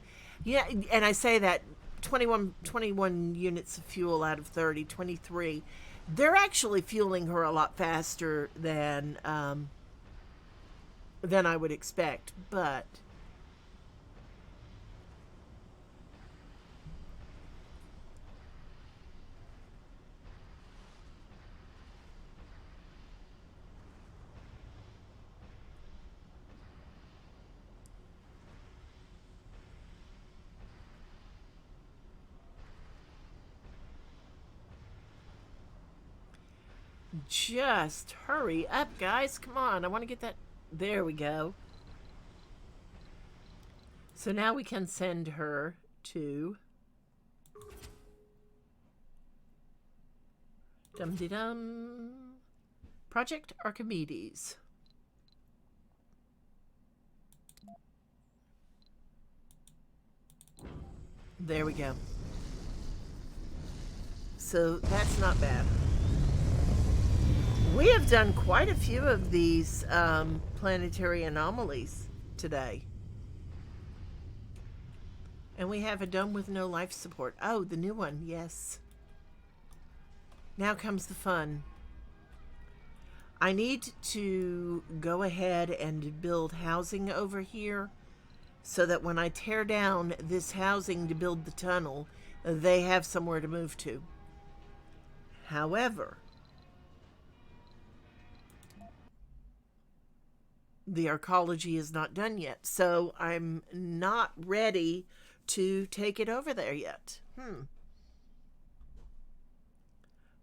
Yeah, and I say that 21 units of fuel out of 30, 23. They're actually fueling her a lot faster than I would expect, but just hurry up, guys. Come on. I want to get that. There we go. So now we can send her to dum-de-dum Project Archimedes. There we go. So that's not bad. We have done quite a few of these planetary anomalies today. And we have a dome with no life support. Oh, the new one, yes. Now comes the fun. I need to go ahead and build housing over here so that when I tear down this housing to build the tunnel, they have somewhere to move to. However, the arcology is not done yet, so I'm not ready to take it over there yet.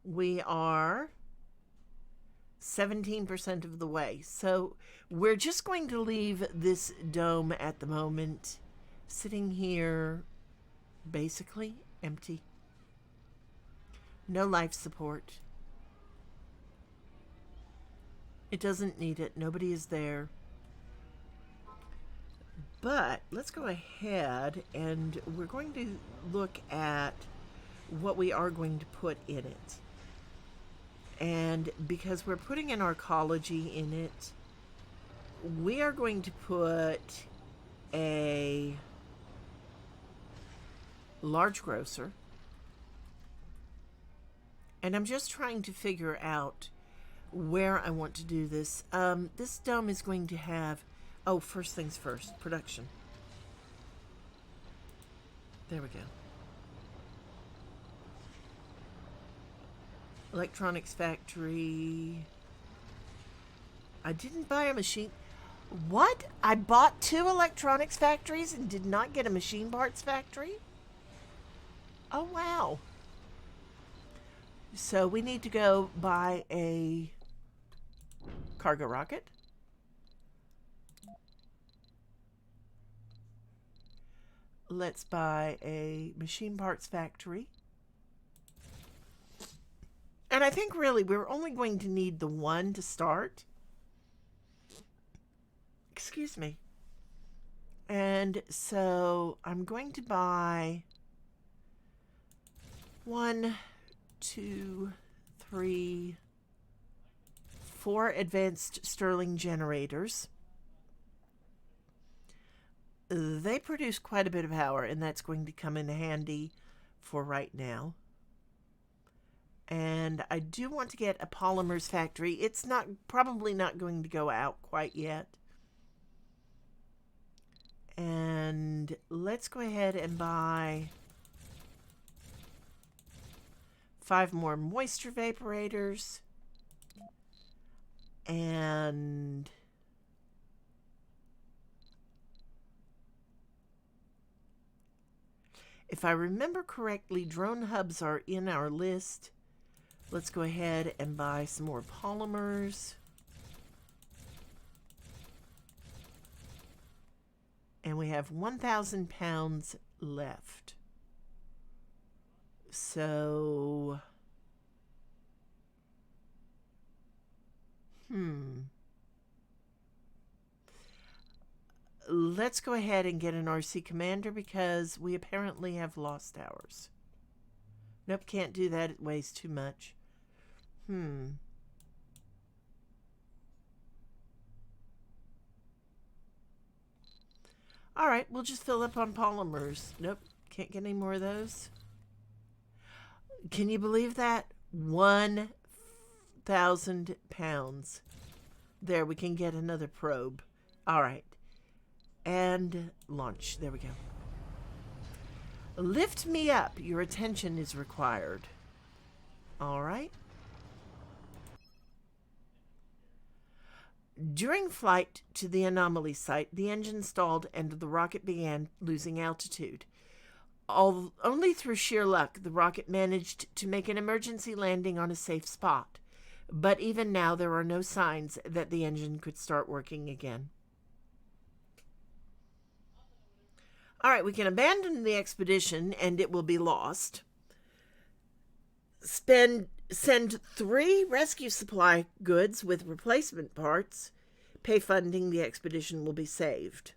We are 17% of the way, so we're just going to leave this dome at the moment sitting here basically Empty. No life support. It doesn't need it. Nobody is there. But let's go ahead and we're going to look at what we are going to put in it. And because we're putting an arcology in it, we are going to put a large grocer. And I'm just trying to figure out where I want to do this. This dome is going to have, oh, first things first, production. There we go. Electronics factory. I didn't buy a machine. What? I bought 2 electronics factories and did not get a machine parts factory? Oh, wow. So we need to go buy a cargo rocket. Let's buy a machine parts factory. And I think really we're only going to need the one to start. Excuse me. And so I'm going to buy 1, 2, 3, 4 advanced Stirling generators. They produce quite a bit of power, and that's going to come in handy for right now. And I do want to get a polymers factory. It's probably not going to go out quite yet. And let's go ahead and buy 5 more moisture vaporators. And if I remember correctly, drone hubs are in our list. Let's go ahead and buy some more polymers. And we have 1,000 pounds left. So, let's go ahead and get an RC commander because we apparently have lost ours. Nope, can't do that. It weighs too much. All right, we'll just fill up on polymers. Nope, can't get any more of those. Can you believe that? 1,000 pounds. There, we can get another probe. All right. And launch. There we go. Lift me up. Your attention is required. All right. During flight to the anomaly site, the engine stalled and the rocket began losing altitude. Only through sheer luck, the rocket managed to make an emergency landing on a safe spot. But even now, there are no signs that the engine could start working again. All right, we can abandon the expedition and it will be lost. Send 3 rescue supply goods with replacement parts. Pay funding, the expedition will be saved.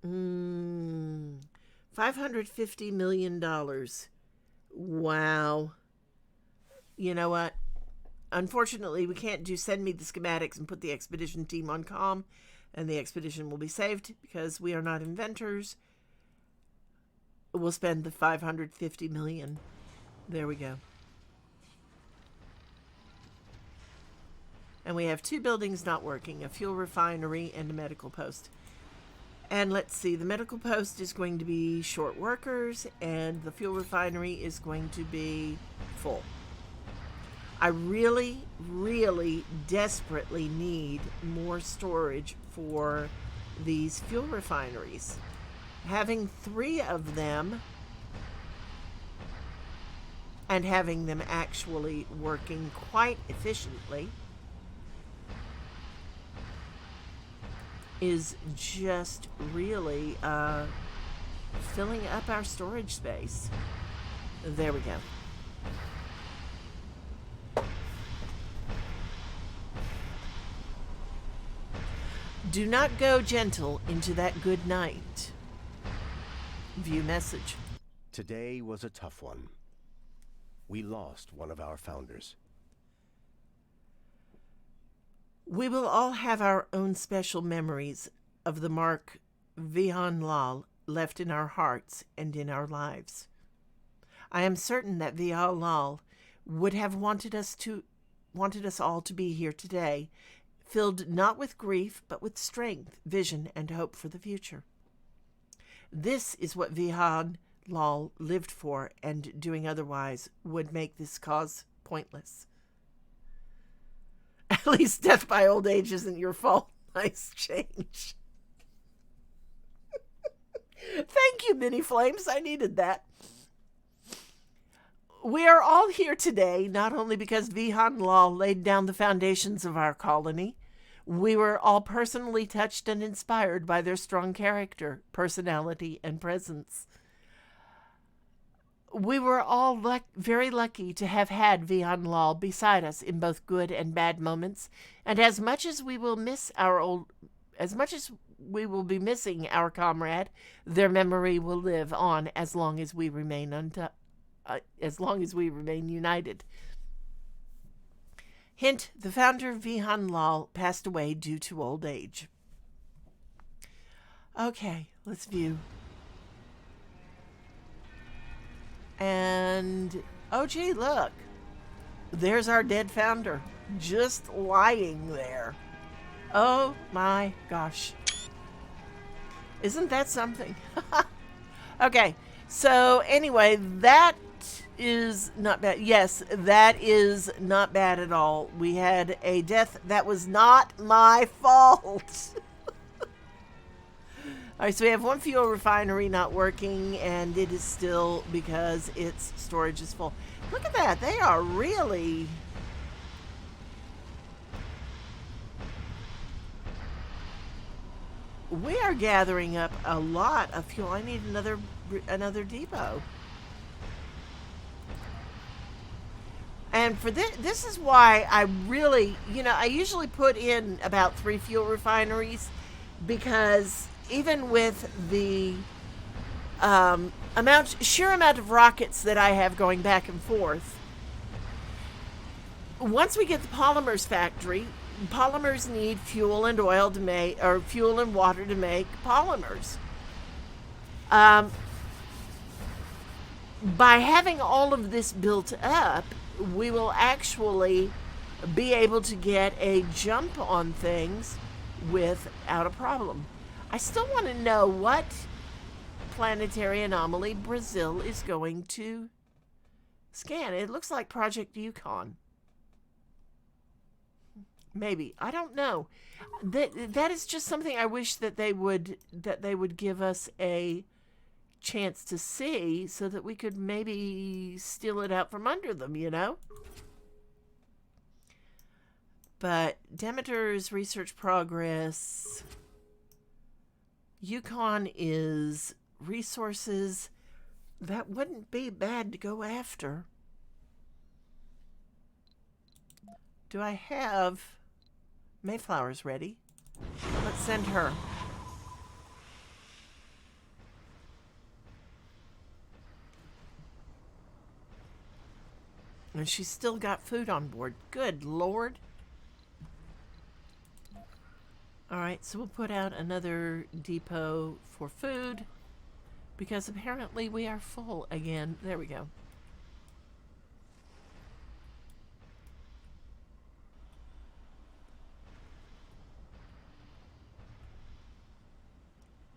$550 million. Wow. You know what? Unfortunately, we can't send me the schematics and put the expedition team on comm, and the expedition will be saved because we are not inventors. We'll spend the $550 million. There we go. And we have 2 buildings not working, a fuel refinery and a medical post. And let's see, the medical post is going to be short workers and the fuel refinery is going to be full. I really, really desperately need more storage for these fuel refineries. Having 3 of them and having them actually working quite efficiently is just really filling up our storage space. There we go. Do not go gentle into that good night. View message. Today was a tough one. We lost one of our founders. We will all have our own special memories of the mark Vihan Lal left in our hearts and in our lives. I am certain that Vihan Lal would have wanted us all to be here today, filled not with grief, but with strength, vision, and hope for the future. This is what Vihan Lal lived for, and doing otherwise would make this cause pointless. At least death by old age isn't your fault. Nice change. Thank you, Mini Flames. I needed that. We are all here today, not only because Vihan Lal laid down the foundations of our colony. We were all personally touched and inspired by their strong character, personality, and presence. We were all very lucky to have had Vihan Lal beside us in both good and bad moments, and as much as we will be missing our comrade, their memory will live on as long as we remain united. Hint: the founder Vihan Lal passed away due to old age. Okay, let's view. And, oh gee, look. There's our dead founder, just lying there. Oh my gosh. Isn't that something? Okay, so anyway, that is not bad. Yes, that is not bad at all. We had a death that was not my fault. All right, so we have one fuel refinery not working, and it is still because its storage is full. Look at that. They are really... We are gathering up a lot of fuel. I need another depot. And for this is why I really, I usually put in about 3 fuel refineries, because even with the sheer amount of rockets that I have going back and forth, once we get the polymers factory, polymers need fuel and oil to make, or fuel and water to make polymers. By having all of this built up, we will actually be able to get a jump on things without a problem. I still want to know what planetary anomaly Brazil is going to scan. It looks like Project Yukon. Maybe. I don't know. That is just something I wish that they would give us a chance to see, so that we could maybe steal it out from under them, But Demeter's research progress. Yukon is resources that wouldn't be bad to go after. Do I have Mayflower's ready? Let's send her. And she's still got food on board. Good Lord. All right, so we'll put out another depot for food, because apparently we are full again. There we go.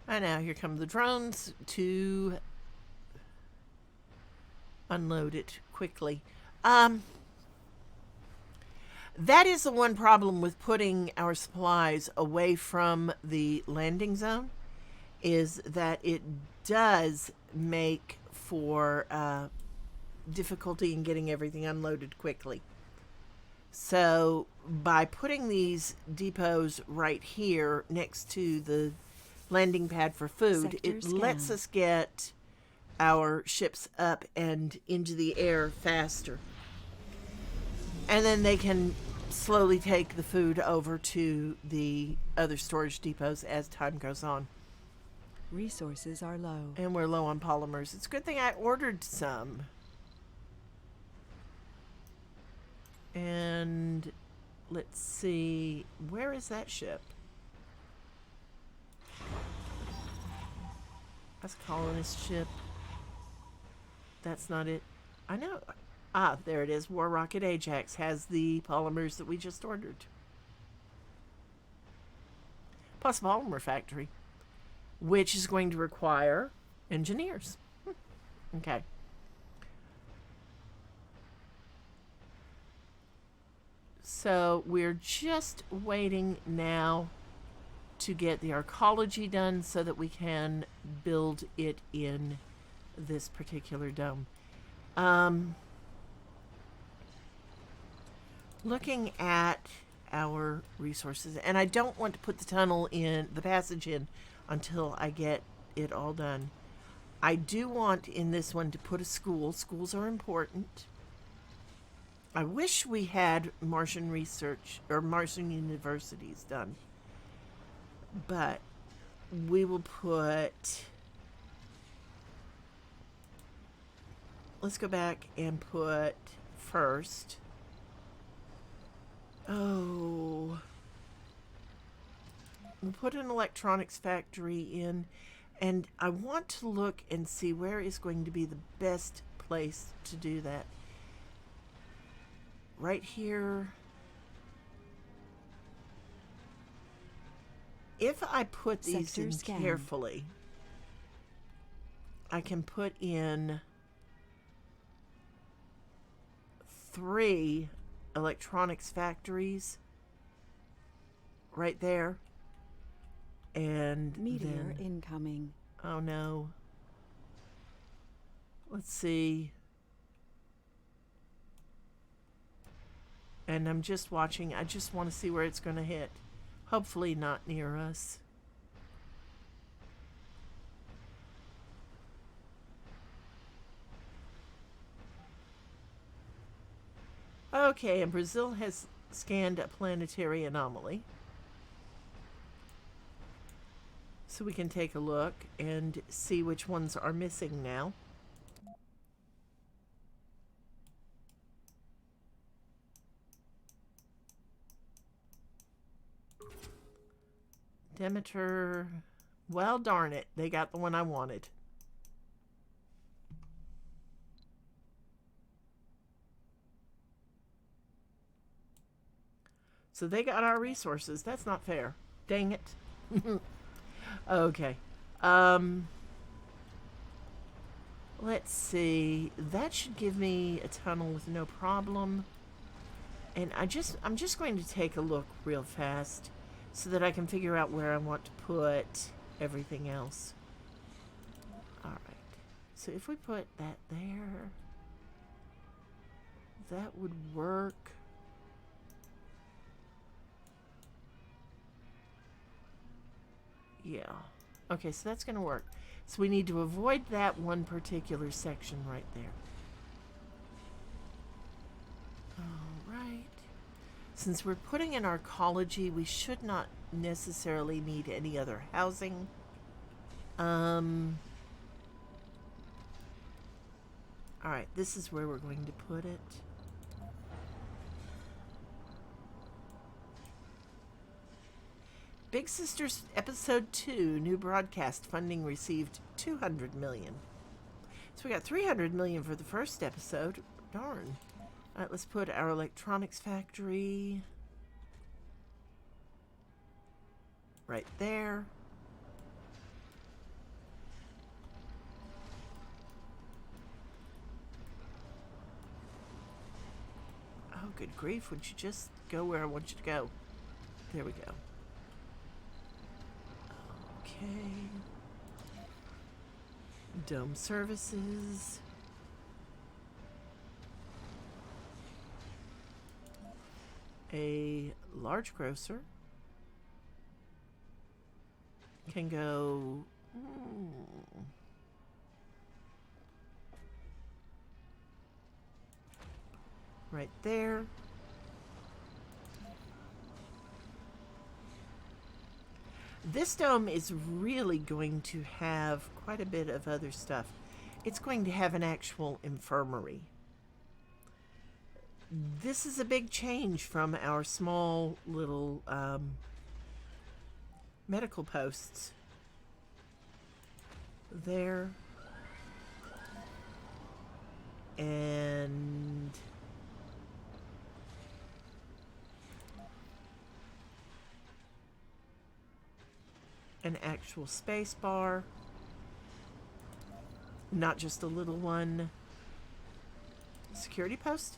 And now here come the drones to unload it quickly. That is the one problem with putting our supplies away from the landing zone, is that it does make for difficulty in getting everything unloaded quickly. So by putting these depots right here next to the landing pad for food, Sector it lets scan. us get our ships up and into the air faster. And then they can slowly take the food over to the other storage depots as time goes on. Resources are low. And we're low on polymers. It's a good thing I ordered some. And let's see, where is that ship? That's a colonist ship. That's not it. I know. Ah, there it is. War Rocket Ajax has the polymers that we just ordered. Plus polymer factory, which is going to require engineers. Okay. So we're just waiting now to get the arcology done so that we can build it in this particular dome. Looking at our resources, and I don't want to put the tunnel in, the passage in, until I get it all done. I do want in this one to put a school. Schools are important. I wish we had Martian research or Martian universities done. But we will put... Let's go back and put first. Oh. We'll put an electronics factory in. And I want to look and see where is going to be the best place to do that. Right here. If I put these Sector in scan. carefully, I can put in 3 electronics factories right there. And Meteor then, incoming. oh no. Let's see. And I'm just watching. I just want to see where it's going to hit. Hopefully not near us. Okay, and Brazil has scanned a planetary anomaly. So we can take a look and see which ones are missing now. Demeter. Well, darn it. They got the one I wanted. So they got our resources. That's not fair. Dang it. Okay. Let's see. That should give me a tunnel with no problem. And I'm just going to take a look real fast so that I can figure out where I want to put everything else. All right. So if we put that there, that would work. Yeah. Okay, so that's going to work. So we need to avoid that one particular section right there. All right. Since we're putting in arcology, we should not necessarily need any other housing. All right, this is where we're going to put it. Big Sisters Episode 2, new broadcast funding received $200 million. So we got $300 million for the first episode. Darn. All right, let's put our electronics factory right there. Oh, good grief. Would you just go where I want you to go? There we go. Okay. Dome services. A large grocer. can go right there. This dome is really going to have quite a bit of other stuff. It's going to have an actual infirmary. This is a big change from our small little medical posts. There. And an actual space bar, not just a little one. Security post?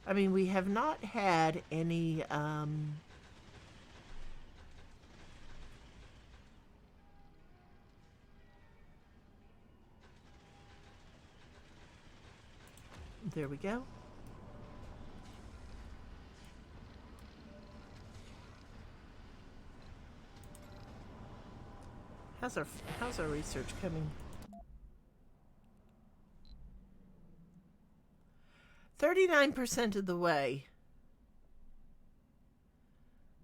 I mean, we have not had any there we go. How's our research coming? 39% of the way.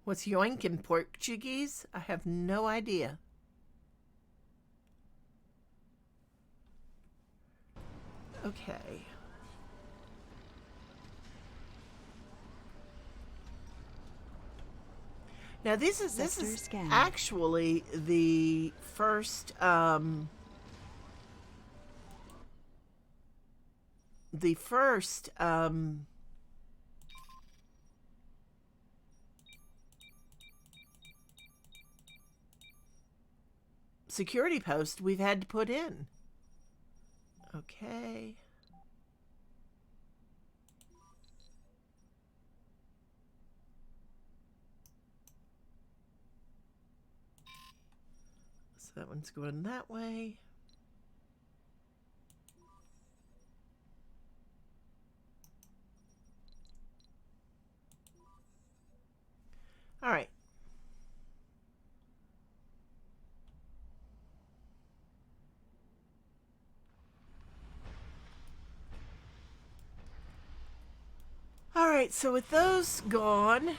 What's yoink in Portuguese? I have no idea. Okay. Now this is Scan. actually the first security post we've had to put in. Okay. So that one's going that way. All right. All right, so with those gone,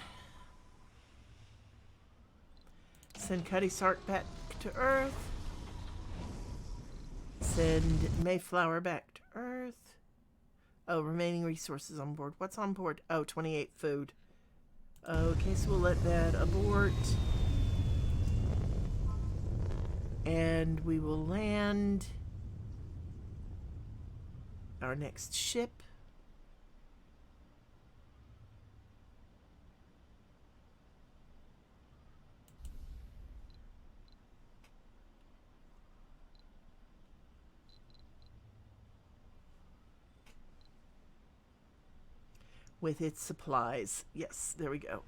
send Cuddy Sark back to Earth. Send Mayflower back to Earth. Oh, remaining resources on board. What's on board? Oh, 28 food. Okay, so we'll let that abort. And we will land our next ship. With its supplies. Yes, there we go.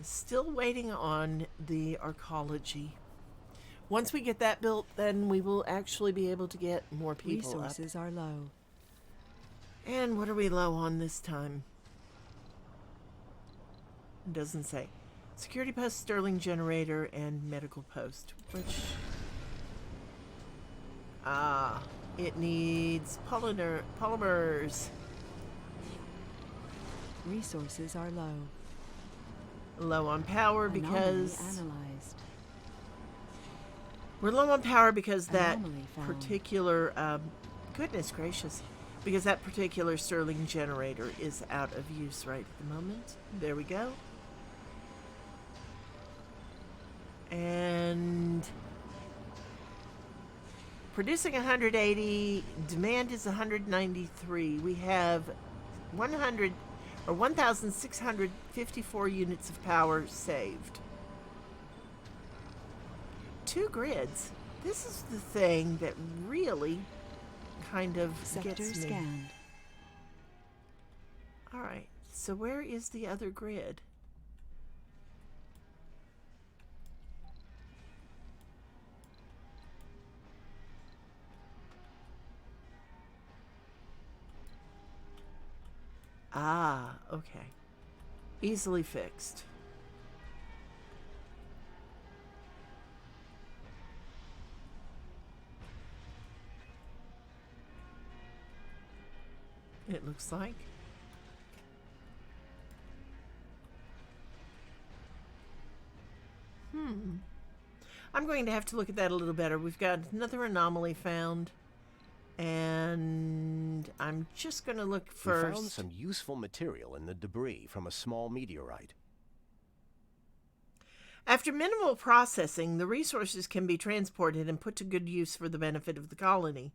Still waiting on the arcology. Once we get that built, then we will actually be able to get more people Resources are low. And what are we low on this time? It doesn't say. Security post, Sterling generator, and medical post. Which... it needs polymers. Resources are low. Low on power Anomaly because... analyzed. We're low on power because that Anomaly found. particular... goodness gracious. Because that particular Sterling generator is out of use right at the moment. There we go. And... producing 180, demand is 193. We have 1,654 units of power saved. 2 grids. This is the thing that really kind of Sector gets me. scanned. All right. So where is the other grid? Ah, okay. Easily fixed. It looks like. I'm going to have to look at that a little better. We've got another anomaly found, and I'm just going to look We found first. some useful material in the debris from a small meteorite. After minimal processing, the resources can be transported and put to good use for the benefit of the colony.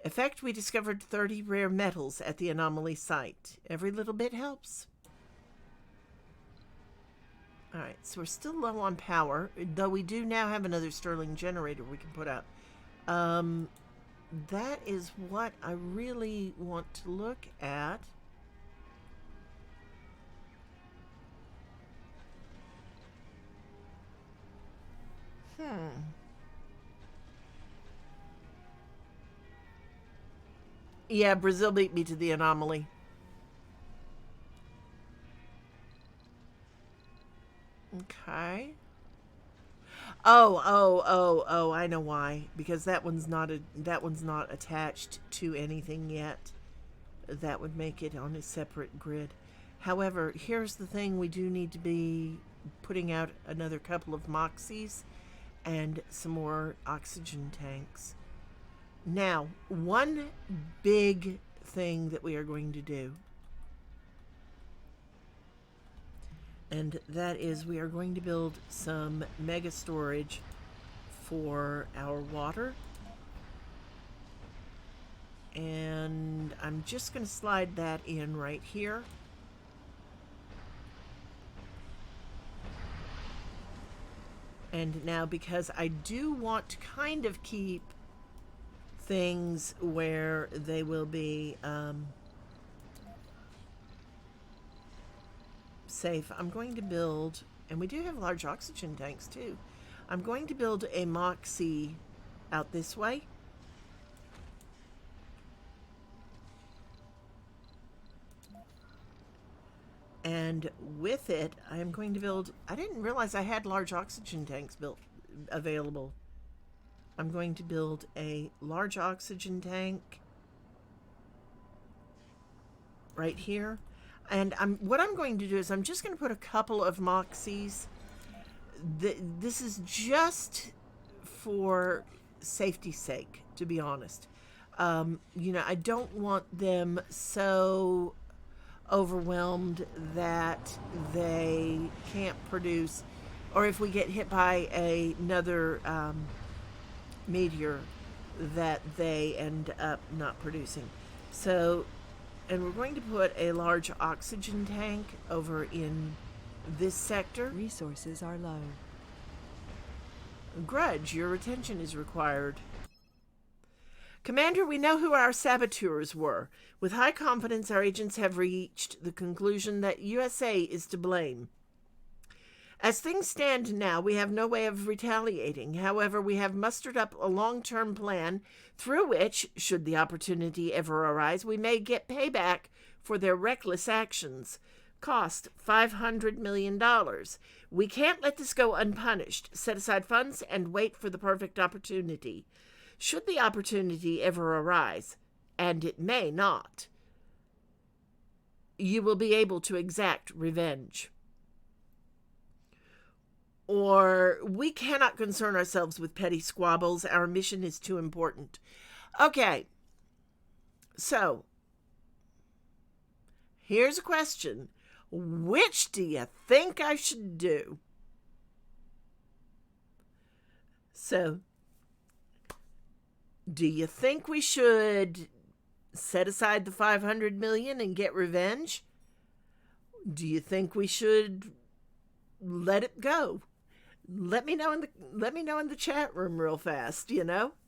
Effect, we discovered 30 rare metals at the anomaly site. Every little bit helps. Alright, so we're still low on power, though we do now have another Stirling generator we can put out. That is what I really want to look at. Yeah, Brazil beat me to the anomaly. Okay. Oh, I know why. Because that one's not attached to anything yet. That would make it on a separate grid. However, here's the thing, we do need to be putting out another couple of Moxies and some more oxygen tanks. Now, one big thing that we are going to do, and that is we are going to build some mega storage for our water. And I'm just going to slide that in right here. And now, because I do want to kind of keep things where they will be safe, I'm going to build, and we do have large oxygen tanks too. I'm going to build a Moxie out this way. And with it, I'm going to build, I didn't realize I had large oxygen tanks available. I'm going to build a large oxygen tank right here. And what I'm going to do is I'm just going to put a couple of Moxies. This is just for safety's sake, to be honest. I don't want them so overwhelmed that they can't produce, or if we get hit by another meteor, that they end up not producing. So, and we're going to put a large oxygen tank over in this sector. Resources are low. Grudge, your attention is required. Commander, we know who our saboteurs were. With high confidence, our agents have reached the conclusion that USA is to blame. As things stand now, we have no way of retaliating. However, we have mustered up a long-term plan through which, should the opportunity ever arise, we may get payback for their reckless actions. Cost $500 million. We can't let this go unpunished. Set aside funds and wait for the perfect opportunity. Should the opportunity ever arise, and it may not, you will be able to exact revenge. Or, we cannot concern ourselves with petty squabbles. Our mission is too important. Okay. So, here's a question. Which do you think I should do? So, do you think we should set aside the $500 million and get revenge? Do you think we should let it go? Let me know in the chat room real fast,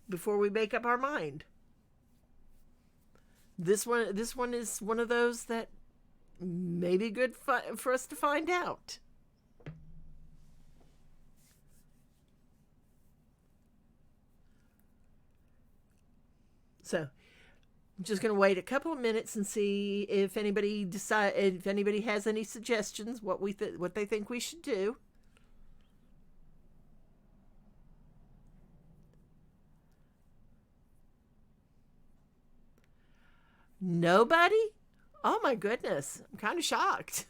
before we make up our mind. This one is one of those that may be good for us to find out. So, I'm just going to wait a couple of minutes and see if anybody has any suggestions what they think we should do. Nobody? Oh my goodness. I'm kind of shocked.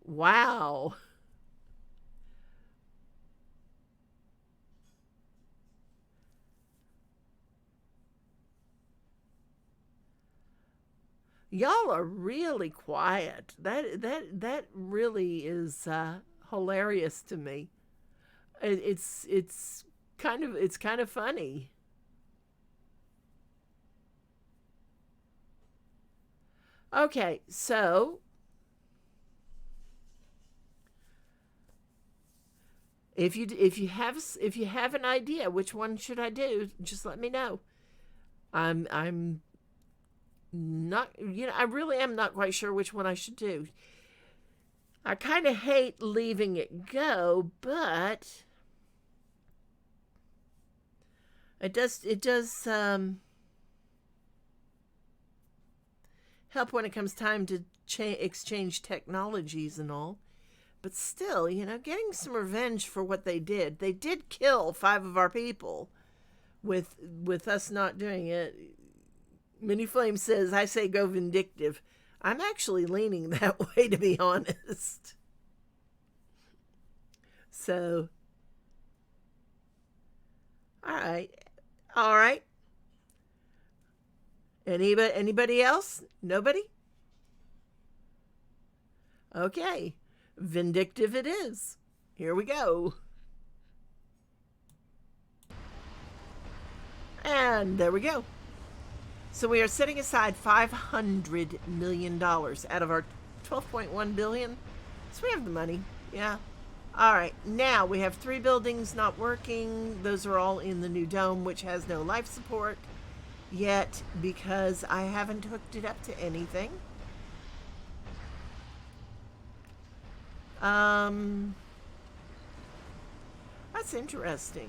Wow. Y'all are really quiet. That really is hilarious to me. It's kind of funny. Okay, so if you have an idea which one should I do, just let me know. I'm not, I really am not quite sure which one I should do. I kind of hate leaving it go, but it does help when it comes time to exchange technologies and all. But still, getting some revenge for what they did. They did kill 5 of our people with us not doing it. Mini Flame says, I say go vindictive. I'm actually leaning that way, to be honest. So, all right. All right. Anybody else? Nobody? Okay. Vindictive it is. Here we go. And there we go. So we are setting aside $500 million out of our $12.1 billion. So we have the money. Yeah. All right. Now we have 3 buildings not working. Those are all in the new dome, which has no life support yet because I haven't hooked it up to anything. That's interesting.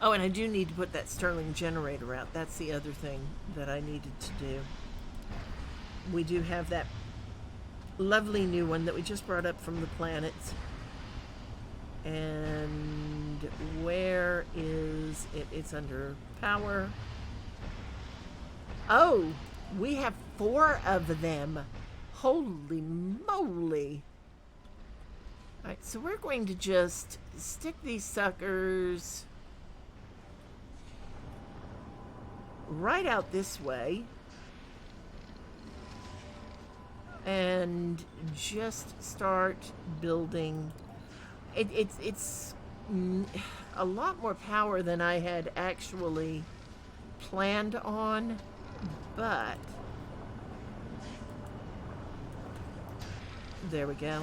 Oh, and I do need to put that Stirling generator out. That's the other thing that I needed to do. We do have that lovely new one that we just brought up from the planets. And where is it? It's under power. Oh, we have 4 of them. Holy moly. All right, so we're going to just stick these suckers right out this way and just start building. It's a lot more power than I had actually planned on, but there we go.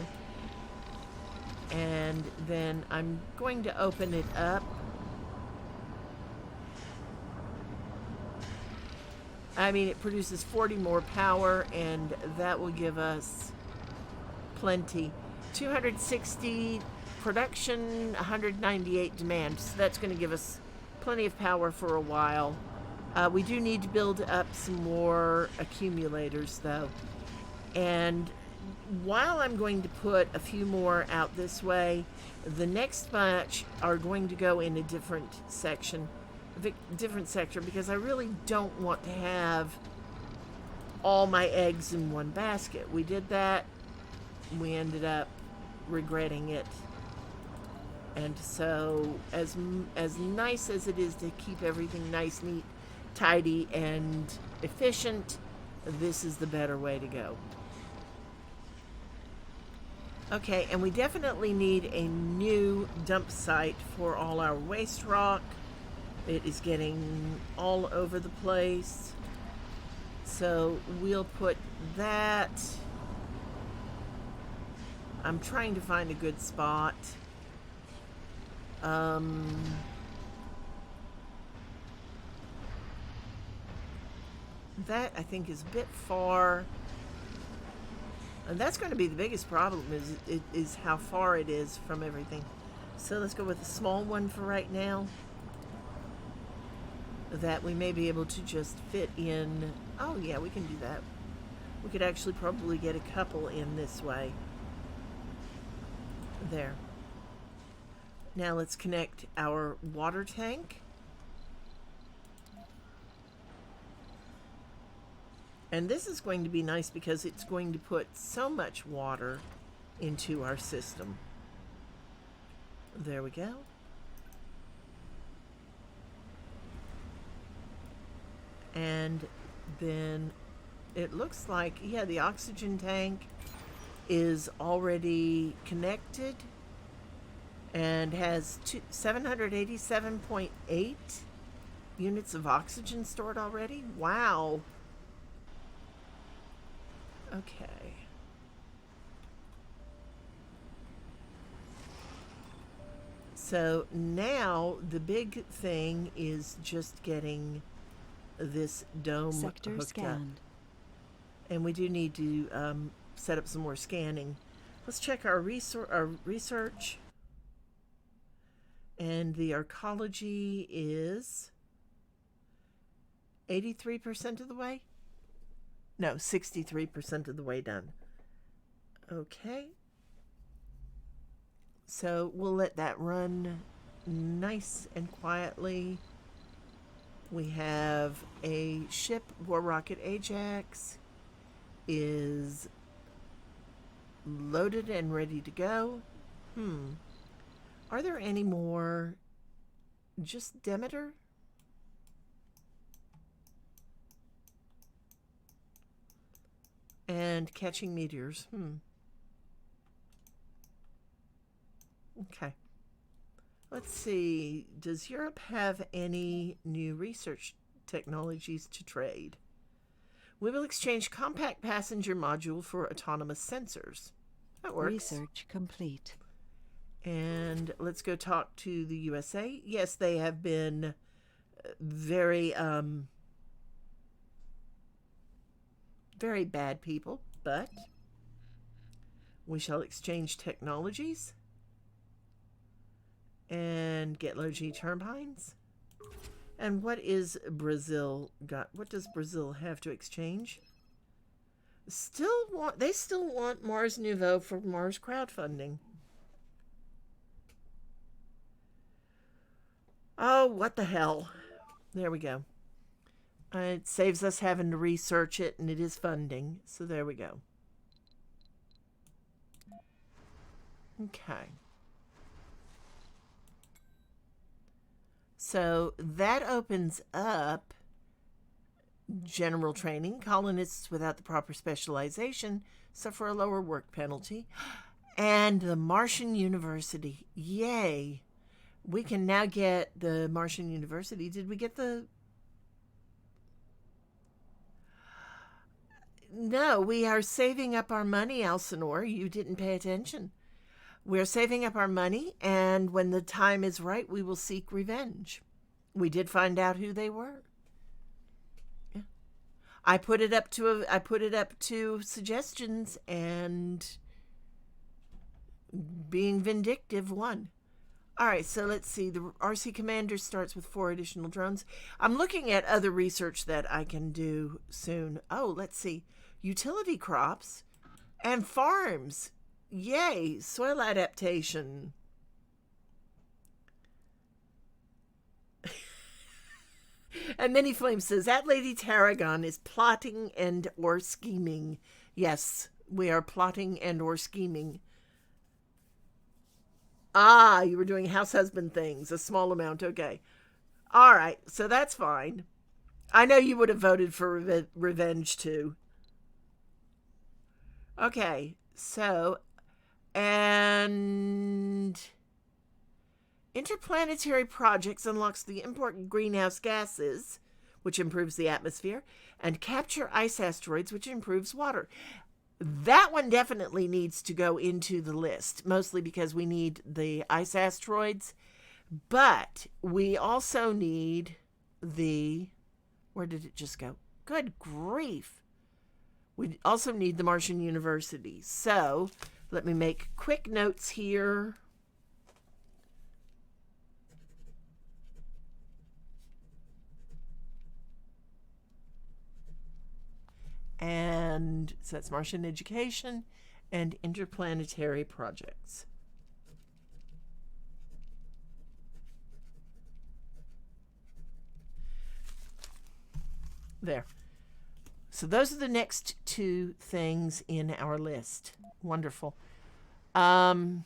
And then I'm going to open it up. I mean, it produces 40 more power, and that will give us plenty. 260 production, 198 demand. So that's going to give us plenty of power for a while. We do need to build up some more accumulators, though. And while I'm going to put a few more out this way, the next batch are going to go in a different section, different sector, because I really don't want to have all my eggs in one basket. We did that. We ended up regretting it. And so as nice as it is to keep everything nice, neat, tidy, and efficient, this is the better way to go. Okay, and we definitely need a new dump site for all our waste rock. It is getting all over the place. So we'll put that. I'm trying to find a good spot. That, I think, is a bit far. And that's going to be the biggest problem is how far it is from everything. So let's go with a small one for right now. That we may be able to just fit in. Oh, yeah, we can do that. We could actually probably get a couple in this way. There. Now let's connect our water tank. And this is going to be nice because it's going to put so much water into our system. There we go. And then it looks like, yeah, the oxygen tank is already connected and has 787.8 units of oxygen stored already. Wow. Okay. So now the big thing is just getting this dome Sector hooked scanned. up. And we do need to set up some more scanning. Let's check our research. And the arcology is 83% of the way? No, 63% of the way done. Okay. So we'll let that run nice and quietly. We have a ship, War Rocket Ajax, is loaded and ready to go. Are there any more? Just Demeter? And catching meteors. Okay. Let's see. Does Europe have any new research technologies to trade? We will exchange compact passenger module for autonomous sensors. That works. Research complete. And let's go talk to the USA. Yes, they have been very, very bad people, but we shall exchange technologies and get low G turbines. And what is Brazil got? What does Brazil have to exchange? They still want Mars Nouveau for Mars crowdfunding. Oh, what the hell. There we go. It saves us having to research it, and it is funding. So there we go. Okay. So that opens up general training. Colonists without the proper specialization suffer a lower work penalty. And the Martian University. Yay. We can now get the Martian University. Did we get the... No, we are saving up our money, Elsinore. You didn't pay attention. We're saving up our money, and when the time is right, we will seek revenge. We did find out who they were. Yeah. I put it up to suggestions, and being vindictive won. All right, so let's see. The RC Commander starts with 4 additional drones. I'm looking at other research that I can do soon. Oh, let's see. Utility crops and farms. Yay, soil adaptation. And Many Flames says, that Lady Tarragon is plotting and or scheming. Yes, we are plotting and or scheming. Ah, you were doing house husband things, a small amount, okay. All right, so that's fine. I know you would have voted for revenge too. Okay, so, and interplanetary projects unlocks the import of greenhouse gases, which improves the atmosphere, and capture ice asteroids, which improves water. That one definitely needs to go into the list, mostly because we need the ice asteroids, but we also need the, where did it just go? Good grief. We also need the Martian University. So let me make quick notes here. And so that's Martian education and interplanetary projects. There. So those are the next two things in our list. Wonderful. We're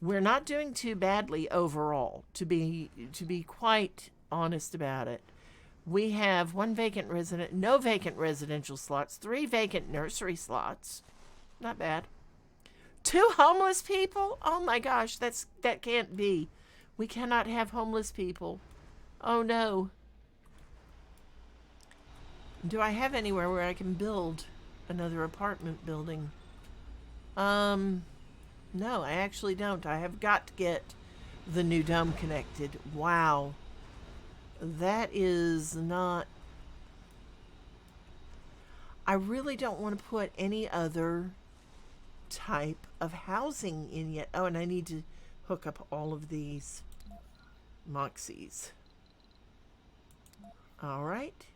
not doing too badly overall, to be quite honest about it. We have no vacant residential slots, 3 vacant nursery slots. Not bad. 2 homeless people? Oh my gosh, that can't be. We cannot have homeless people. Oh no. Do I have anywhere where I can build another apartment building? No, I actually don't. I have got to get the new dome connected. Wow. That is not... I really don't want to put any other type of housing in yet. Oh, and I need to hook up all of these Moxies. All right.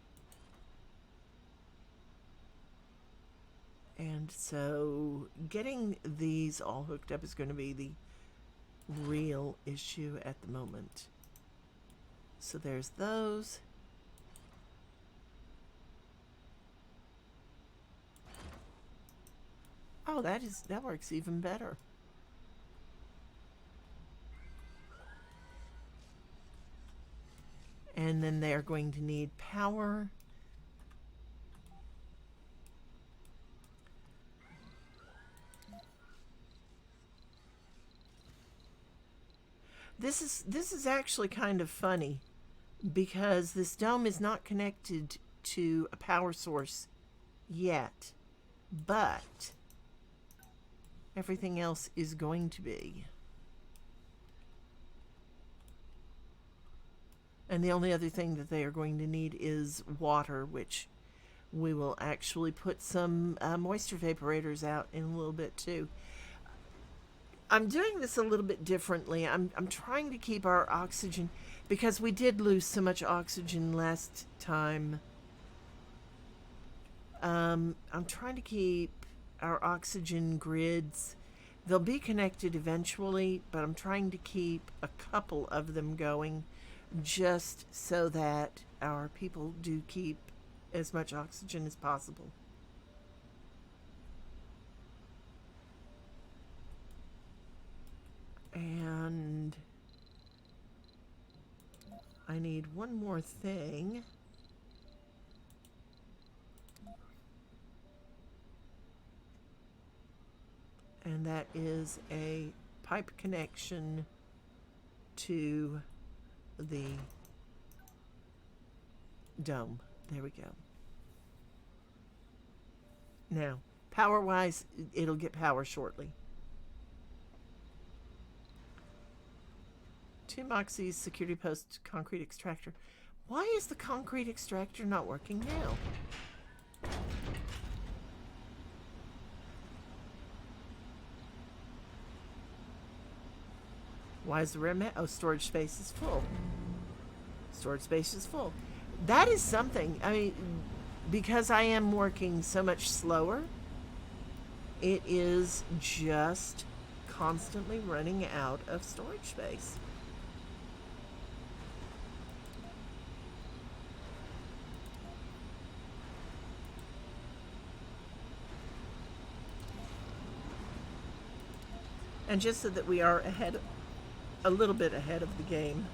And so getting these all hooked up is going to be the real issue at the moment. So there's those. Oh, that works even better. And then they are going to need power. This is actually kind of funny because this dome is not connected to a power source yet, but everything else is going to be. And the only other thing that they are going to need is water, which we will actually put some moisture vaporators out in a little bit too. I'm doing this a little bit differently. I'm trying to keep our oxygen, because we did lose so much oxygen last time. I'm trying to keep our oxygen grids. They'll be connected eventually, but I'm trying to keep a couple of them going just so that our people do keep as much oxygen as possible. And I need one more thing. And that is a pipe connection to the dome. There we go. Now, power-wise, it'll get power shortly. 2 Moxies, security post, concrete extractor. Why is the concrete extractor not working now? Why is the rare storage space is full. Storage space is full. That is something. I mean, because I am working so much slower, it is just constantly running out of storage space. And just so that we are a little bit ahead of the game,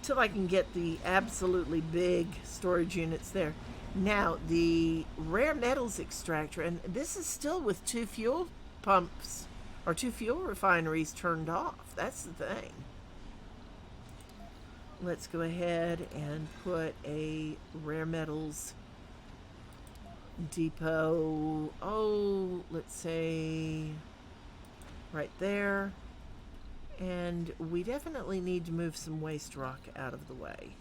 till I can get the absolutely big storage units there. Now, the rare metals extractor, and this is still with 2 fuel pumps or 2 fuel refineries turned off. That's the thing. Let's go ahead and put a rare metals depot, let's say right there. And we definitely need to move some waste rock out of the way.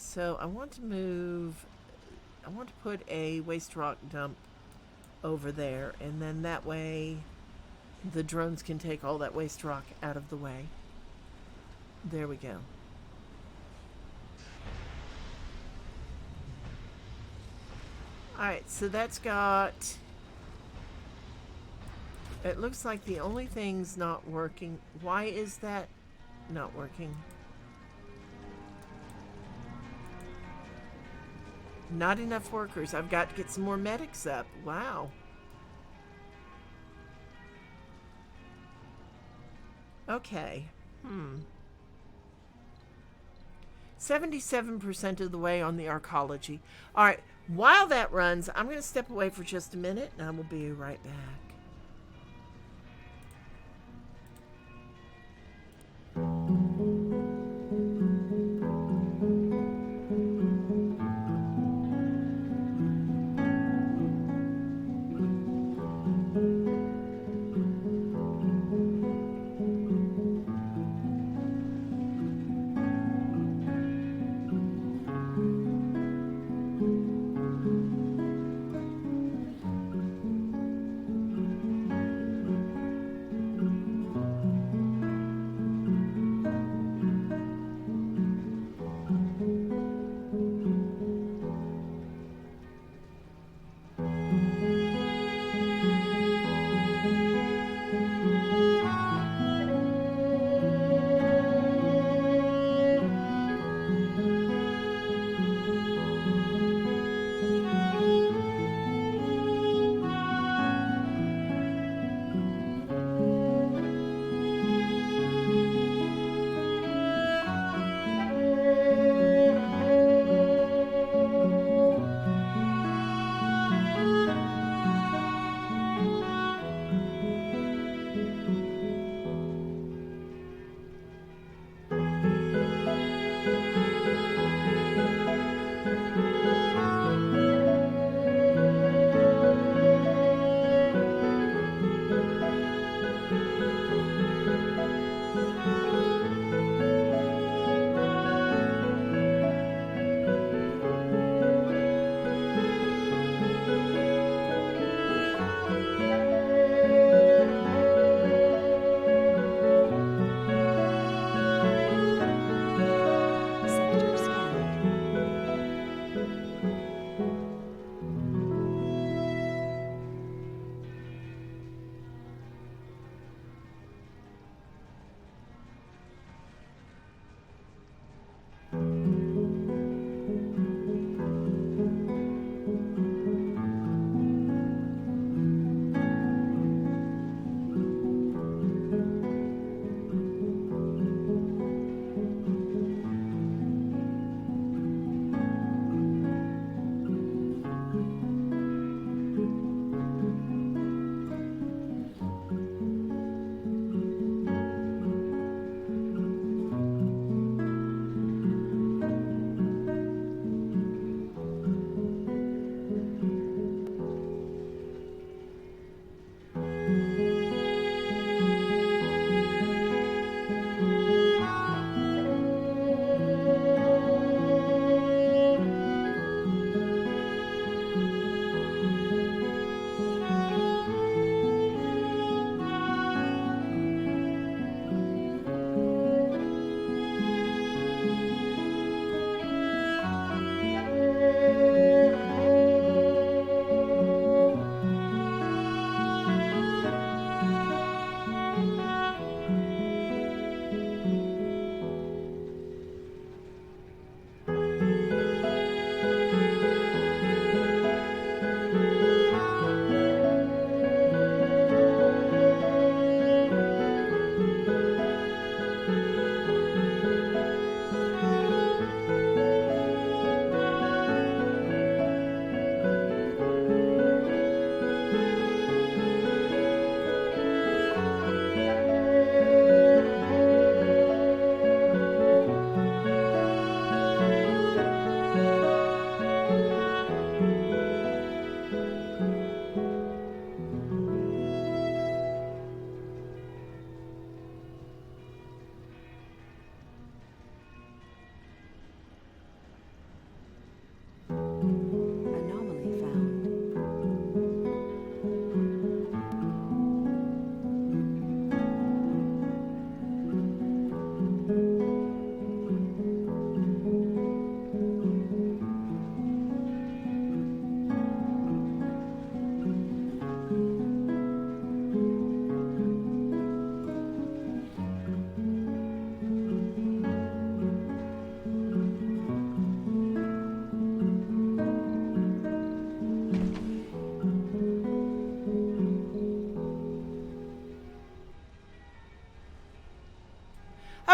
So I want to put a waste rock dump over there, and then that way the drones can take all that waste rock out of the way. There we go. Alright, so that's got... It looks like the only thing's not working. Why is that not working? Not enough workers. I've got to get some more medics up. Wow. Okay. 77% of the way on the arcology. All right. While that runs, I'm going to step away for just a minute, and I will be right back.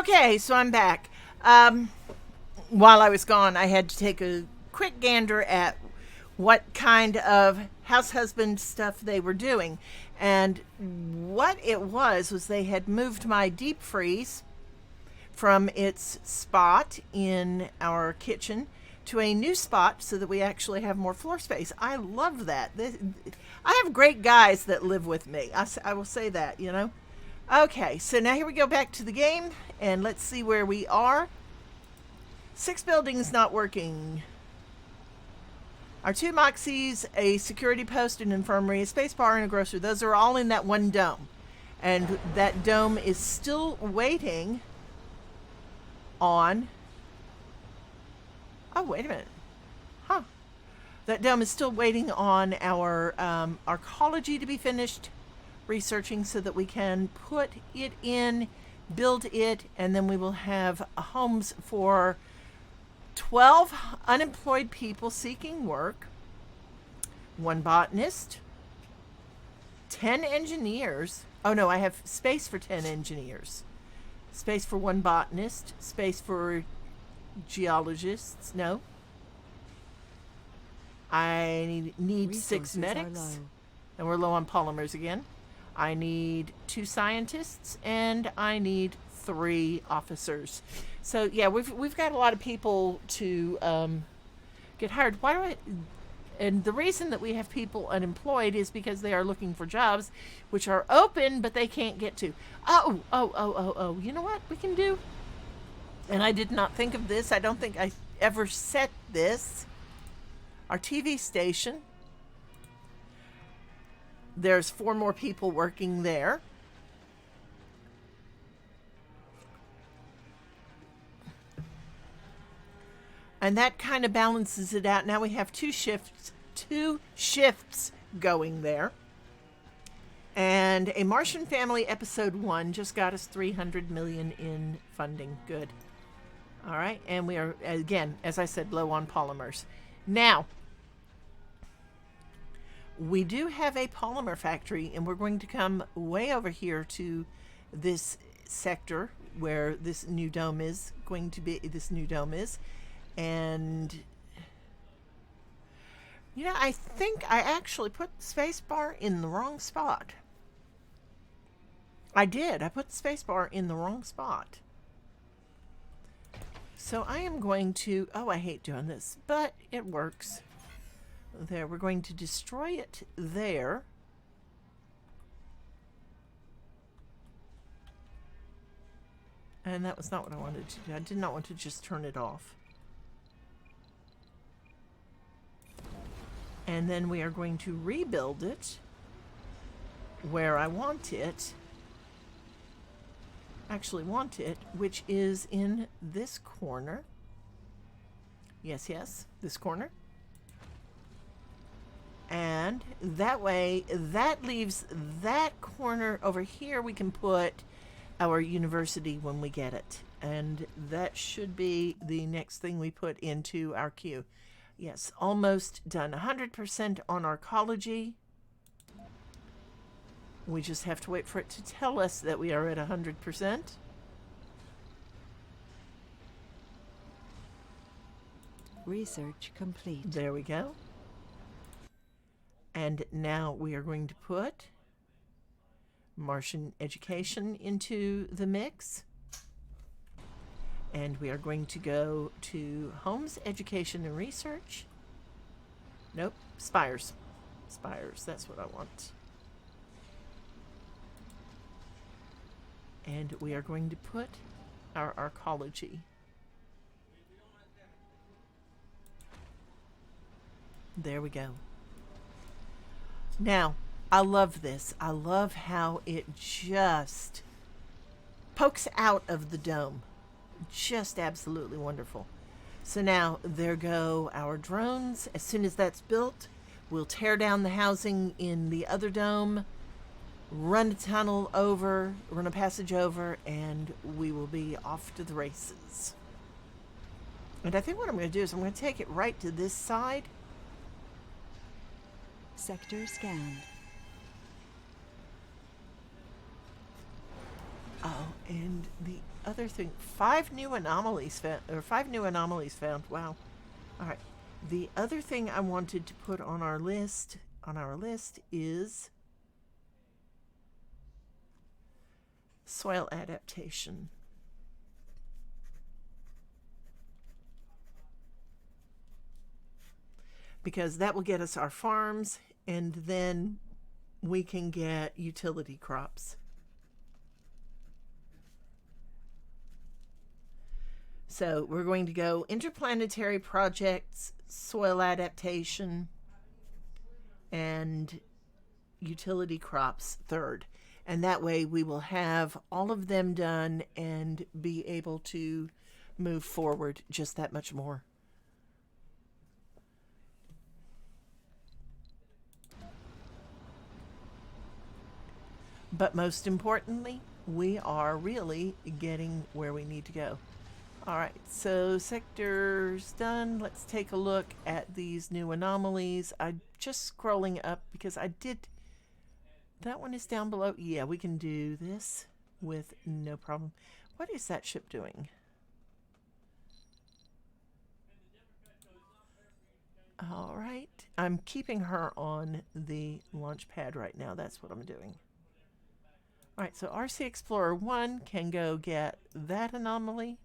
Okay, so I'm back. While I was gone, I had to take a quick gander at what kind of house husband stuff they were doing. And what it was they had moved my deep freeze from its spot in our kitchen to a new spot so that we actually have more floor space. I love that. I have great guys that live with me. I will say that, you know. Okay, so now here we go back to the game, and let's see where we are. 6 buildings not working. Our 2 Moxies, a security post, an infirmary, a space bar, and a grocery. Those are all in that one dome. And that dome is still waiting on... Oh, wait a minute. Huh. That dome is still waiting on our arcology to be finished researching so that we can put it in, build it, and then we will have homes for 12 unemployed people seeking work, 1 botanist, 10 engineers. Oh no, I have space for 10 engineers, space for 1 botanist, space for geologists. No, I need 6 Resources are medics, low. and we're low on polymers again. I need 2 scientists, and I need 3 officers. So yeah, we've got a lot of people to get hired. Why do I? And the reason that we have people unemployed is because they are looking for jobs, which are open but they can't get to. Oh! You know what we can do? And I did not think of this. I don't think I ever set this. Our TV station. There's 4 more people working there. And that kind of balances it out. Now we have 2 shifts going there. And A Martian Family episode 1 just got us $300 million in funding. Good. All right, and we are, again, as I said, low on polymers. Now, we do have a polymer factory, and we're going to come way over here to this sector where this new dome is going to be. And you know, I think I actually put the space bar in the wrong spot. I did. I put the space bar in the wrong spot. So I am going to, oh, I hate doing this, but it works. There, we're going to destroy it there. And that was not what I wanted to do. I did not want to just turn it off. And then we are going to rebuild it where I want it. Actually want it, which is in this corner. Yes, this corner. And that way, that leaves that corner over here. We can put our university when we get it. And that should be the next thing we put into our queue. Yes, almost done. 100% on arcology. We just have to wait for it to tell us that we are at 100%. Research complete. There we go. And now we are going to put Martian education into the mix. And we are going to go to Homes, Education, and Research. Nope, Spires. Spires, that's what I want. And we are going to put our arcology. There we go. Now, I love this. I love how it just pokes out of the dome. Just absolutely wonderful. So now, there go our drones. As soon as that's built, we'll tear down the housing in the other dome, run a tunnel over, run a passage over, and we will be off to the races. And I think what I'm going to do is I'm going to take it right to this side. Sector scanned. Oh, And the other thing, 5 new anomalies found. Wow. All right. The other thing I wanted to put on our list is soil adaptation. Because that will get us our farms, and then we can get utility crops. So we're going to go interplanetary projects, soil adaptation, and utility crops third. And that way we will have all of them done and be able to move forward just that much more. But most importantly, we are really getting where we need to go. All right, so sector's done. Let's take a look at these new anomalies. I'm just scrolling up because that one is down below. Yeah, we can do this with no problem. What is that ship doing? All right, I'm keeping her on the launch pad right now. That's what I'm doing. All right, so RC Explorer 1 can go get that anomaly.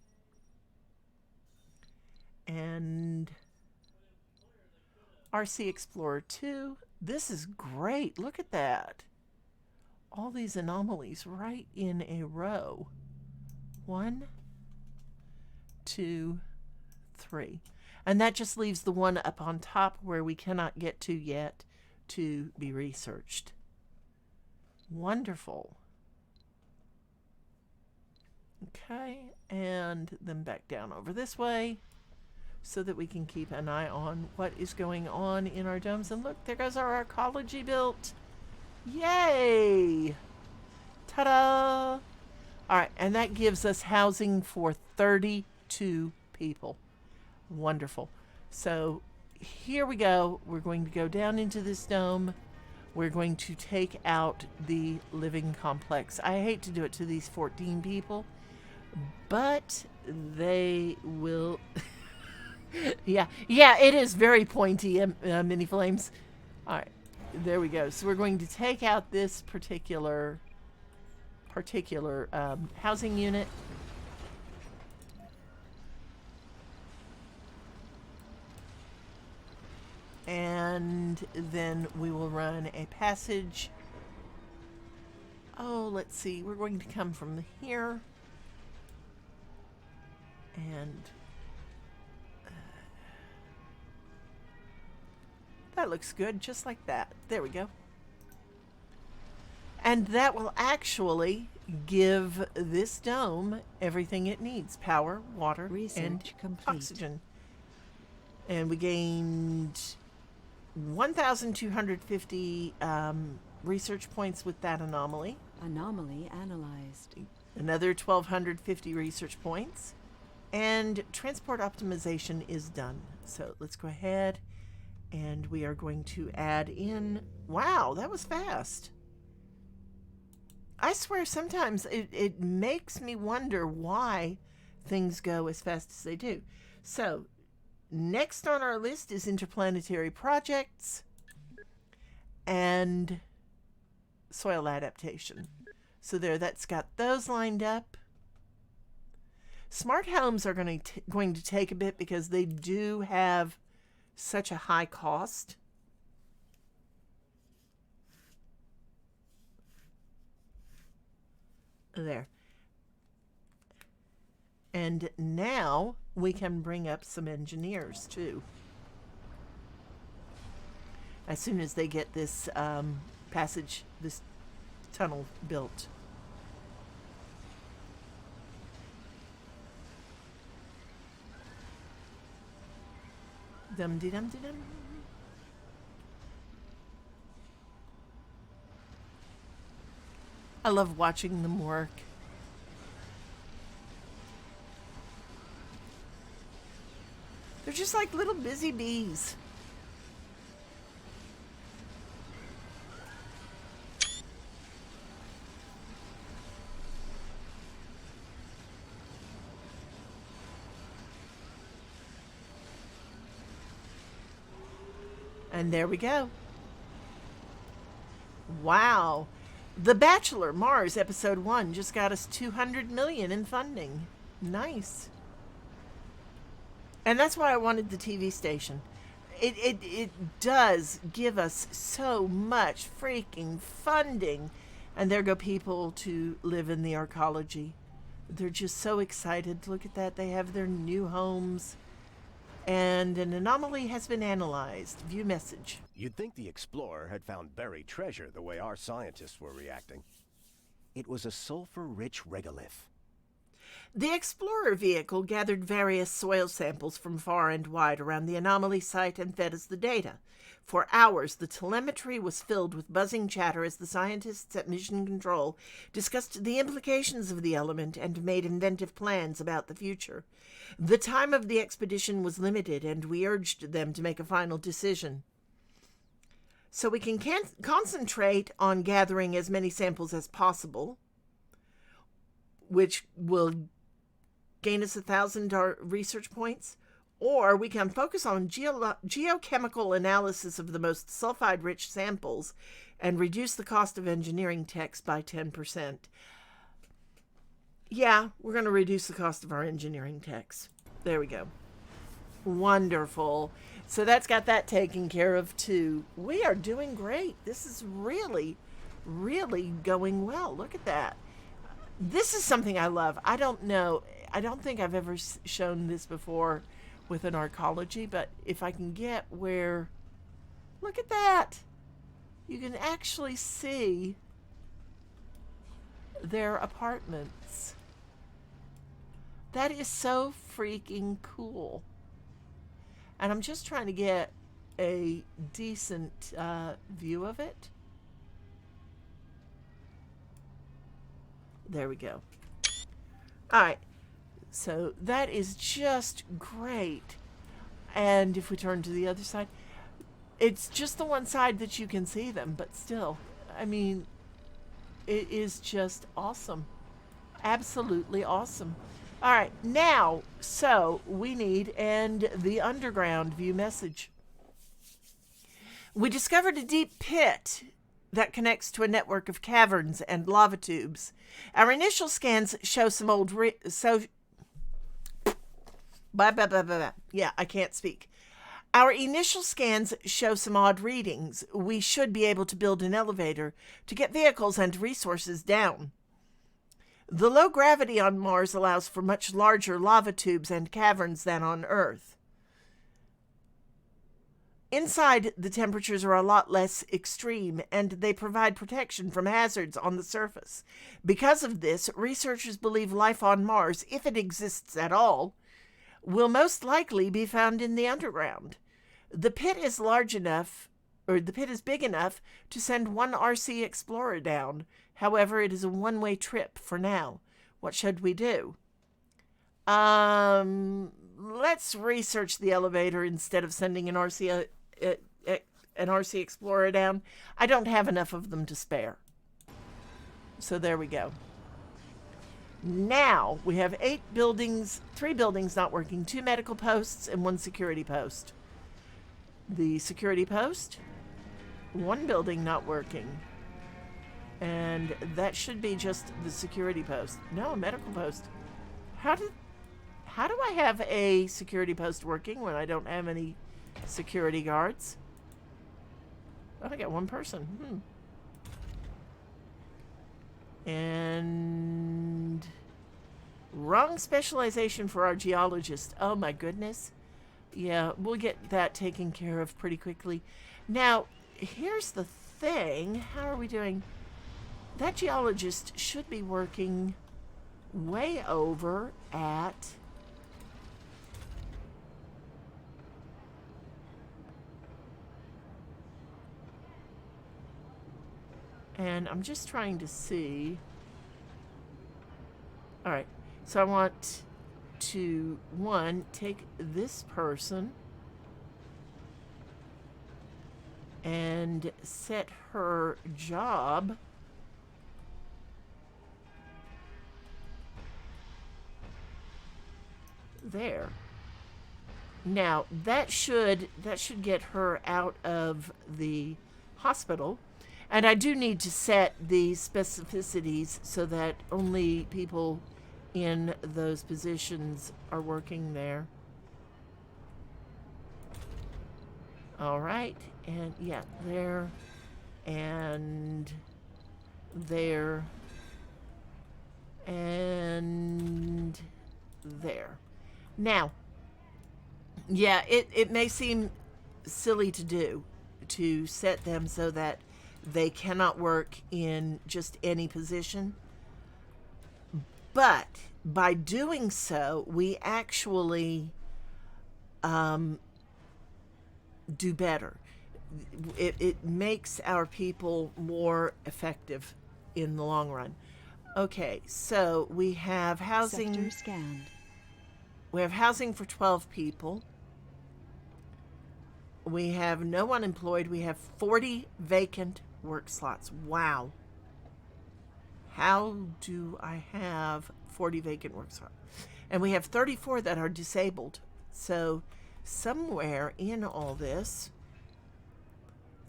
And RC Explorer 2, this is great. Look at that. All these anomalies right in a row. 1, 2, 3. And that just leaves the one up on top where we cannot get to yet to be researched. Wonderful. Okay, and then back down over this way so that we can keep an eye on what is going on in our domes. And look, there goes our ecology built. Yay! Ta-da! All right, and that gives us housing for 32 people. Wonderful. So here we go. We're going to go down into this dome. We're going to take out the living complex. I hate to do it to these 14 people, but they will... yeah, it is very pointy, Mini Flames. All right, there we go. So we're going to take out this particular housing unit. And then we will run a passage. Oh, let's see. We're going to come from here. And that looks good, just like that. There we go. And that will actually give this dome everything it needs. Power, water, Research and complete. Oxygen. And we gained 1,250 research points with that anomaly. Anomaly analyzed. Another 1,250 research points. And transport optimization is done. So let's go ahead and we are going to add in... Wow, that was fast. I swear sometimes it makes me wonder why things go as fast as they do. So next on our list is interplanetary projects and soil adaptation. So there, that's got those lined up. Smart homes are going to take a bit because they do have such a high cost. There. And now we can bring up some engineers too. As soon as they get this passage, this tunnel built. Dum-de-dum-de-dum. I love watching them work. They're just like little busy bees. And there we go. Wow. The Bachelor Mars episode 1 just got us 200 million in funding. Nice. And that's why I wanted the TV station. It does give us so much freaking funding. And there go people to live in the arcology. They're just so excited. Look at that. They have their new homes. And an anomaly has been analyzed. View message. You'd think the explorer had found buried treasure the way our scientists were reacting. It was a sulfur-rich regolith. The Explorer vehicle gathered various soil samples from far and wide around the anomaly site and fed us the data. For hours, the telemetry was filled with buzzing chatter as the scientists at Mission Control discussed the implications of the element and made inventive plans about the future. The time of the expedition was limited, and we urged them to make a final decision. So we can concentrate on gathering as many samples as possible, which will gain us 1,000 research points, or we can focus on geochemical analysis of the most sulfide-rich samples and reduce the cost of engineering techs by 10%. Yeah, we're going to reduce the cost of our engineering techs. There we go. Wonderful. So that's got that taken care of too. We are doing great. This is really, really going well. Look at that. This is something I love. I don't know. I don't think I've ever shown this before with an arcology, but if I can get where, look at that. You can actually see their apartments. That is so freaking cool. And I'm just trying to get a decent view of it. There we go. All right. So that is just great. And if we turn to the other side, it's just the one side that you can see them, but still, I mean, it is just awesome. Absolutely awesome. All right, now, so we need and the underground view message. We discovered a deep pit that connects to a network of caverns and lava tubes. Our initial scans show some old Yeah, I can't speak. Our initial scans show some odd readings. We should be able to build an elevator to get vehicles and resources down. The low gravity on Mars allows for much larger lava tubes and caverns than on Earth. Inside, the temperatures are a lot less extreme, and they provide protection from hazards on the surface. Because of this, researchers believe life on Mars, if it exists at all, will most likely be found in the underground. The pit is big enough to send one RC Explorer down. However, it is a one-way trip for now. What should we do? Let's research the elevator instead of sending an RC Explorer down. I don't have enough of them to spare. So there we go. Now we have 3 buildings not working, 2 medical posts and 1 security post. The security post, 1 building not working. And that should be just the security post. No, a medical post. How do I have a security post working when I don't have any security guards? Oh, I got 1 person. And wrong specialization for our geologist. Oh my goodness. Yeah, we'll get that taken care of pretty quickly. Now, here's the thing. How are we doing? That geologist should be working way over at and I'm just trying to see. All right, so I want to, 1, take this person and set her job there. Now that should get her out of the hospital. And I do need to set the specificities so that only people in those positions are working there. All right. And yeah, there and there and there. Now, yeah, it may seem silly to do, to set them so that they cannot work in just any position. But by doing so, we actually do better. It makes our people more effective in the long run. Okay, so we have housing. Sector scanned. We have housing for 12 people. We have no unemployed. We have 40 vacant work slots. Wow. How do I have 40 vacant work slots? And we have 34 that are disabled. So somewhere in all this,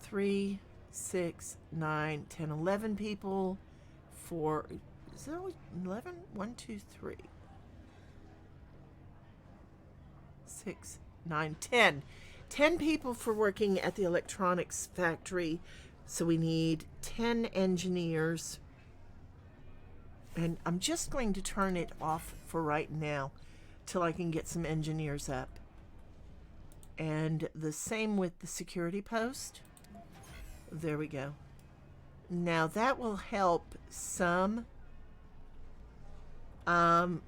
3, 6, 9, 10, 11 people for, is there always 11? 1, 2, 3, 6, 9, 10. 10 people for working at the electronics factory. So we need 10 engineers. And I'm just going to turn it off for right now till I can get some engineers up. And the same with the security post. There we go. Now that will help some. Planet's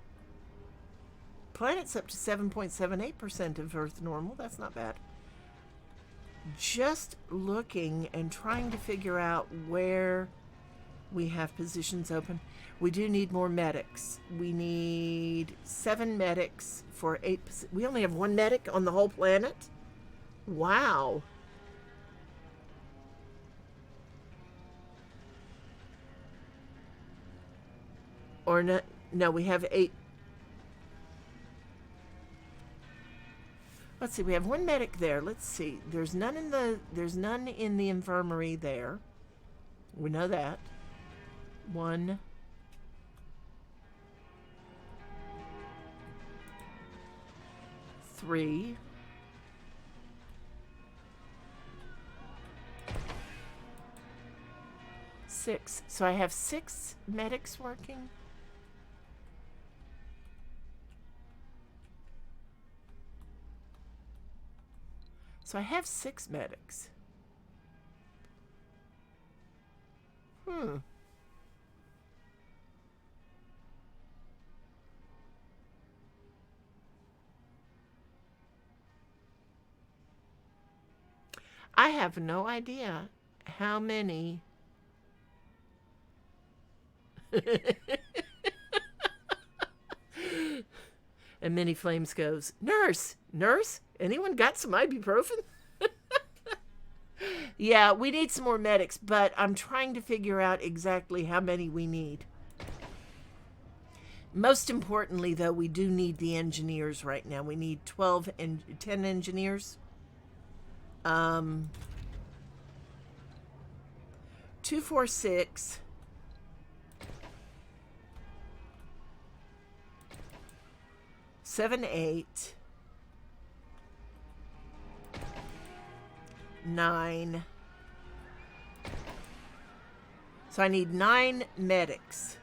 up to 7.78% of Earth normal. That's not bad. Just looking and trying to figure out where we have positions open. We do need more medics. We need 7 medics for 8. We only have 1 medic on the whole planet? Wow. Or no, we have 8. Let's see, we have 1 medic there. Let's see. There's none in the infirmary there. We know that. 1. 3. 6. So I have 6 medics working. So I have 6 medics. I have no idea how many. And Minnie Flames goes, Nurse, anyone got some ibuprofen? Yeah, we need some more medics, but I'm trying to figure out exactly how many we need. Most importantly, though, we do need the engineers right now. We need 10 engineers. 2, 4, 6. 7, 8. 9. So I need 9 medics.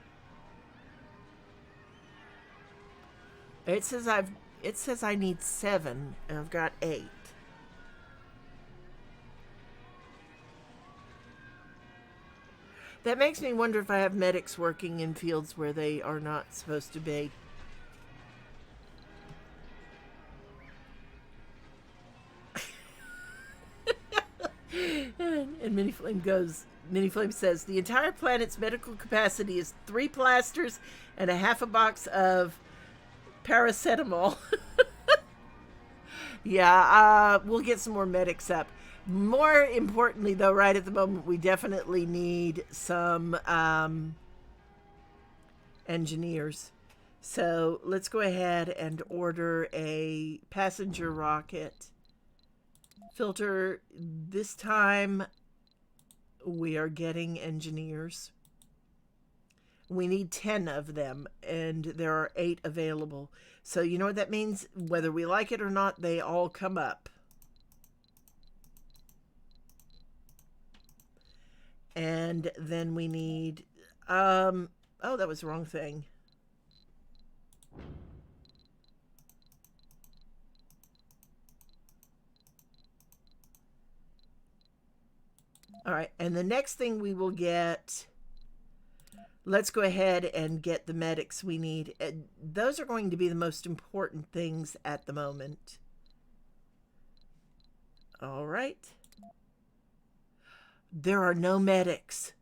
It says I need 7, and I've got 8. That makes me wonder if I have medics working in fields where they are not supposed to be. And Minnie Flame says, the entire planet's medical capacity is 3 plasters and a half a box of paracetamol. Yeah, we'll get some more medics up. More importantly, though, right at the moment, we definitely need some engineers. So let's go ahead and order a passenger rocket. Filter, this time we are getting engineers. We need 10 of them, and there are 8 available. So you know what that means? Whether we like it or not, they all come up. And then we need, oh, that was the wrong thing. All right, and the next thing we will get, let's go ahead and get the medics we need. Those are going to be the most important things at the moment. All right. There are no medics.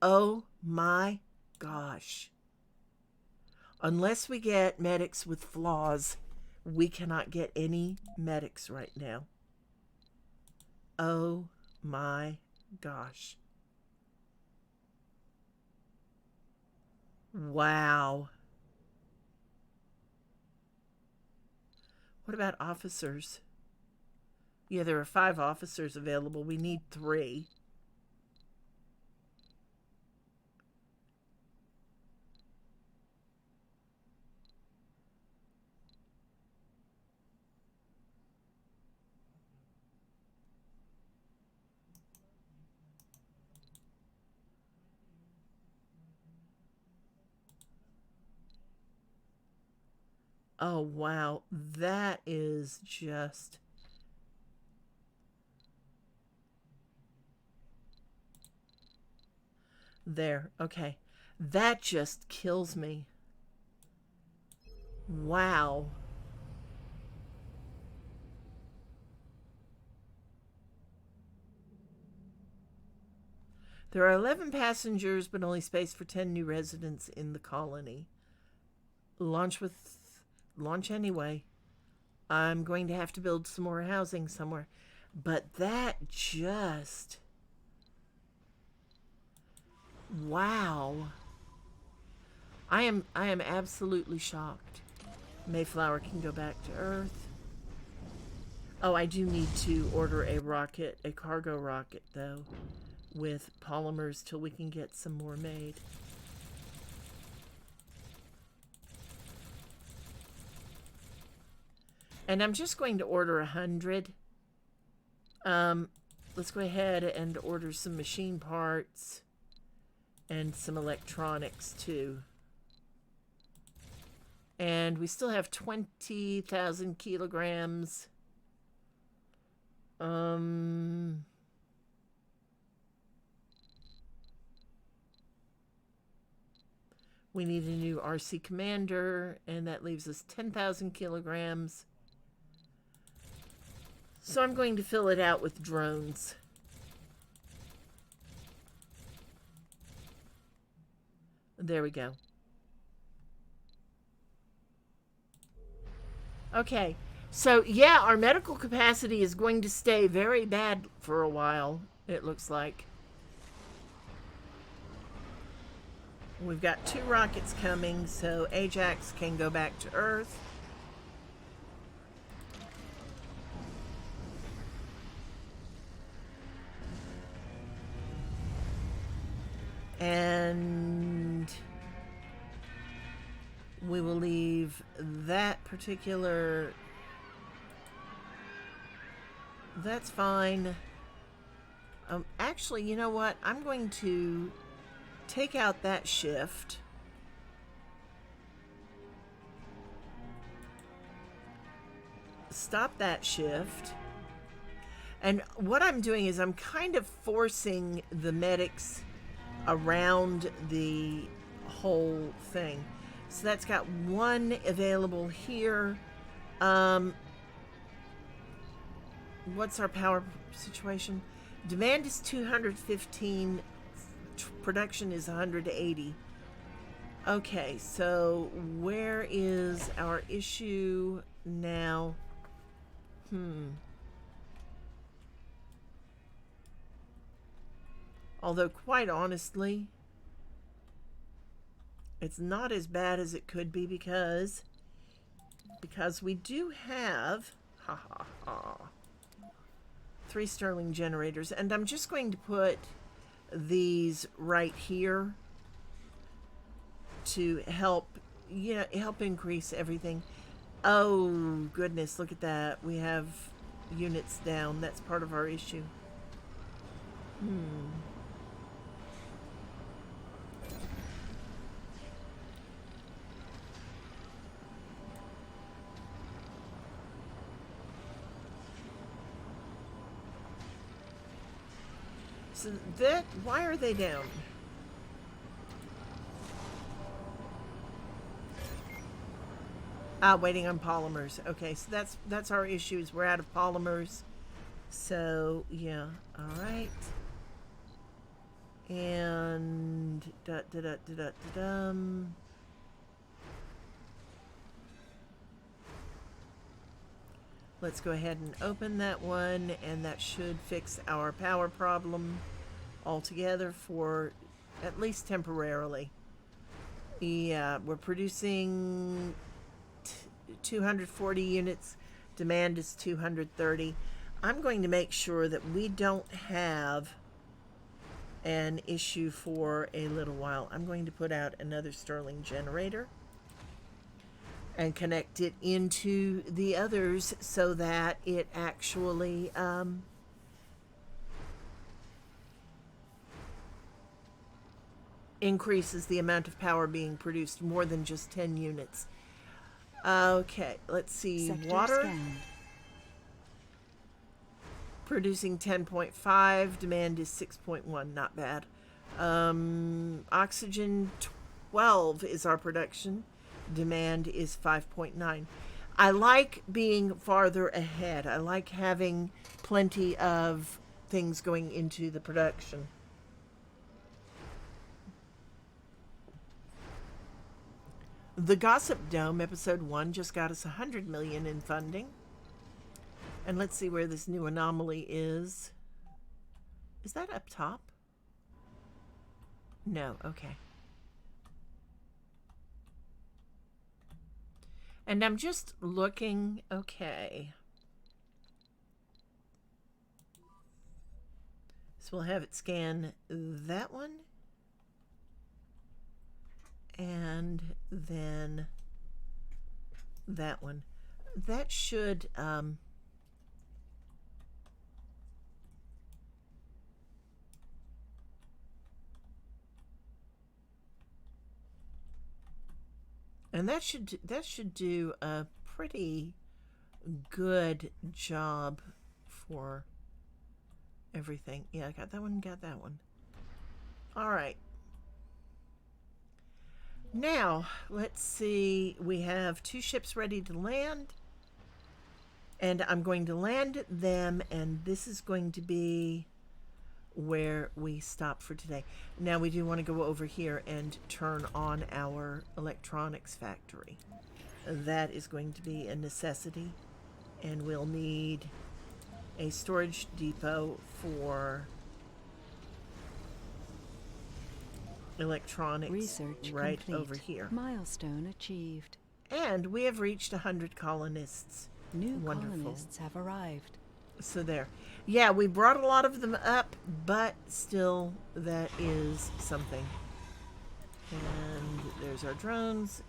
Oh my gosh. Unless we get medics with flaws, we cannot get any medics right now. Oh my gosh. Wow. What about officers? Yeah, there are 5 officers available. We need 3. Oh, wow. That is just... There. Okay. That just kills me. Wow. There are 11 passengers, but only space for 10 new residents in the colony. Launch anyway. I'm going to have to build some more housing somewhere. But that just... Wow. I am absolutely shocked. Mayflower can go back to Earth. Oh, I do need to order a rocket, a cargo rocket though, with polymers till we can get some more made. And I'm just going to order 100. Let's go ahead and order some machine parts and some electronics too. And we still have 20,000 kilograms. We need a new RC commander, and that leaves us 10,000 kilograms. So I'm going to fill it out with drones. There we go. Okay, so yeah, our medical capacity is going to stay very bad for a while, it looks like. We've got 2 rockets coming, so Ajax can go back to Earth. And we will leave that particular... That's fine. Actually, you know what? I'm going to take out that shift. Stop that shift. And what I'm doing is I'm kind of forcing the medics around the whole thing. So that's got 1 available here. What's our power situation? Demand is 215. Production is 180. Okay, so where is our issue now? Although, quite honestly, It's not as bad as it could be because we do have 3 Stirling generators, and I'm just going to put these right here to help, help increase everything. Oh goodness, look at that. We have units down. That's part of our issue. So why are they down? Waiting on polymers. Okay, so that's our issue, is we're out of polymers. So yeah, all right. And let's go ahead and open that one, and that should fix our power problem altogether, for at least temporarily. Yeah, we're producing 240 units. Demand is 230. I'm going to make sure that we don't have an issue for a little while. I'm going to put out another Stirling generator and connect it into the others so that it actually increases the amount of power being produced more than just 10 units. Okay, let's see. Sector Water scanned. producing 10.5, demand is 6.1, not bad. Oxygen 12 is our production, demand is 5.9. I like being farther ahead. I like having plenty of things going into the production. The Gossip Dome, episode 1, just got us 100 million in funding. And let's see where this new anomaly is. Is that up top? No, okay. And I'm just looking, okay. So we'll have it scan that one. And then that one. That should and that should do a pretty good job for everything. Yeah, I got that one, got that one. All right. Now, let's see. We have 2 ships ready to land. And I'm going to land them, and this is going to be where we stop for today. Now, we do want to go over here and turn on our electronics factory. That is going to be a necessity, and we'll need a storage depot for electronics Research right complete. over here. Milestone achieved. And we have reached 100 colonists. New Wonderful. colonists have arrived. So there. Yeah, we brought a lot of them up, but still, that is something. And there's our drones.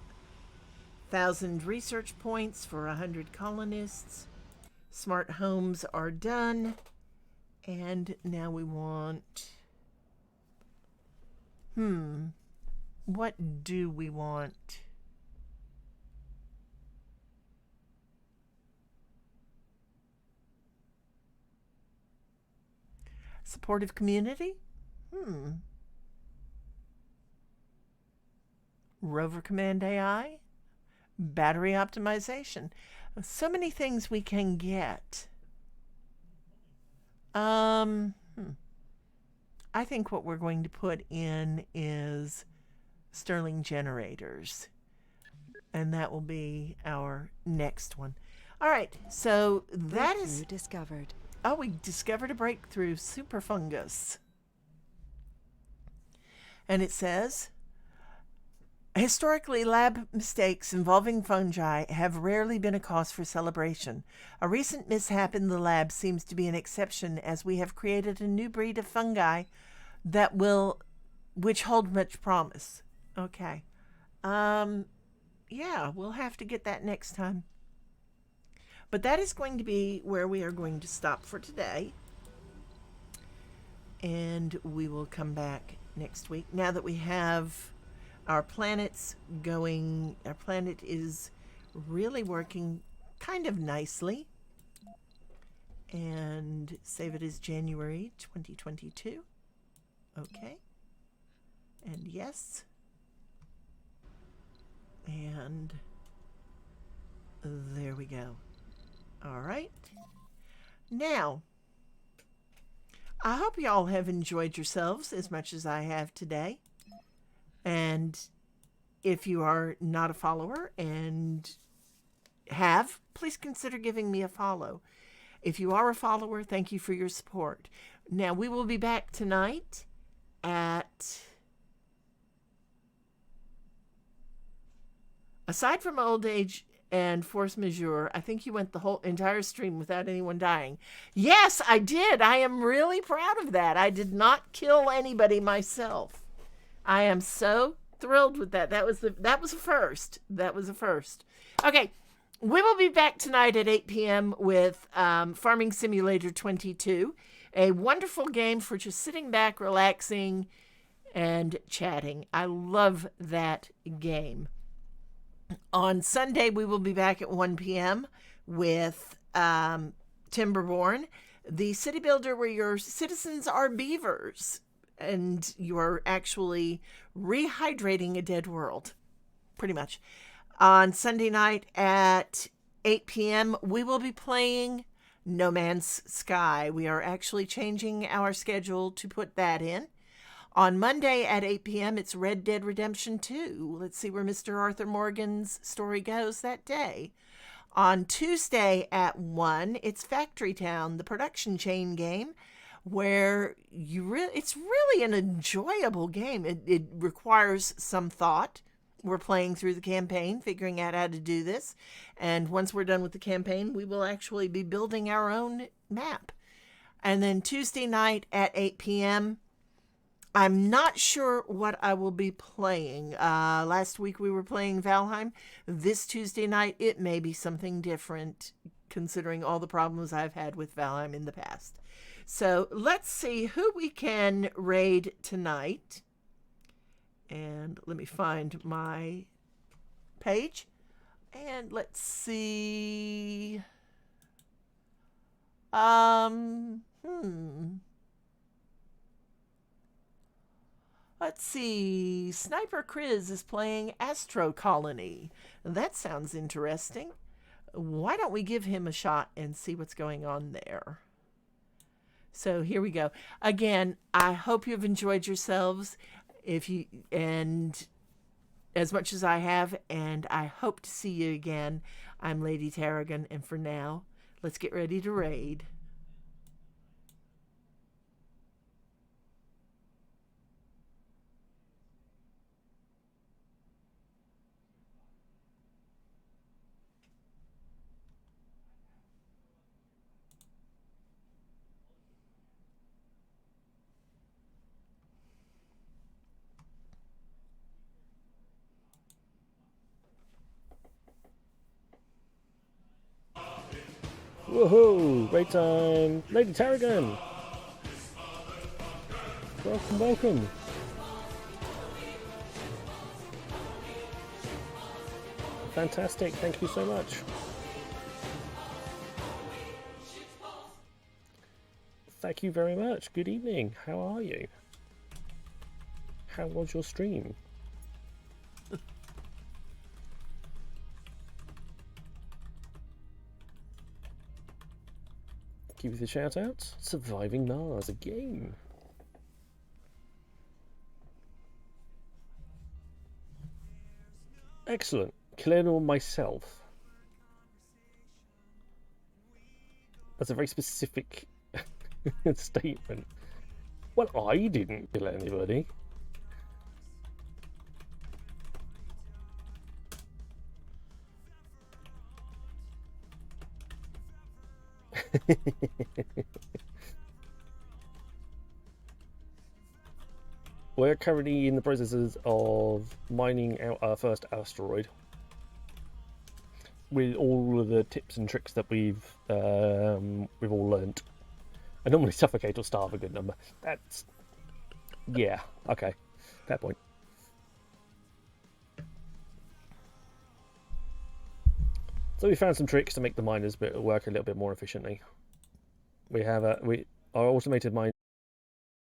1,000 research points for 100 colonists. Smart homes are done. And now we want... What do we want? Supportive community? Rover Command AI? Battery optimization. So many things we can get. I think what we're going to put in is Stirling generators. And that will be our next one. All right, so that is... Breakthrough discovered. Oh, we discovered a breakthrough, super fungus. And it says, Historically, lab mistakes involving fungi have rarely been a cause for celebration. A recent mishap in the lab seems to be an exception, as we have created a new breed of fungi which hold much promise. Okay. Yeah, we'll have to get that next time. But that is going to be where we are going to stop for today. And we will come back next week. Now that we have our planets going, our planet is really working kind of nicely. And save it as January 2022. Okay. And yes. And there we go. All right. Now, I hope y'all have enjoyed yourselves as much as I have today. And if you are not a follower and please consider giving me a follow. If you are a follower, thank you for your support. Now, we will be back tonight at... Aside from old age and force majeure, I think you went the whole entire stream without anyone dying. Yes, I did. I am really proud of that. I did not kill anybody myself. I am so thrilled with that. That was a first. That was a first. Okay, we will be back tonight at 8 p.m. with Farming Simulator 22, a wonderful game for just sitting back, relaxing, and chatting. I love that game. On Sunday, we will be back at 1 p.m. with Timberborn, the city builder where your citizens are beavers and you are actually rehydrating a dead world, pretty much. On Sunday night at 8 p.m., we will be playing No Man's Sky. We are actually changing our schedule to put that in. On Monday at 8 p.m., it's Red Dead Redemption 2. Let's see where Mr. Arthur Morgan's story goes that day. On Tuesday at 1, it's Factory Town, the production chain game, where it's really an enjoyable game. It requires some thought. We're playing through the campaign, figuring out how to do this. And once we're done with the campaign, we will actually be building our own map. And then Tuesday night at 8 p.m., I'm not sure what I will be playing. Last week we were playing Valheim. This Tuesday night, it may be something different, considering all the problems I've had with Valheim in the past. So let's see who we can raid tonight. And let me find my page. And let's see. Let's see. Sniper Chris is playing Astro Colony. That sounds interesting. Why don't we give him a shot and see what's going on there? So here we go. Again, I hope you've enjoyed yourselves. And as much as I have, and I hope to see you again. I'm Lady Tarragon, and for now, let's get ready to raid. Woohoo! Great time! Lady Tarragon! Welcome, welcome! Fantastic, thank you so much. Thank you very much. Good evening. How are you? How was your stream? Give you the shout out. Surviving Mars, a game. Excellent. Colonel myself. That's a very specific statement. Well, I didn't kill anybody. We're currently in the processes of mining out our first asteroid with all of the tips and tricks that we've all learnt. I normally suffocate or starve a good number. That's... yeah, okay. Fair point. So we found some tricks to make the miners work a little bit more efficiently. We have our automated mine